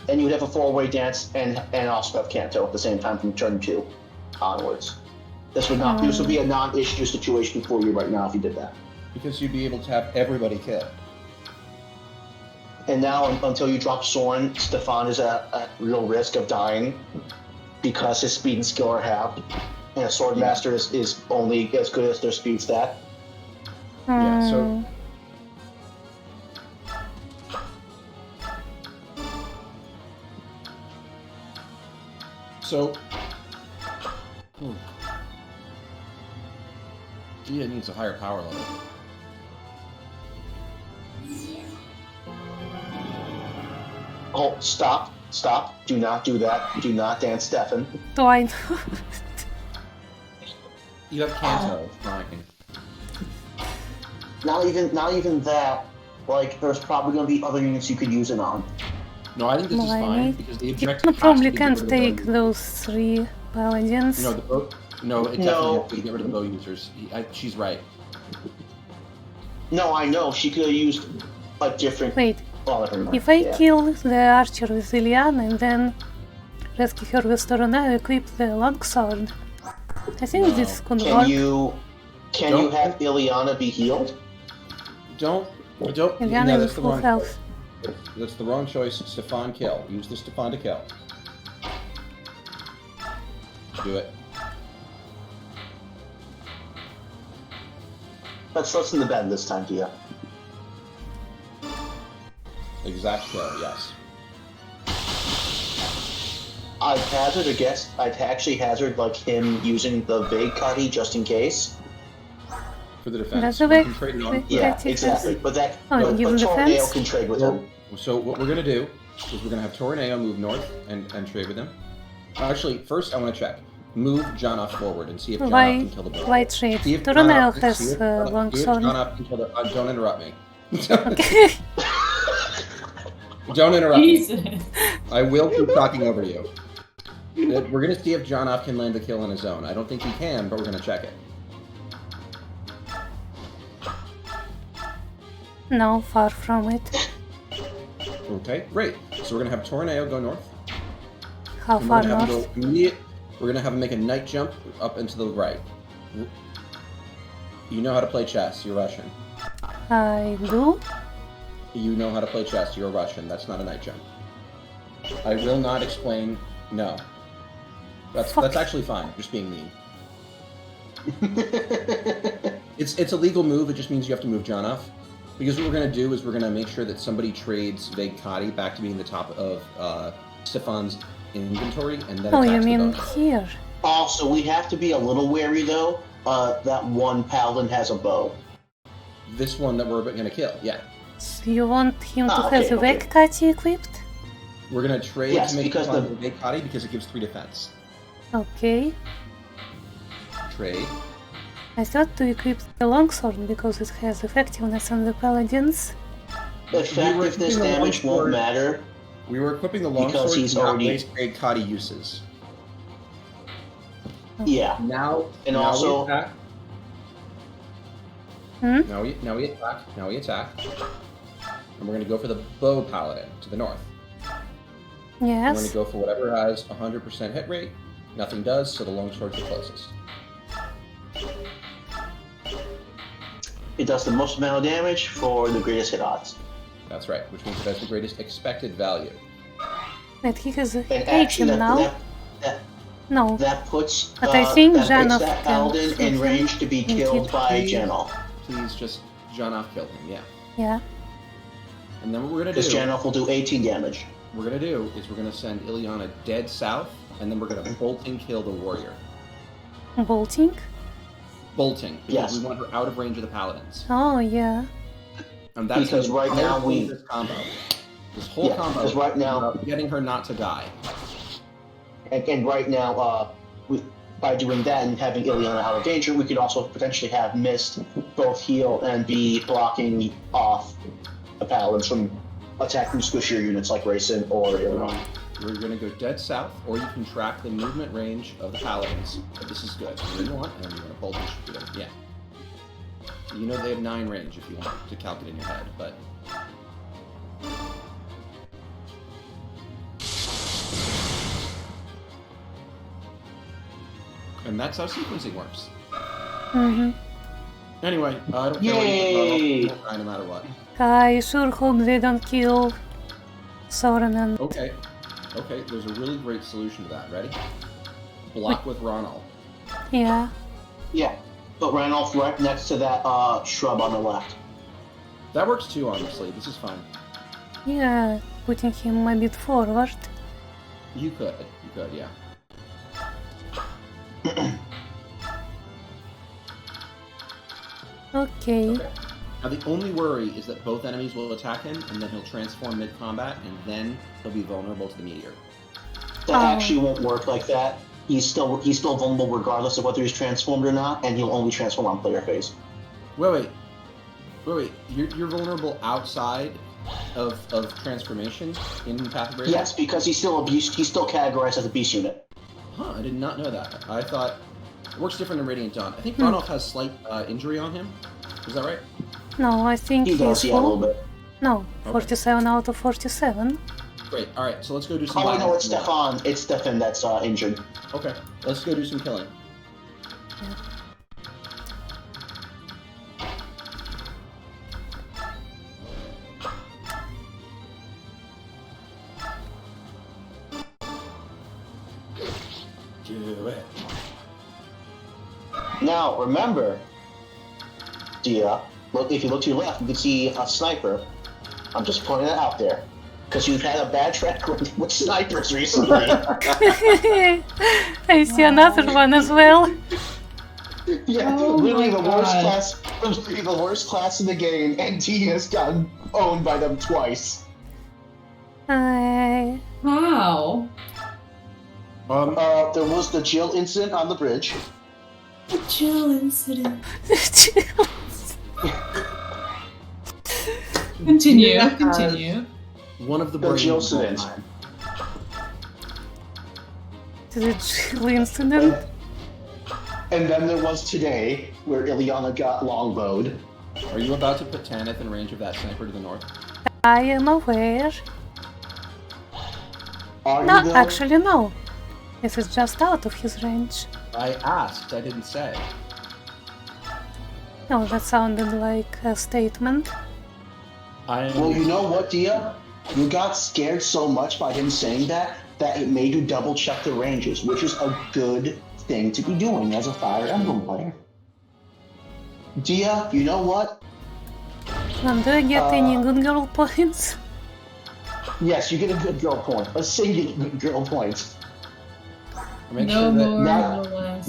and you'd have a 4-way dance and also have Kanto at the same time from turn 2 onwards. This would be a non-issue situation for you right now if you did that. Because you'd be able to have everybody killed. And now, until you drop Soren, Stefan is at real risk of dying because his speed and skill are halved, and a sword master is only as good as their speed stat. Yeah, so Dia needs a higher power level. Oh, stop. Do not do that. Do not dance Stefan. Do I know? You have Kanto, fine. Not even that. Like, there's probably going to be other units you could use it on. No, I think this is Why? fine because the You objective has to probably be to can't get rid of the take bow those 3 paladins. users. No, it definitely No. has to get rid of the bow users. She's right. No, I know. She could have used a different... Wait, Well, never mind. if I Yeah. kill the archer with Iliana and then rescue her with Toronao, equip the longsword, I think No. this could Can work. you Don't- have Ileana be healed? Don't. Iliana No, with that's the full wrong health. choice. That's the wrong choice. Stefan kill. Use the Stefan to kill. Do it. Let's in the bed this time, Dia. Exact kill. Yes. I'd actually hazard like him using the Vague Cuddy just in case. For the defense. That's a You big- can trade it on. big- Yeah, That he exactly. has- But that Oh, but give him Tornado defense? can trade with him. So what we're gonna do is we're gonna have Tornado move north and trade with him. Actually, first I want to check. Move John off forward and see if John Why? can kill the bow. Why trade? See if Toronao see has if John longsword. can kill the. Don't interrupt me. Okay. Don't interrupt me. Jesus. I will keep talking over you. We're gonna see if John can land the kill on his own. I don't think he can, but we're gonna check it. No, far from it. Okay, great. So we're gonna have Tornado go north. How And far we're gonna have him north? go we're gonna have him make a night jump up and to the right. You know how to play chess. You're Russian. I do? You know how to play chess. You're Russian. That's not a night jump. I will not explain. No. That's Fuck. actually fine. Just being mean. It's a legal move. It just means you have to move John off. Because what we're gonna do is we're gonna make sure that somebody trades Vague Kadi back to being the top of Stefan's inventory, and then Oh, you attacks the mean bow. here? Also, we have to be a little wary though. That one paladin has a bow. This one that we're gonna kill. Yeah. So you want him to Ah, have okay, the okay. Vekati equipped? We're gonna trade Yes, to make because Stefan the- Vague Kadi because it gives 3 defense. Okay. Trade. I thought to equip the longsword because it has effectiveness on the paladins. Effectiveness keeping the damage won't longsword- matter. We were equipping the Because longsword he's to not already- waste Vague Kadi uses. Yeah. Now, And now also- we attack. Hmm? Now we attack. Now we attack. And we're gonna go for the bow paladin to the north. We're gonna Yes. go for whatever has 100% hit rate. Nothing does, so the longsword's the closest. It does the most amount of damage for the greatest hit odds. That's right, which means it has the greatest expected value. Wait, he has And 18 actually, now? No. that puts But I think that puts Janov that can paladin shoot in him range to be and killed keep by the- Janov. Please just Janov kill him, yeah. Yeah. And then what we're gonna Because do, Janov will do 18 damage. we're gonna send Ileana dead south, and then we're gonna bolting kill the warrior. Bolting? Bolting, because Yes. we want her out of range of the paladins. Oh, yeah. And that's Because the right entire now point we- of this combo. This whole Yeah, combo because right is now- about getting her not to die. And right now, by doing that and having Ileana out of danger, we could also potentially have Mist both heal and be blocking off the paladins from attacking squishier units like Rayson or Ileana. We're gonna go dead south, or you can track the movement range of the paladins. But this is good. You want, and you want to bolt and shoot them. Yeah. You know they have 9 range if you want to calculate in your head, but and that's how sequencing works. Mm-hmm. Anyway, I don't care Yay! what you die no matter what. I sure hope they don't kill Soren and... Okay, there's a really great solution to that. Ready? Block with Ronald. Yeah. Yeah, but Ranulf right next to that shrub on the left. That works too, honestly. This is fine. Yeah, putting him a bit forward. You could, yeah. Okay. Now the only worry is that both enemies will attack him, and then he'll transform mid-combat, and then he'll be vulnerable to the meteor. That Oh. actually won't work like that. He's still vulnerable regardless of whether he's transformed or not, and he'll only transform on player phase. Wait. You're vulnerable outside of transformation in Path of Radiance? Yes, because he's still categorized as a beast unit. Huh, I did not know that. I thought it works different in Radiant Dawn. I think Ronald has slight injury on him. Is that right? No, I think He does, he's yeah, a little full. bit. No, Okay. 47 out of 47. Great. All right, so let's go do some. Oh, no, violence it's now. Stefan. It's Stefan that's injured. Okay, let's go do some killing. Do it. Now, remember, Dia, look, if you look to your left, you can see a sniper. I'm just pointing that out there. Because you've had a bad track record with snipers recently. I see another one as well. Yeah, Oh literally my the worst God. class, literally the worst class in the game, and Dia has gotten owned by them twice. I... How? There was the Jill incident on the bridge. The Jill incident. Continue. Yeah. Continue. One of the The brains Jill of all incident. time. The Jill incident. And then there was today, where Ileana got longbowed. Are you about to put Tanith in range of that sniper to the north? I am aware. Are No, you though? actually no. This is just out of his range. I asked, I didn't say. No, that sounded like a statement. Well, you know what, Dia? You got scared so much by him saying that it made you double check the ranges, which is a good thing to be doing as a Fire Emblem player. Dia, you know what? And do I get any good girl points? Yes, you get a good girl point. A singular good girl point. Make No sure that more, now- no less.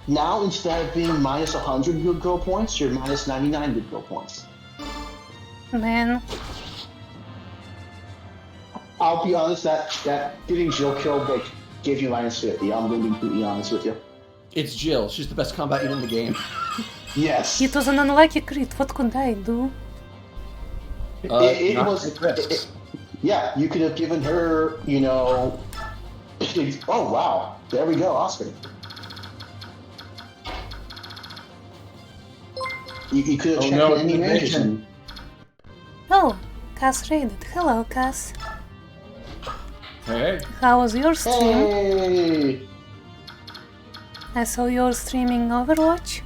Now instead of being minus 100 good girl points, you're minus 99 good girl points. Man, I'll be honest, that getting Jill killed gave you minus 50. I'm going to be completely honest with you. it's Jill. She's the best combat unit in the game. Yes. it was an unlucky crit. What could I do? It Not was. take risks. Yeah, you could have given her, you know. Oh wow! There we go, Oscar. You could have Oh, checked no, any it's ranges. invasion. And, Oh, Cass raided. Hello, Cass. Hey, How was your stream? hey! I saw you're streaming Overwatch.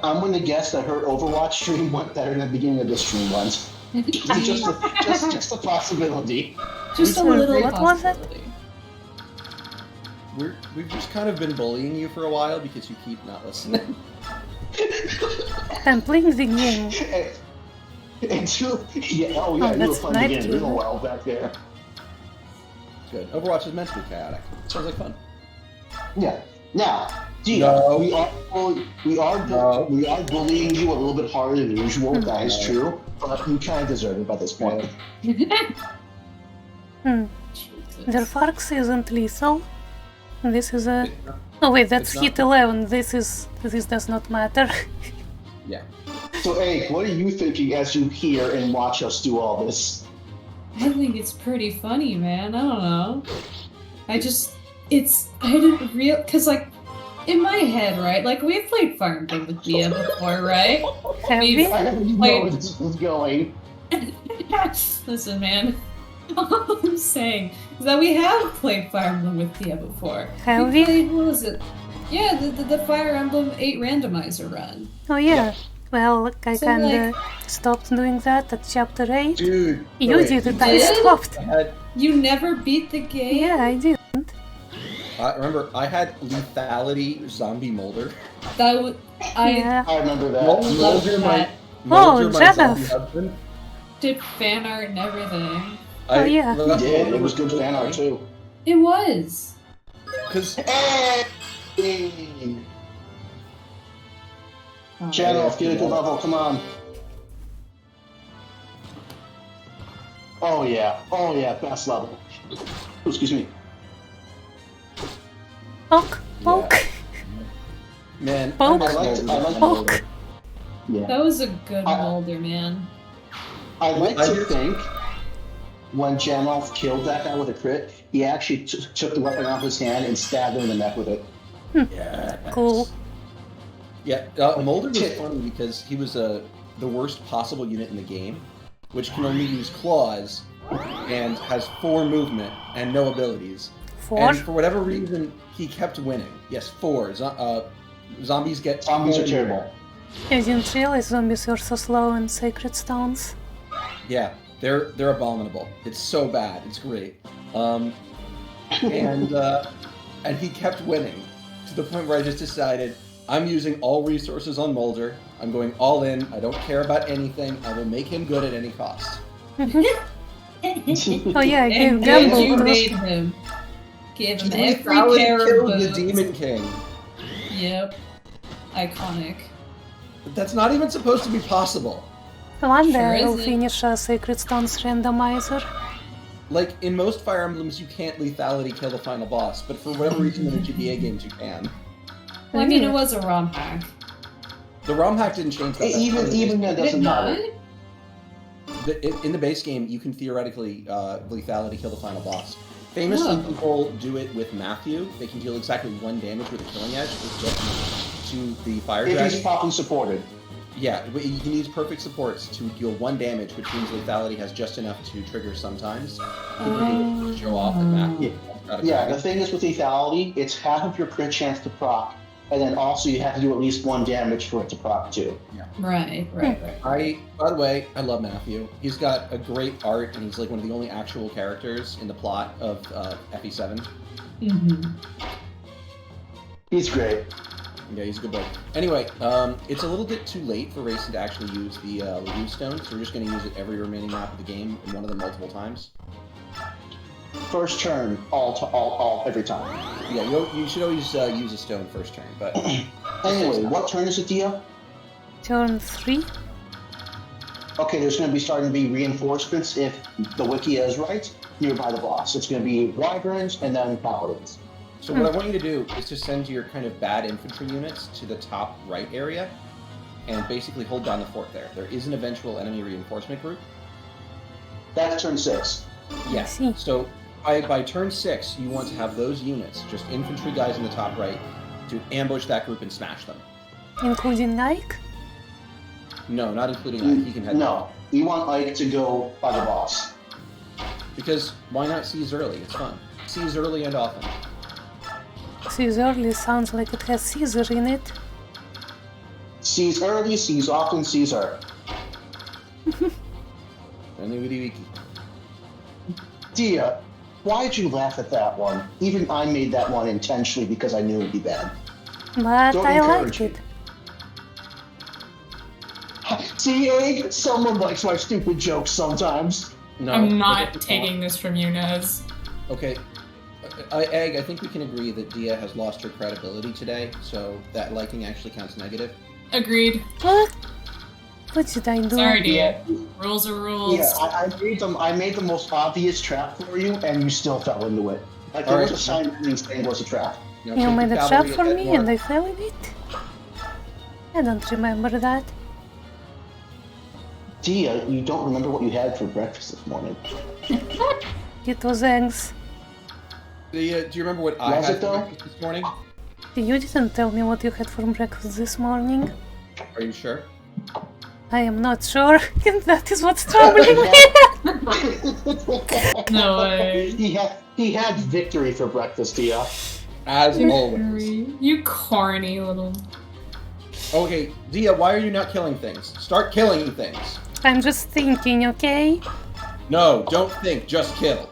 I'm going to guess that her Overwatch stream went better than the beginning of this stream went. just a possibility. Just a Sorry, little what was it? possibility. We've just kind of been bullying you for a while because you keep not listening. I'm playing the game. Until, yeah, oh yeah, you were that's playing the game nice. a little while back there. Good. Overwatch is meant to be chaotic. Sounds like fun. Yeah. Now, Gia, No. we are bullying you a little bit harder than usual. That is No. true, but you kind of deserve it by this point. Hmm. Jesus. Their Farx isn't lethal. This is a... Oh wait, that's It's not- hit 11. This does not matter. Yeah. So, Egg, what are you thinking as you hear and watch us do all this? I think it's pretty funny, man. I don't know. I didn't cause like, in my head, right? Like, we've played Fire Emblem with Dia before, right? Have We've- we? I don't know where this is going. Listen, man. All I'm saying is that we have played Fire Emblem with Dia before. Have we? Played, what was it? Yeah, the Fire Emblem 8 randomizer run. Oh yeah. Well, I So, kinda stopped doing that at chapter 8. Dude. You wait, did it, I did? stopped. I had, You never beat the game? Yeah, I did. remember, I had lethality zombie Molder. That would Yeah. I remember that. love that. Molder, my Jeff. zombie husband. Did fan art and everything. Oh, yeah. You did. It was good fan art too. It was. Because Hey! Channel, get a good level. Come on. Oh yeah, best level. Excuse me. Poke, poke. man, Poke. I like Poke. Yeah. That was a good I- molder, man. I'd like I to just- think when Janolf killed that guy with a crit, he actually took the weapon off his hand and stabbed him in the neck with it. Yeah. Cool. Yeah, Molder was funny because he was the worst possible unit in the game, which can only use claws and has 4 movement and no abilities. 4? And for whatever reason, he kept winning. Yes, 4. Zombies get Zombies are terrible. I didn't realize zombies were so slow in Sacred Stones. Yeah, they're abominable. It's so bad. It's great. And he kept winning to the point where I just decided I'm using all resources on Molder. I'm going all in. I don't care about anything. I will make him good at any cost. Oh yeah, I gave And Gamble you to... made him. Give him every Lethality pair of killed the boots. Demon King. Yep. Iconic. That's not even supposed to be possible. One day Sure I'll isn't. finish a Sacred Stones randomizer. Like, in most Fire Emblems, you can't lethality kill the final boss, but for whatever reason in the GBA games, you can. Well, I mean, it was a ROM hack. The ROM hack didn't change that. Even that Did it doesn't not? matter. In the base game, you can theoretically lethality kill the final boss. Famously, Oh. people do it with Matthew. They can deal exactly 1 damage with a killing edge to the fire If he's dragon. properly supported. Yeah, but he needs perfect supports to deal 1 damage, which means lethality has just enough to trigger sometimes. People do it to show off that Matthew. Yeah, the thing is with lethality, it's half of your crit chance to proc, and then also you have to do at least 1 damage for it to proc too. Right. By the way, I love Matthew. He's got a great art, and he's like one of the only actual characters in the plot of FE7. Mm-hmm. He's great. Yeah, he's a good boy. Anyway, it's a little bit too late for Racing to actually use the Lagoon Stone, so we're just going to use it every remaining map of the game, and one of them multiple times. First turn, all every time. Yeah, you should always use a stone first turn, but Anyway, what turn is it, Dia? Turn 3? Okay, there's going to be starting to be reinforcements if the wiki is right nearby the boss. It's going to be wyverns and then paladins. so what I want you to do is to send your kind of bad infantry units to the top right area, and basically hold down the fort there. There is an eventual enemy reinforcement group. That's turn 6. Yeah. see. So by turn 6, you want to have those units, just infantry guys in the top right, to ambush that group and smash them. Including Nike? No, not including Ike. He can head No, you want Ike to go by the boss. because why not seize early? It's fun. Seize early and often. Seize early sounds like it has Caesar in it. Seize early, seize often, seize her. Wiki. Dia, why'd you laugh at that one? Even I made that one intentionally because I knew it'd be bad. But Don't I encourage liked it. See, Egg? Someone likes my stupid jokes sometimes. No. I'm not okay, taking this from you, Nez. Okay. Egg, I think we can agree that Dia has lost her credibility today, so that liking actually counts negative. Agreed. What? What did I do? Sorry, Dia. Yeah. Rules are rules. Yeah, I made the most obvious trap for you, and you still fell into it. Like, there Alright. was a sign that this thing was a trap. Now, You take made the a trap cavalry for at me Edmore. and I fell in it? I don't remember that. Dia, you don't remember what you had for breakfast this morning. It was eggs. Do you remember what I Was had it, for though? breakfast this morning? You didn't tell me what you had for breakfast this morning. Are you sure? I am not sure, and that is what's troubling me. No way. He had victory for breakfast, Dia. As always. Victory. You corny little. Okay, Dia, why are you not killing things? Start killing things. I'm just thinking, okay? No, don't think, just kill.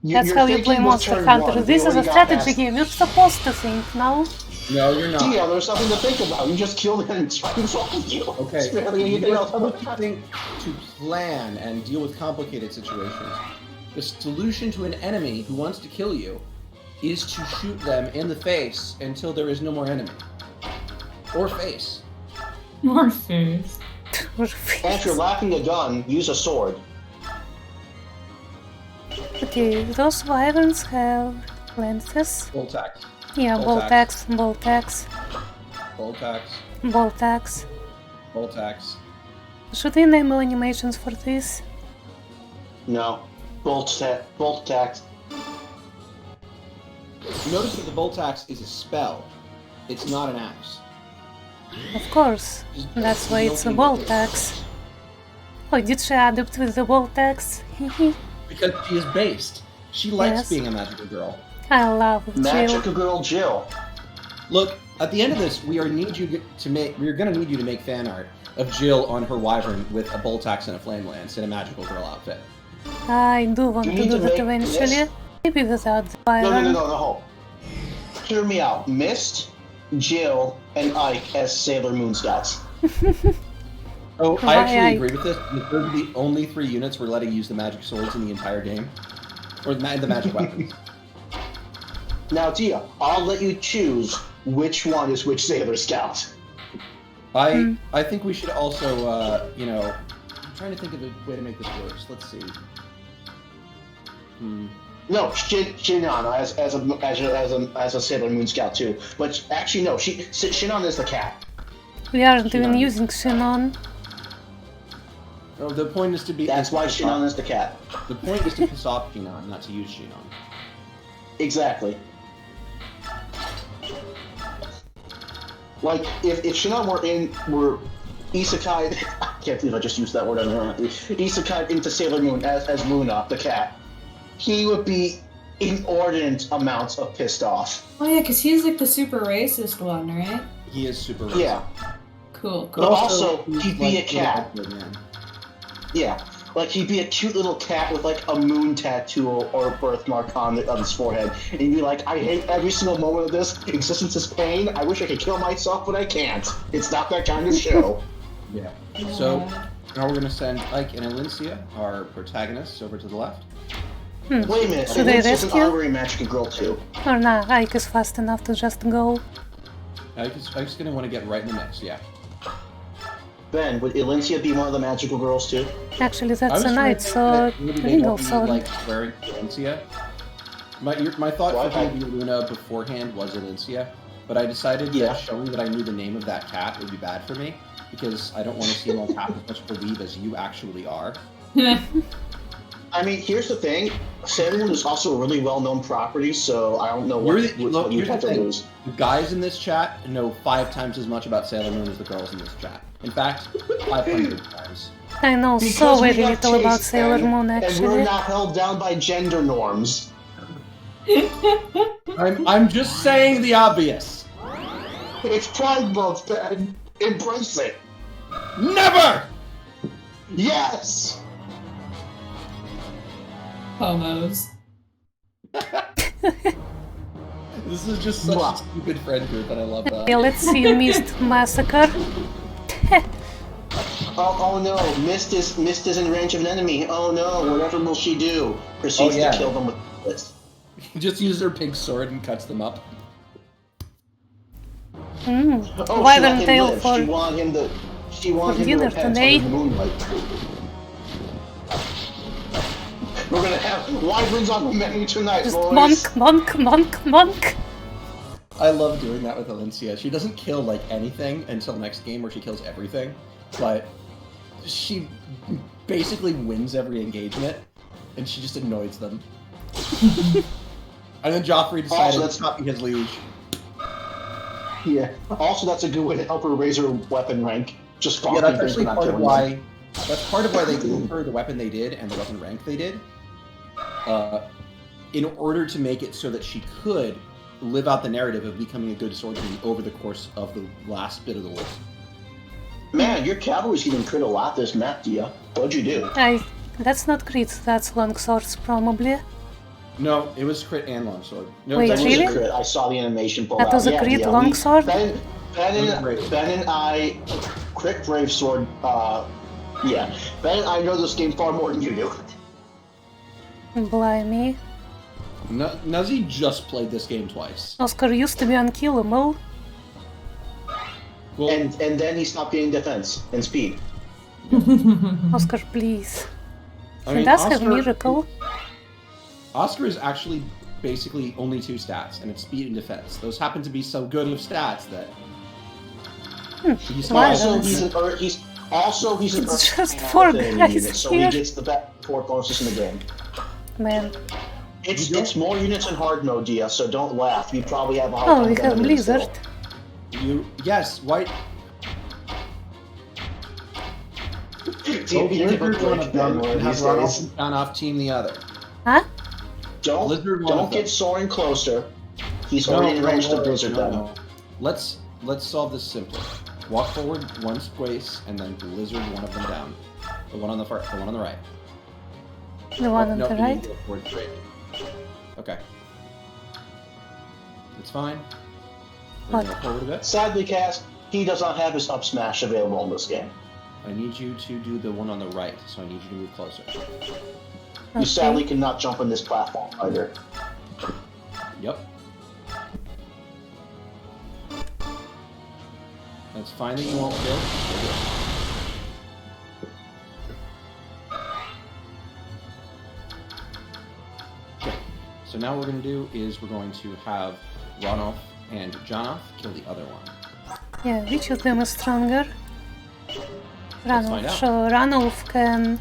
That's Your how you play thinking was Monster turn Hunter. one. This You is a already got strategy past- game. You're supposed to think, no? No, you're not. Dia, there's nothing to think about. You just killed him and tried to fuck with you. Okay, There's barely you anything else. have to think to plan and deal with complicated situations. The solution to an enemy who wants to kill you is to shoot them in the face until there is no more enemy. Or face. More face. And if you're lacking a gun, use a sword. Okay, those wyverns have lances. Bolt axe. Yeah, Bolt bolt axe, bolt axe, Bolt axe. bolt axe. Bolt axe. Should we enable animations for this? No. Bolt attack. Notice that the bolt axe is a spell. It's not an axe. Of course. That's why it's a bolt axe. Oh, did she adapt with the bolt axe? Because she is based. She likes Yes. being a magical girl. I love Jill. Magical Girl Jill. Look, at the end of this, we're gonna need you to make fan art of Jill on her wyvern with a bolt axe and a flame lance in a magical girl outfit. I do want You to need do to that make eventually. this- Maybe without the No, wyvern. no. Hear me out. Mist, Jill, and Ike as Sailor Moon scouts. Oh, I Why actually I- agree with this. Those are the only 3 units we're letting use the magic swords in the entire game. Or the magic weapons. Now, Dia, I'll let you choose which one is which Sailor Scout. I think we should also, I'm trying to think of a way to make this worse. Let's see. No, Shinana as a Sailor Moon Scout too. But actually, no, Shinon is the cat. We aren't even Shinon. using Shinon. Oh, the point is to be. That's why Shinon is the cat. The point is to piss off Shinon, not to use Shinon. Exactly. Like, if Shinon were isekai, I can't believe I just used that word unironically, isekai into Sailor Moon as Luna, the cat, he would be inordinate amounts of pissed off. Oh yeah, because he's like the super racist one, right? He is super racist. Yeah, Cool, but cool. also, he's he'd be a like cat. little man. Yeah, like he'd be a cute little cat with like a moon tattoo or a birthmark on his forehead, and he'd be like, "I hate every single moment of this. Existence is pain. I wish I could kill myself, but I can't. It's not that kind of show." Yeah. So now we're gonna send Ike and Elincia, our protagonists, over to the left. Wait a minute, Should I Elise is an rescue? honorary magical girl too. Or nah, Ike is fast enough to just go. Ike's gonna want to get right in the mix. Yeah. Ben, would Elincia be one of the magical girls too? Actually, I that's was a trying knight, to think so that maybe they legal won't be, sword. like wearing Elincia. My thought Why? for maybe Luna beforehand was Elincia, but I decided that showing that I knew the name of that cat would be bad for me because I don't want to seem like half as much believe as you actually are. I mean, here's the thing. Sailor Moon is also a really well-known property, so I don't know what Look, you here's the have to thing. lose. The guys in this chat know 5 times as much about Sailor Moon as the girls in this chat. In fact, 500 times. I know Because so we very have little about taste, Sailor and- Moon, And we're actually. not held down by gender norms. I'm just saying the obvious. It's Pride Month, Ben. Embrace it. Never! Yes! homos. This is just such a stupid friend group, and I love that. Okay, let's see Mist Massacre. Oh no, Mist is in range of an enemy. Oh no, whatever will she do? Proceeds yeah. to kill them with bullets. Just uses her pig sword and cuts them up. Oh, Why she let don't him they live. for- She wanted him to dinner repent today? on the moonlight. We're gonna have wyverns on the menu tonight, Just boys. monk. I love doing that with Valencia. She doesn't kill like anything until next game where she kills everything, but she basically wins every engagement, and she just annoys them. And then Joffrey decided that's- to copy his liege. Yeah. Also, that's a good way to help her raise her weapon rank. Just Yeah, fucking that's things actually for not part of killing why. them. That's part of why they gave her the weapon they did and the weapon rank they did. In order to make it so that she could live out the narrative of becoming a good swordsman over the course of the last bit of the war. Man, your cavalry's getting crit a lot this map, Dia. What'd you do? That's not crits, that's long swords probably. No, it was crit and longsword. No, Wait, it's That was actually a really? crit. I saw the animation pull That out. was a Yeah, crit Dia, longsword? Ben Great. and I crit brave sword. Yeah. Ben and I know this game far more than you do. Blimey. Nazi just played this game twice. Oscar used to be unkillable. Well, And then he stopped getting defense and speed. Oscar, please. I He mean, does have Oscar- miracle. Oscar is actually basically only 2 stats, and it's speed and defense. Those happen to be so good of stats that he's Why? not. Also, he's an It's Earth just Hall of 4 Fame guys unit, so here. he gets the best 4 bonuses in the game. Man. It's more units in hard mode, Dia, so don't laugh. You probably have a hard Oh, time we have defending it still. Blizzard. Yes, white. Dia, you never Blizzard one break of that them one and of have these run days. off and off team the other. Huh? Blizzard one Don't of them. get Soren closer. He's already in range to Blizzard them. no. Let's solve this simply. Walk forward one space and then Blizzard one of them down. The one on the the one on the right. The one on No, the you need right? to go forward straight. Okay. It's fine. We're What? gonna go forward a bit. Sadly, Cass, he does not have his up smash available in this game. I need you to do the one on the right, so I need you to move closer. You sadly cannot jump on this platform either. Yep. That's fine that you won't kill. Okay. So now what we're going to do is we're going to have Ranulf and Janov kill the other one. Yeah, which of them is stronger? Let's find Ranulf. out. So Ranulf can...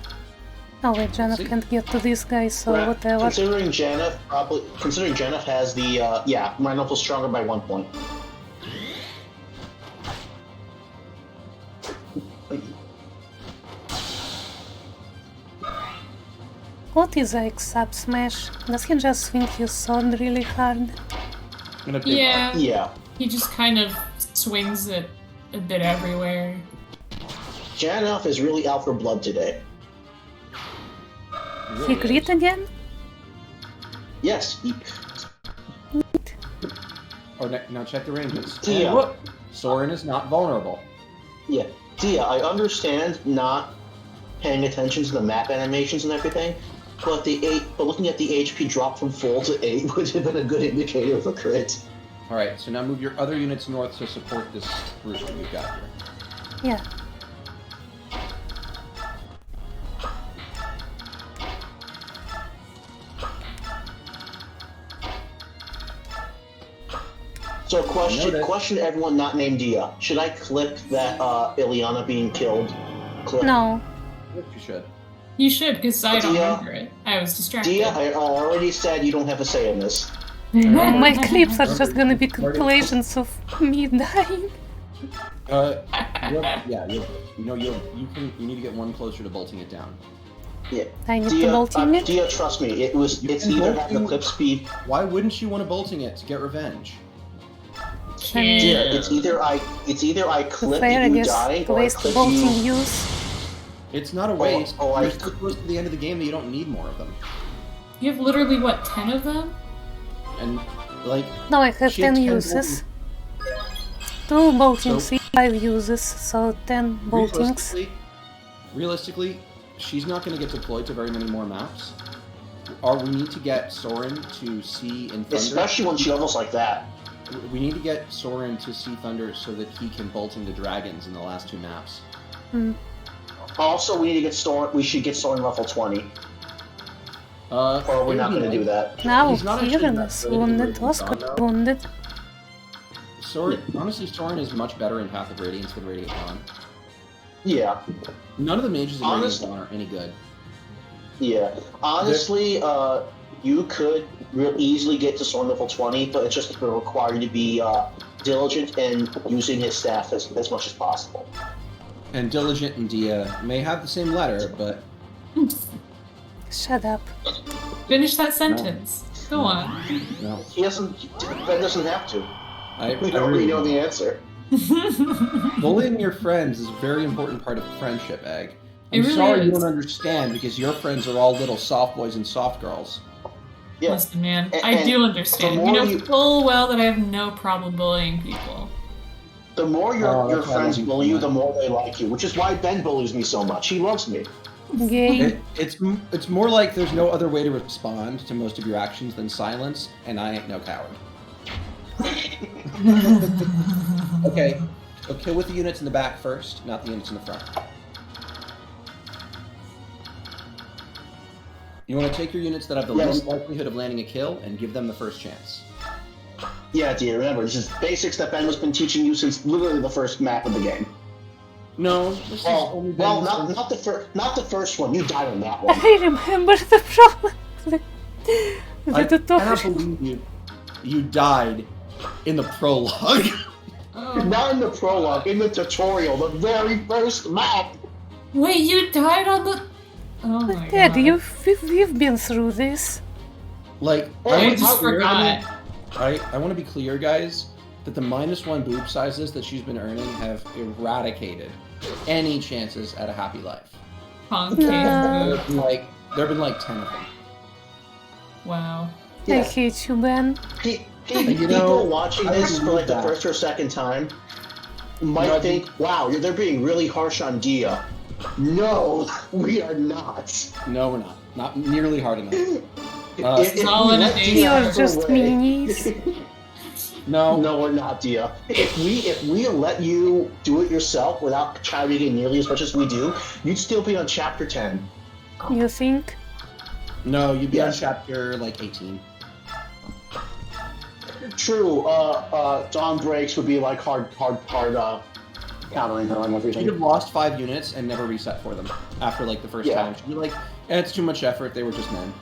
Oh wait, Janov See? can't get to this guy, so whatever. Considering Janeth has the Randolph is stronger by 1 point. What is like sub smash? Does he just swing his sword really hard? I'm gonna pick Yeah, Yeah. He just kind of swings it a bit everywhere. Janeth is really out for blood today. He crit again? Yes. Oh, now check the ranges. Yeah. And look, Soren is not vulnerable. Yeah. Dia, I understand not paying attention to the map animations and everything, but looking at the HP drop from full to 8 would have been a good indicator of a crit. All right, so now move your other units north to support this group that we've got here. Yeah. So Noted. question to everyone not named Dia. Should I clip that Ileana being killed clip? No. You should. You should, because I don't Dia- remember it. I was distracted. Dia, I already said you don't have a say in this. My clips are just gonna be compilations of me dying. You need to get one closer to bolting it down. Yeah. I need to Dia, bolting it. Dia, trust me, it's can either bolt have the you- clip speed. Why wouldn't you want to bolting it to get revenge? Dia, it's either I clip Fair, I you guess. dying or I Waste clip bolting you. use. It's not a waste. oh, You're so close to the end of the game that you don't need more of them. You have literally, what, 10 of them? And, like, No, I have she had 10 10 uses. 2 boltings, So- 5 uses, so 10 boltings. realistically, she's not going to get deployed to very many more maps. We need to get Soren to see in Thunder. Especially when she levels like that. We need to get Soren to see Thunder so that he can bolt into dragons in the last 2 maps. Also, we need to get Soren. We should get Soren level 20. Or we're not going to do that. Now, He's not actually Kieran that is good in wounded, Radiant Oscar Dawn, though. wounded. Honestly, Soren is much better in Path of Radiance than Radiant Dawn. Yeah, None of the mages in Radiant Honestly- Dawn are any good. yeah. Honestly, you could real easily get to Soren level 20, but it's just going to require you to be diligent in using his staff as much as possible. And Diligent and Dia may have the same letter, but Shut up. Finish that sentence. Go on. no. He doesn't. Ben doesn't have to. We I already really know the answer. Bullying your friends is a very important part of friendship, Egg. It I'm really sorry you is. don't understand because your friends are all little soft boys and soft girls. Yeah. Listen, man, And- I do and understand. the You more know you- full well that I have no problem bullying people. The more Oh, your that's why I friends love you bully so you, much. the more they like you. Which is why Ben bullies me so much. He loves me. Gay. It's more like there's no other way to respond to most of your actions than silence, and I ain't no coward. Okay, so kill with the units in the back first, not the units in the front. You want to take your units that have the Yeah. least likelihood of landing a kill and give them the first chance. Yeah, dear. Remember, this is basics that Ben has been teaching you since literally the first map of the game. No, this has only been Not the first one. You died on that one. I remember the problem. I The cannot tutorial. believe you died in the prologue. Not in the prologue, in the tutorial, the very first map. Wait, you died on the. Oh my Dad, god. we've been through this. Like, I want to just be clear, forgot. I want to be clear, guys, that the -1 boob sizes that she's been earning have eradicated any chances at a happy life. Concave. No. There have been like 10 of them. Wow. I Yeah. hate you, Ben. You know, People watching I this for like the believe that. first or second time might No, think, "Wow, they're being really harsh on Dia." No, we are not. No, we're not. Not nearly hard enough. If all we in a let day. Dia You're have her just way- minis. No, No, we're not, Dia. If we let you do it yourself without chiming in nearly as much as we do, you'd still be on chapter 10. You think? no, you'd be on Yes. chapter like 18. True, Dawn Breaks would be like hard countering her on She'd everything. have lost 5 units and never reset for them after like the first Yeah. time. She'd be like, it's too much effort. They were just men.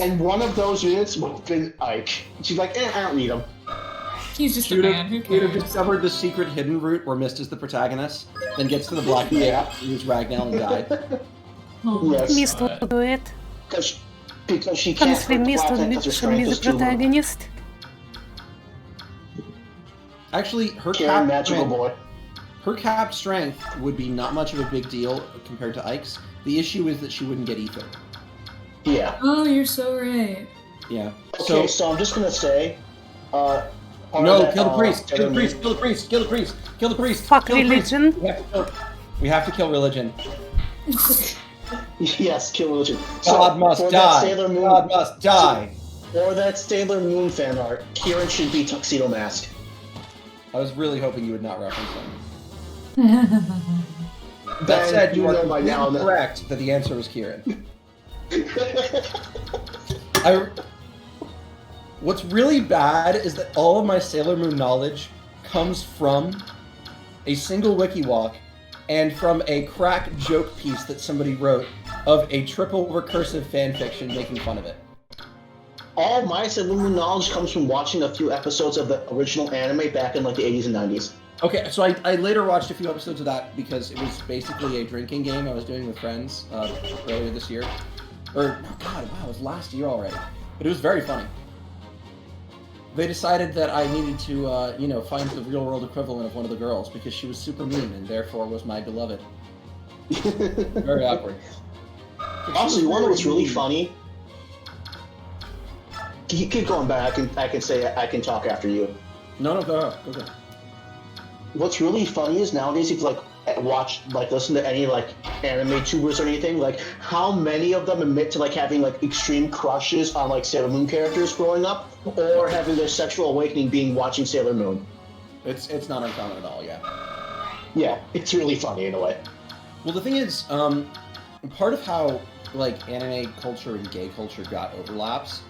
And one of those units would have been Ike. She's like, I don't need him. He's just a She'd man. Who have cares? discovered the secret hidden route where Mist is the protagonist, then gets to the Black Knight, Yeah. use Ragnar and died. Oh my Yes. Mist God. would do it. Because she can't Honestly, hurt Mist Black should Knight because her be strength the is too low. protagonist. Actually, her Karen cap Magical strength, Boy. her cap strength would be not much of a big deal compared to Ike's. The issue is that she wouldn't get ether. Yeah. Oh, you're so right. Yeah. Okay, so I'm just gonna say, part of No, that, kill the priest! Kill the enemy- priest! Kill the priest! Kill the priest! Kill the priest! Fuck kill the priest. religion. We have to kill religion. Yes, kill religion. God must for die. That Sailor Moon, God must die. For that Sailor Moon fan art, Kieran should be Tuxedo Mask. I was really hoping you would not reference him. That Ben, said, you you are know by now completely that- correct that the answer was Kieran. What's really bad is that all of my Sailor Moon knowledge comes from a single wiki walk and from a crack joke piece that somebody wrote of a triple recursive fanfiction making fun of it. All my Sailor Moon knowledge comes from watching a few episodes of the original anime back in like the 80s and 90s. Okay, so I later watched a few episodes of that because it was basically a drinking game I was doing with friends earlier this year. Or, oh god, wow, it was last year already. But it was very funny. They decided that I needed to, find the real-world equivalent of one of the girls because she was super mean and therefore was my beloved. Very awkward. Also, you want to know what's really funny? Keep going back. I can talk after you. No, go ahead. Go ahead. What's really funny is nowadays, if you listen to any anime tubers or anything, how many of them admit to having extreme crushes on Sailor Moon characters growing up, or having their sexual awakening being watching Sailor Moon. It's not uncommon at all, yeah. Yeah, it's really funny in a way. Well, the thing is, part of how anime culture and gay culture got overlaps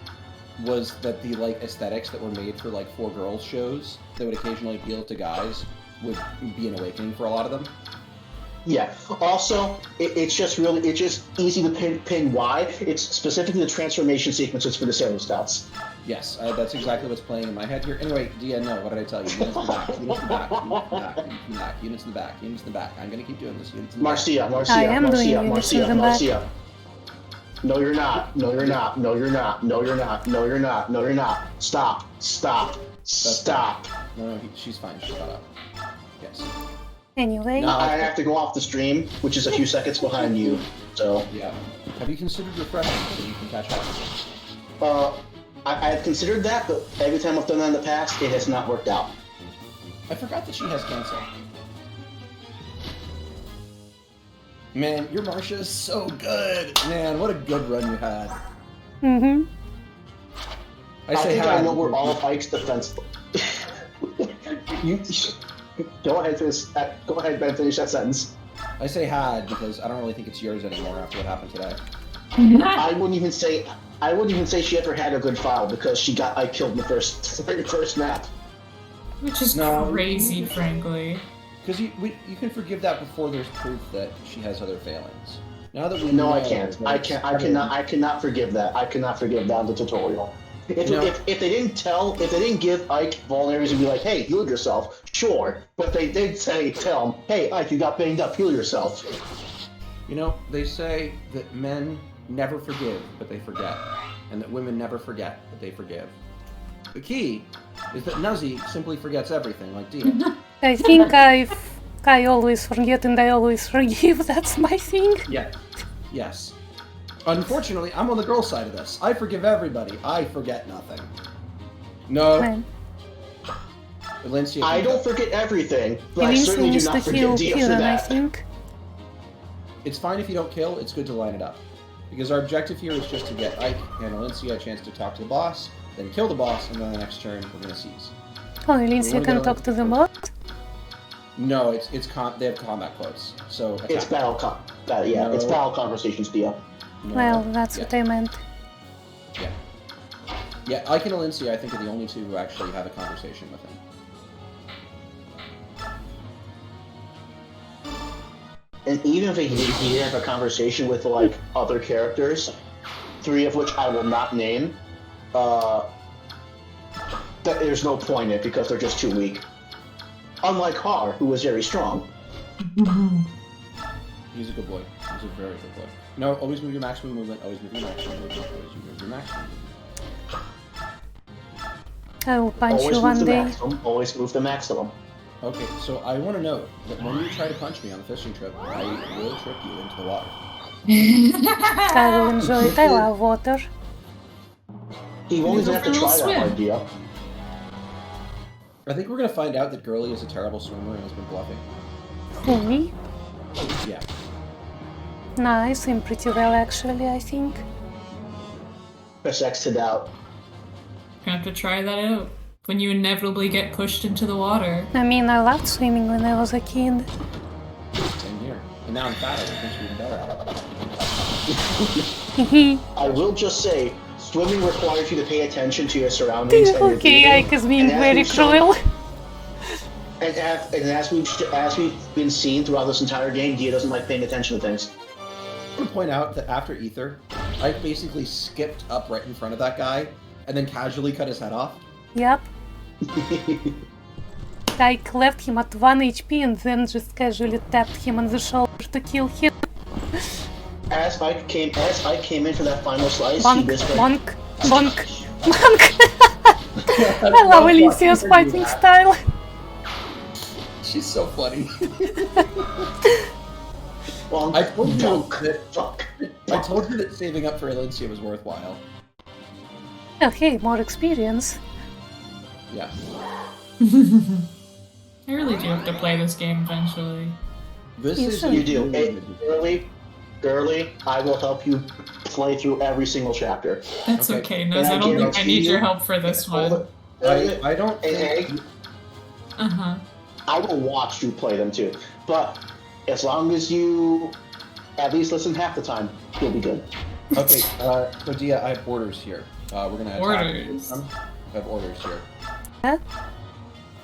was that the aesthetics that were made for 4-girls shows that would occasionally appeal to guys would be an awakening for a lot of them. Yeah. Also, it's just easy to pin why. It's specifically the transformation sequences for the Sailor Scouts. Yes, that's exactly what's playing in my head here. Anyway, Dia, no, what did I tell you? Units in the back, units in the back, units in the back, units in the back, units in the back. I'm gonna keep doing this. Units in the Marcia. No, you're not. No, you're not. No, you're not. No, you're not. No, you're not. No, you're not. Stop. No, she's fine. She's caught up. Yes. Anyway. Now I have to go off the stream, which is a few seconds behind you. So. Yeah. Have you considered refreshing so you can catch up? I've considered that, but every time I've done that in the past, it has not worked out. I forgot that she has cancer. Man, your Marcia is so good. Man, what a good run you had. Mm-hmm. I think I know where all of Ike's defense. Go ahead, Ben. Finish that sentence. I say had because I don't really think it's yours anymore after what happened today. I wouldn't even say she ever had a good file because she got Ike killed in the first map. Which is crazy, frankly. Because you can forgive that before there's proof that she has other failings. Now that we No, I can't. I cannot forgive that. I cannot forgive that in the tutorial. If they didn't give Ike vulneraries and be like, hey, heal yourself, sure. But they did tell him, hey, Ike, you got banged up, heal yourself. You know, they say that men never forgive, but they forget. And that women never forget, but they forgive. The key is that Nuzzy simply forgets everything, like Dia. I think I always forget and I always forgive. That's my thing. Yeah. Yes. Unfortunately, I'm on the girl side of this. I forgive everybody. I forget nothing. No. Man. Valencia, I don't forget everything, but I Elisa certainly do needs not to heal forget Dia for Kieran, I that. think. It's fine if you don't kill, it's good to line it up. Because our objective here is just to get Ike and Valencia a chance to talk to the boss, then kill the boss, and then the next turn we're gonna seize. Oh, Alicia can talk to the bot? No, they have combat quotes. So attack. It's it's battle conversations, Dia. No. Well, that's what I meant. Yeah. Yeah, Ike and Valencia, I think, are the only two who actually have a conversation with him. And even if he did have a conversation with other characters, 3 of which I will not name, there's no point in it because they're just too weak. Unlike Har, who was very strong. He's a good boy. He's a very good boy. No, always move your maximum movement, always move your maximum movement, always move your maximum movement. I will punch Always you move one the day. maximum. Always move the maximum. Okay, so I want to note that when you try to punch me on the fishing trip, I will trip you into the water. I will enjoy it. I love water. He won't even have to try that Swim. hard, Dia. I think we're going to find out that Girly is a terrible swimmer and has been bluffing. Who, me? Yeah. Nah, I swim pretty well actually, I think. Press X to doubt. Gonna have to try that out. When you inevitably get pushed into the water. I mean, I loved swimming when I was a kid. Same here. And now I'm fat, I think she's even better. Hehe. I will just say, swimming requires you to pay attention to your surroundings. And your Okay, breathing. Ike is being And as very we've shown- cruel. And as we've been seeing throughout this entire game, Dia doesn't like paying attention to things. I want to point out that after Ether, I basically skipped up right in front of that guy and then casually cut his head off. Yep. Ike left him at 1 HP and then just casually tapped him on the shoulder to kill him. As Ike came in for that final slice, he Bonk, whispered, bonk, bonk, bonk. I love Alicia's fighting style. She's so funny. Well, I told you fuck. that Fuck. I told you that saving up for Elincia was worthwhile. Oh, hey, more experience. Yeah. I really do have to play this game eventually. This You is should. You do. Girly, I will help you play through every single chapter. That's Okay. okay, Nez. And I I don't think I guarantee need your you- help for this Hold one. it. I don't Hey, think Uh-huh. I will watch you play them too. But as long as you at least listen half the time, you'll be good. Okay, so Dia, I have orders here. We're gonna attack. Orders. I have orders here. Huh?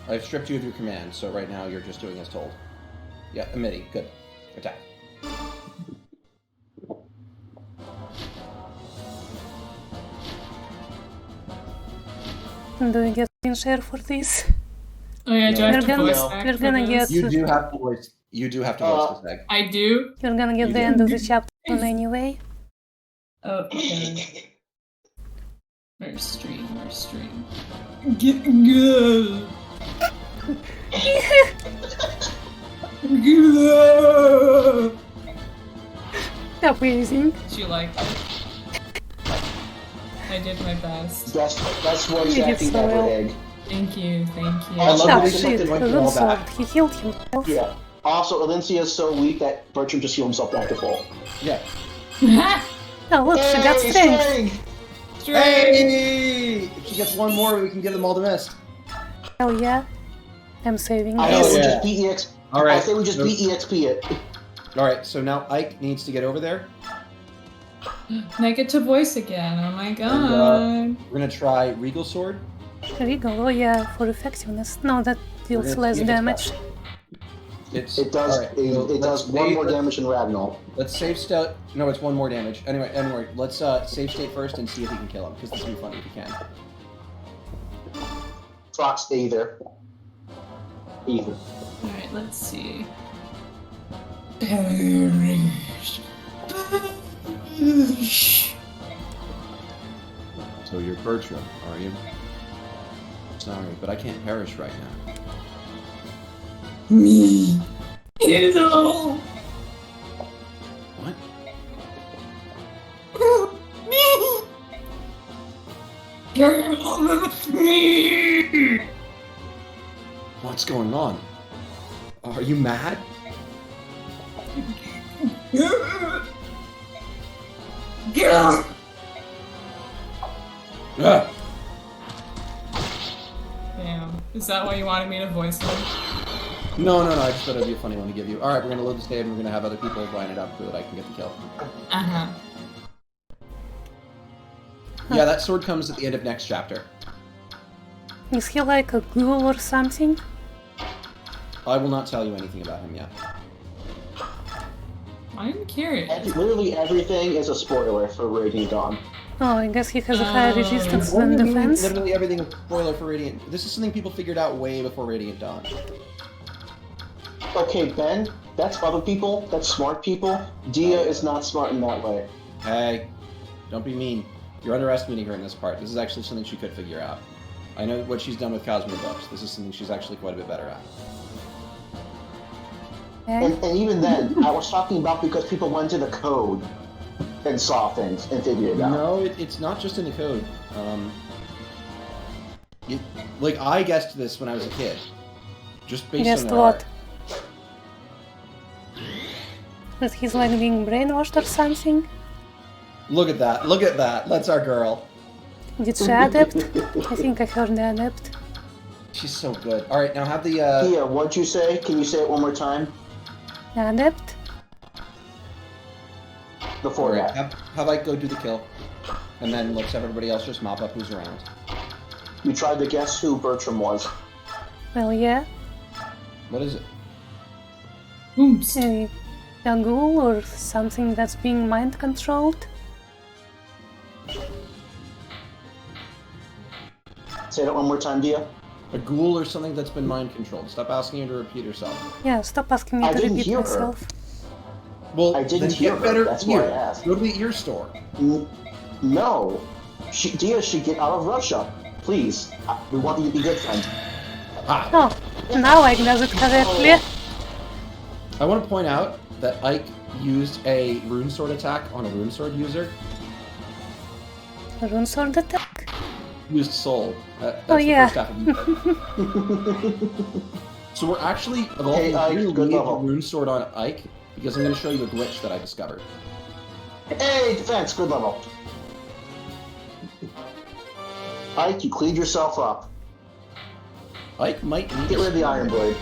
I've stripped you of your command, so right now you're just doing as told. Yeah, Amity, good. Attack. Do you get screen share for this? Oh yeah, do I No. have to We're gonna- voice no. act we're for gonna this? get- You do have to voice. You do have to voice this egg. I do? You're gonna get You the do. end of the chapter on anyway. Oh, okay. Where's stream? Where's stream? Get good. Good. Amazing. Did you like it? I did my best. That's voice You did acting so ever, well. Egg. Thank you, thank you. I love Oh that he shit, just went the through all rune sword. that. He healed himself. Yeah. Also, Alencia is so weak that Bertram just healed himself back to full. Yeah. Oh look, she got strength. Hey! If she gets one more, we can give them all to Mist. Hell yeah. I'm saving I this. say we yeah. just beat EXP. All right. I say we just so- beat EXP it. All right. So now Ike needs to get over there. And I get to voice again. Oh my god. We're gonna try Regal Sword. Regal, oh yeah, for effectiveness. No, that deals gonna less see if it's damage. It's It does. all right, It, so it does let's one save- more damage than Ragnall. Let's save state. No, it's one more damage. Anyway, let's save state first and see if we can kill him because this will be funny if we can. Fox either. Either. Alright, let's see. Perish. Perish. So you're Bertram, are you? Sorry, but I can't perish right now. Me. Hello. What? Me. What's going on? Are you mad? Ah! Damn. Is that why you wanted me to voice it? No. I just thought it'd be a funny one to give you. All right, we're gonna load the save and we're gonna have other people line it up so that I can get the kill. Uh-huh. Yeah, that sword comes at the end of next chapter. Is he like a ghoul or something? I will not tell you anything about him yet. I'm curious. Literally everything is a spoiler for Radiant Dawn. Oh, I guess he has a higher Oh. resistance What do than you mean defense. literally everything is spoiler for Radiant. This is something people figured out way before Radiant Dawn. Okay, Ben, that's other people. That's smart people. Dia is not smart in that way. Hey, don't be mean. You're underestimating her in this part. This is actually something she could figure out. I know what she's done with Cosmere books. This is something she's actually quite a bit better at. Okay. And even then, I was talking about because people went to the code and saw things and figured it out. No, it's not just in the code. Like I guessed this when I was a kid, just based Guessed on her what? art. That he's like being brainwashed or something? Look at that! Look at that! That's our girl. Did she adept? I think I heard the adept. She's so good. All right, now have the. Dia, what'd you say? Can you say it one more time? Adept? Before All right, that. have Ike go do the kill, and then let's have everybody else just mop up who's around. You tried to guess who Bertram was. Well, yeah. What is it? Oops. A ghoul or something that's being mind controlled? Say that one more time, Dia. A ghoul or something that's been mind controlled. Stop asking her to repeat herself. Yeah, stop asking me I to didn't repeat hear her. myself. Well, I didn't then hear get her, better that's why I ears. asked. Go to the ear store. No. Dia should get out of Russia. Please. We want you to be good friends. Ah. Oh, now I does it correctly. I want to point out that Ike used a rune sword attack on a rune sword user. Rune sword attack. Used soul. That's Oh, the yeah. first half of the So we're actually Hey, evolving Ike, good the level. rune sword on Ike because I'm going to show you a glitch that I discovered. Hey, defense, good level. Ike, you cleaned yourself up. Ike might need Get rid of the Iron Blade.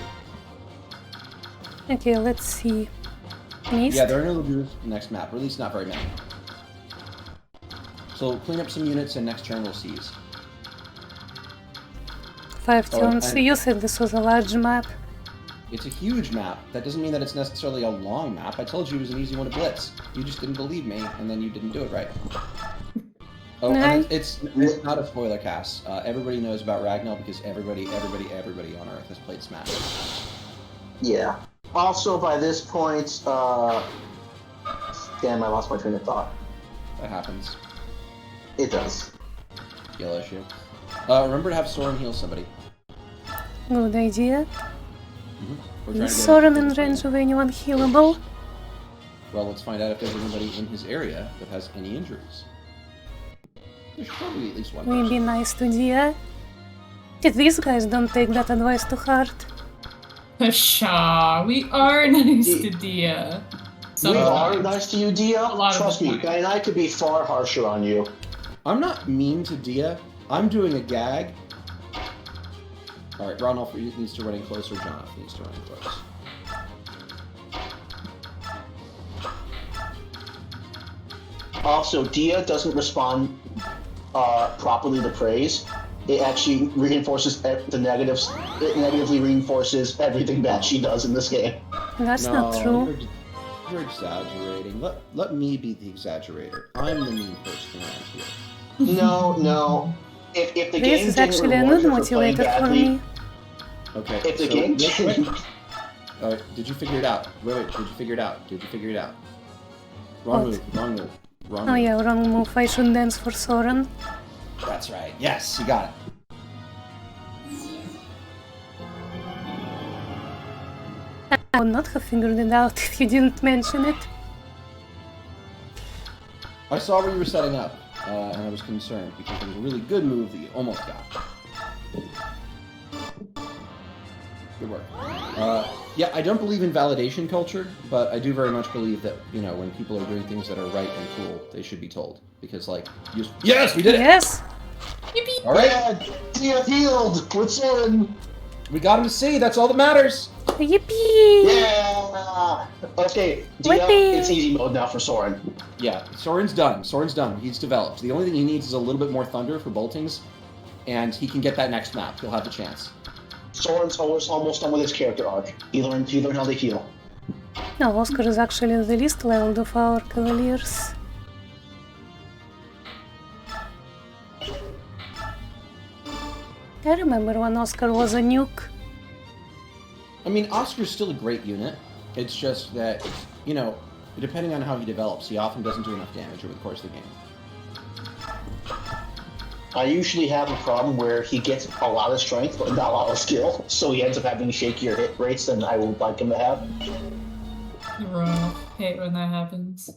Okay, let's see. Mist. Yeah, there are no lagoons next map, or at least not very many. So clean up some units and next turn we'll seize. 5 Oh, turns. and- You said this was a large map. It's a huge map. That doesn't mean that it's necessarily a long map. I told you it was an easy one to blitz. You just didn't believe me, and then you didn't do it right. Oh, No. and it's not a spoiler cast. Everybody knows about Ragnar because everybody on Earth has played Smash. Yeah. Also, by this point, damn, I lost my train of thought. That happens. It does. Skill issue. Remember to have Soren heal somebody. Good idea. We're trying Is to get Soren him in to range of anyone healable? Well, let's find out if there's anybody in his area that has any injuries. There's probably at least one Maybe person. nice to Dia. These guys don't take that advice to heart. Pshaw, we are nice Ye- to Dia. We are Sometimes. nice to you, Dia. A lot of Trust the me, time. and I could be far harsher on you. I'm not mean to Dia. I'm doing a gag. Alright, Ronald needs to run in closer. John needs to run in close. Also, Dia doesn't respond properly to praise. It actually reinforces the negatives. It negatively reinforces everything bad she does in this game. That's not true. You're exaggerating. Let me be the exaggerator. I'm the mean person around here. No. If the This game is didn't actually a reward good her for playing motivator for badly, me. Okay. if the so game real quick- didn't, Alright, did you figure it out? Wait, did you figure it out? Did you figure it out? Wrong What? move, wrong move, wrong Oh move. yeah, wrong move. I should dance for Soren. That's right. Yes, you got it. I would not have figured it out if you didn't mention it. I saw where you were setting up, and I was concerned because it was a really good move that you almost got. Good work. Yeah, I don't believe in validation culture, but I do very much believe that, you know, when people are doing things that are right and cool, they should be told. Because, like, yes, we did it! Yes? All right, yeah, Dia healed with Soren. we got him to see. That's all that matters. Yippee! Yeah. Okay, Dia, Whippy. it's easy mode now for Soren. Yeah, Soren's done. Soren's done. He's developed. The only thing he needs is a little bit more thunder for boltings, and he can get that next map. He'll have the chance. Soren's almost done with his character arc. He learned how they heal. No, Oscar is actually the least leveled of our cavaliers. I remember when Oscar was a nuke. I mean, Oscar's still a great unit. It's just that, you know, depending on how he develops, he often doesn't do enough damage over the course of the game. I usually have a problem where he gets a lot of strength but not a lot of skill, so he ends up having shakier hit rates than I would like him to have. Rough. Hate when that happens.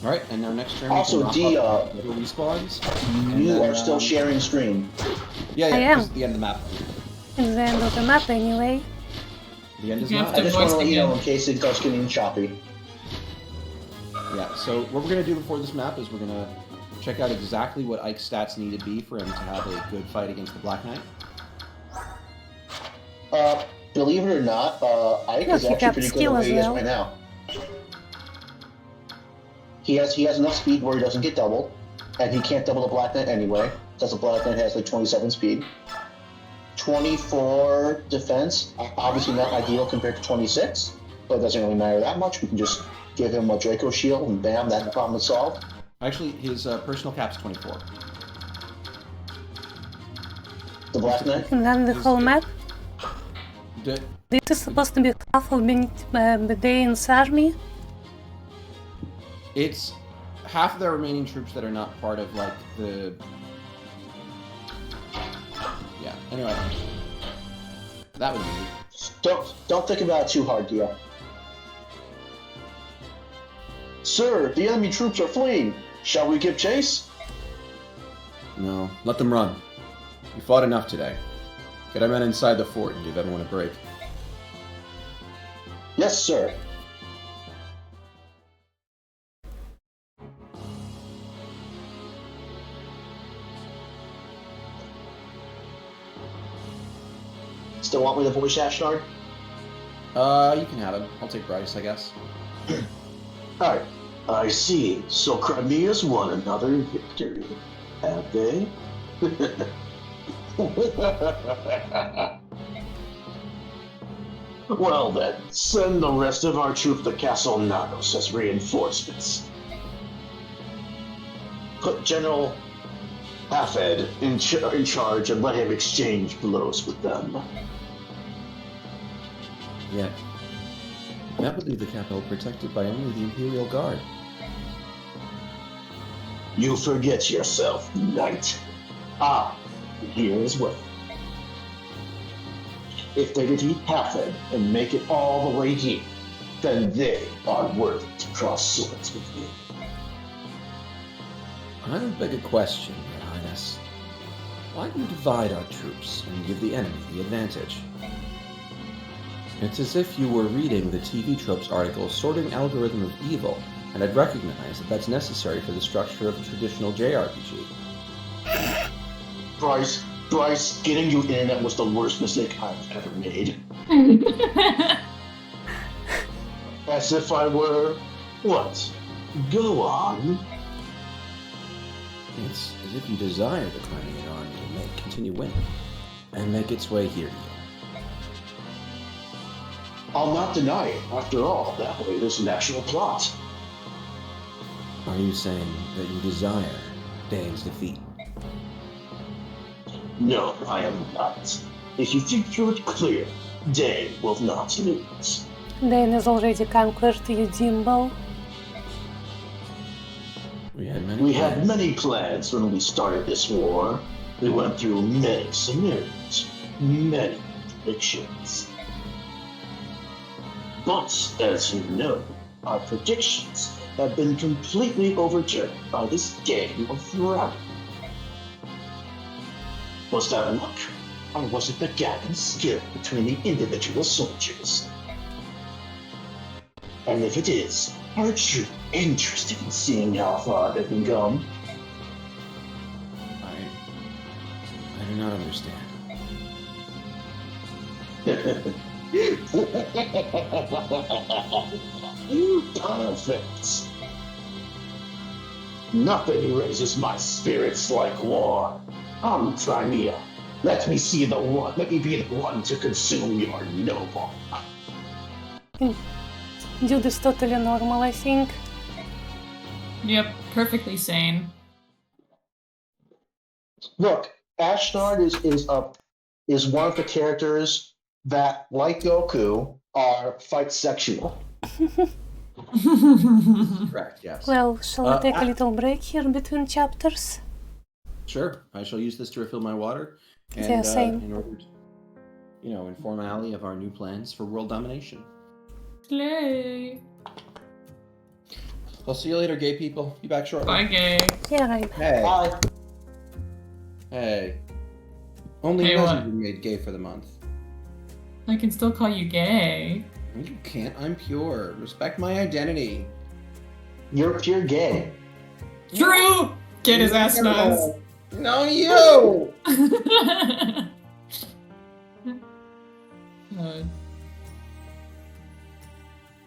All right, and now next turn Also, we can Dia, knock off little respawns. and You then, are still sharing screen. Yeah, I yeah, am. this is the end of the map. It's the end of the map anyway. The end is You have not. I just want to voice let you know again. in case it starts getting choppy. Yeah, so what we're going to do before this map is we're going to check out exactly what Ike's stats need to be for him to have a good fight against the Black Knight. Believe it or not, Ike Yeah, is he actually got pretty good skill at as what he is well. right now. He has enough speed where he doesn't get doubled, and he can't double the Black Knight anyway, because the Black Knight has like 27 speed. 24 defense, obviously not ideal compared to 26, but it doesn't really matter that much. We can just give him a Draco shield, and bam, that problem is solved. Actually, his personal cap's 24. The Black Knight, And then the whole map. D- This is supposed to be half of Bedain's army. It's half of the remaining troops that are not part of, like, the... Yeah, anyway. That was easy. don't think about it too hard, Dio. Sir, the enemy troops are fleeing. Shall we give chase? No, let them run. We fought enough today. Get our men inside the fort and give everyone a break. Yes, sir. Still want me to voice Ashnard? You can have him. I'll take Bryce, I guess. Alright. I see. So Crimea's won another victory. Have they? Well then, send the rest of our troops to Castle Nanos as reinforcements. Put General Hafed in charge and let him exchange blows with them. Yeah. That would leave the capital protected by only the Imperial Guard. You forget yourself, knight. Ah, here as well. If they defeat Hafed and make it all the way here, then they are worthy to cross swords with me. I would beg a question, Your Highness. Why do you divide our troops and give the enemy the advantage? It's as if you were reading the TV Tropes article Sorting Algorithm of Evil, and I'd recognize that that's necessary for the structure of a traditional JRPG. Bryce, getting you internet was the worst mistake I've ever made. As if I were... What? Go on. It's as if you desire the Crimean army to continue winning, and make its way here to you. I'll not deny it. After all, that way there's an actual plot. Are you saying that you desire Dane's defeat? No, I am not. If you think through it clear, Dane will not lose. Dane has already conquered Udimbo. We had many plans when we started this war. We went through many scenarios, many predictions. But, as you know, our predictions have been completely overturned by this game of routing. Was that luck, or was it the gap in skill between the individual soldiers? And if it is, aren't you interested in seeing how far they can come? I do not understand. Perfect. Nothing raises my spirits like war. I'm Crimea. Let me be the one to consume your noble. Dude is totally normal, I think. Yep, perfectly sane. Look, Ashnard is one of the characters that, like Goku, are fight sexual. Correct, yes. Well, shall we take a little break here between chapters? Sure, I shall use this to refill my water. And, Yeah, same. in order to, inform Ali of our new plans for world domination. Slay. I'll see you later, gay people. Be back shortly. Bye, gay. Yeah, right. Hey. Bye. Hey. Only Hey, Messenger what? made gay for the month. I can still call you gay. You can't. I'm pure. Respect my identity. You're pure gay. True! Get his ass nuts. No, you!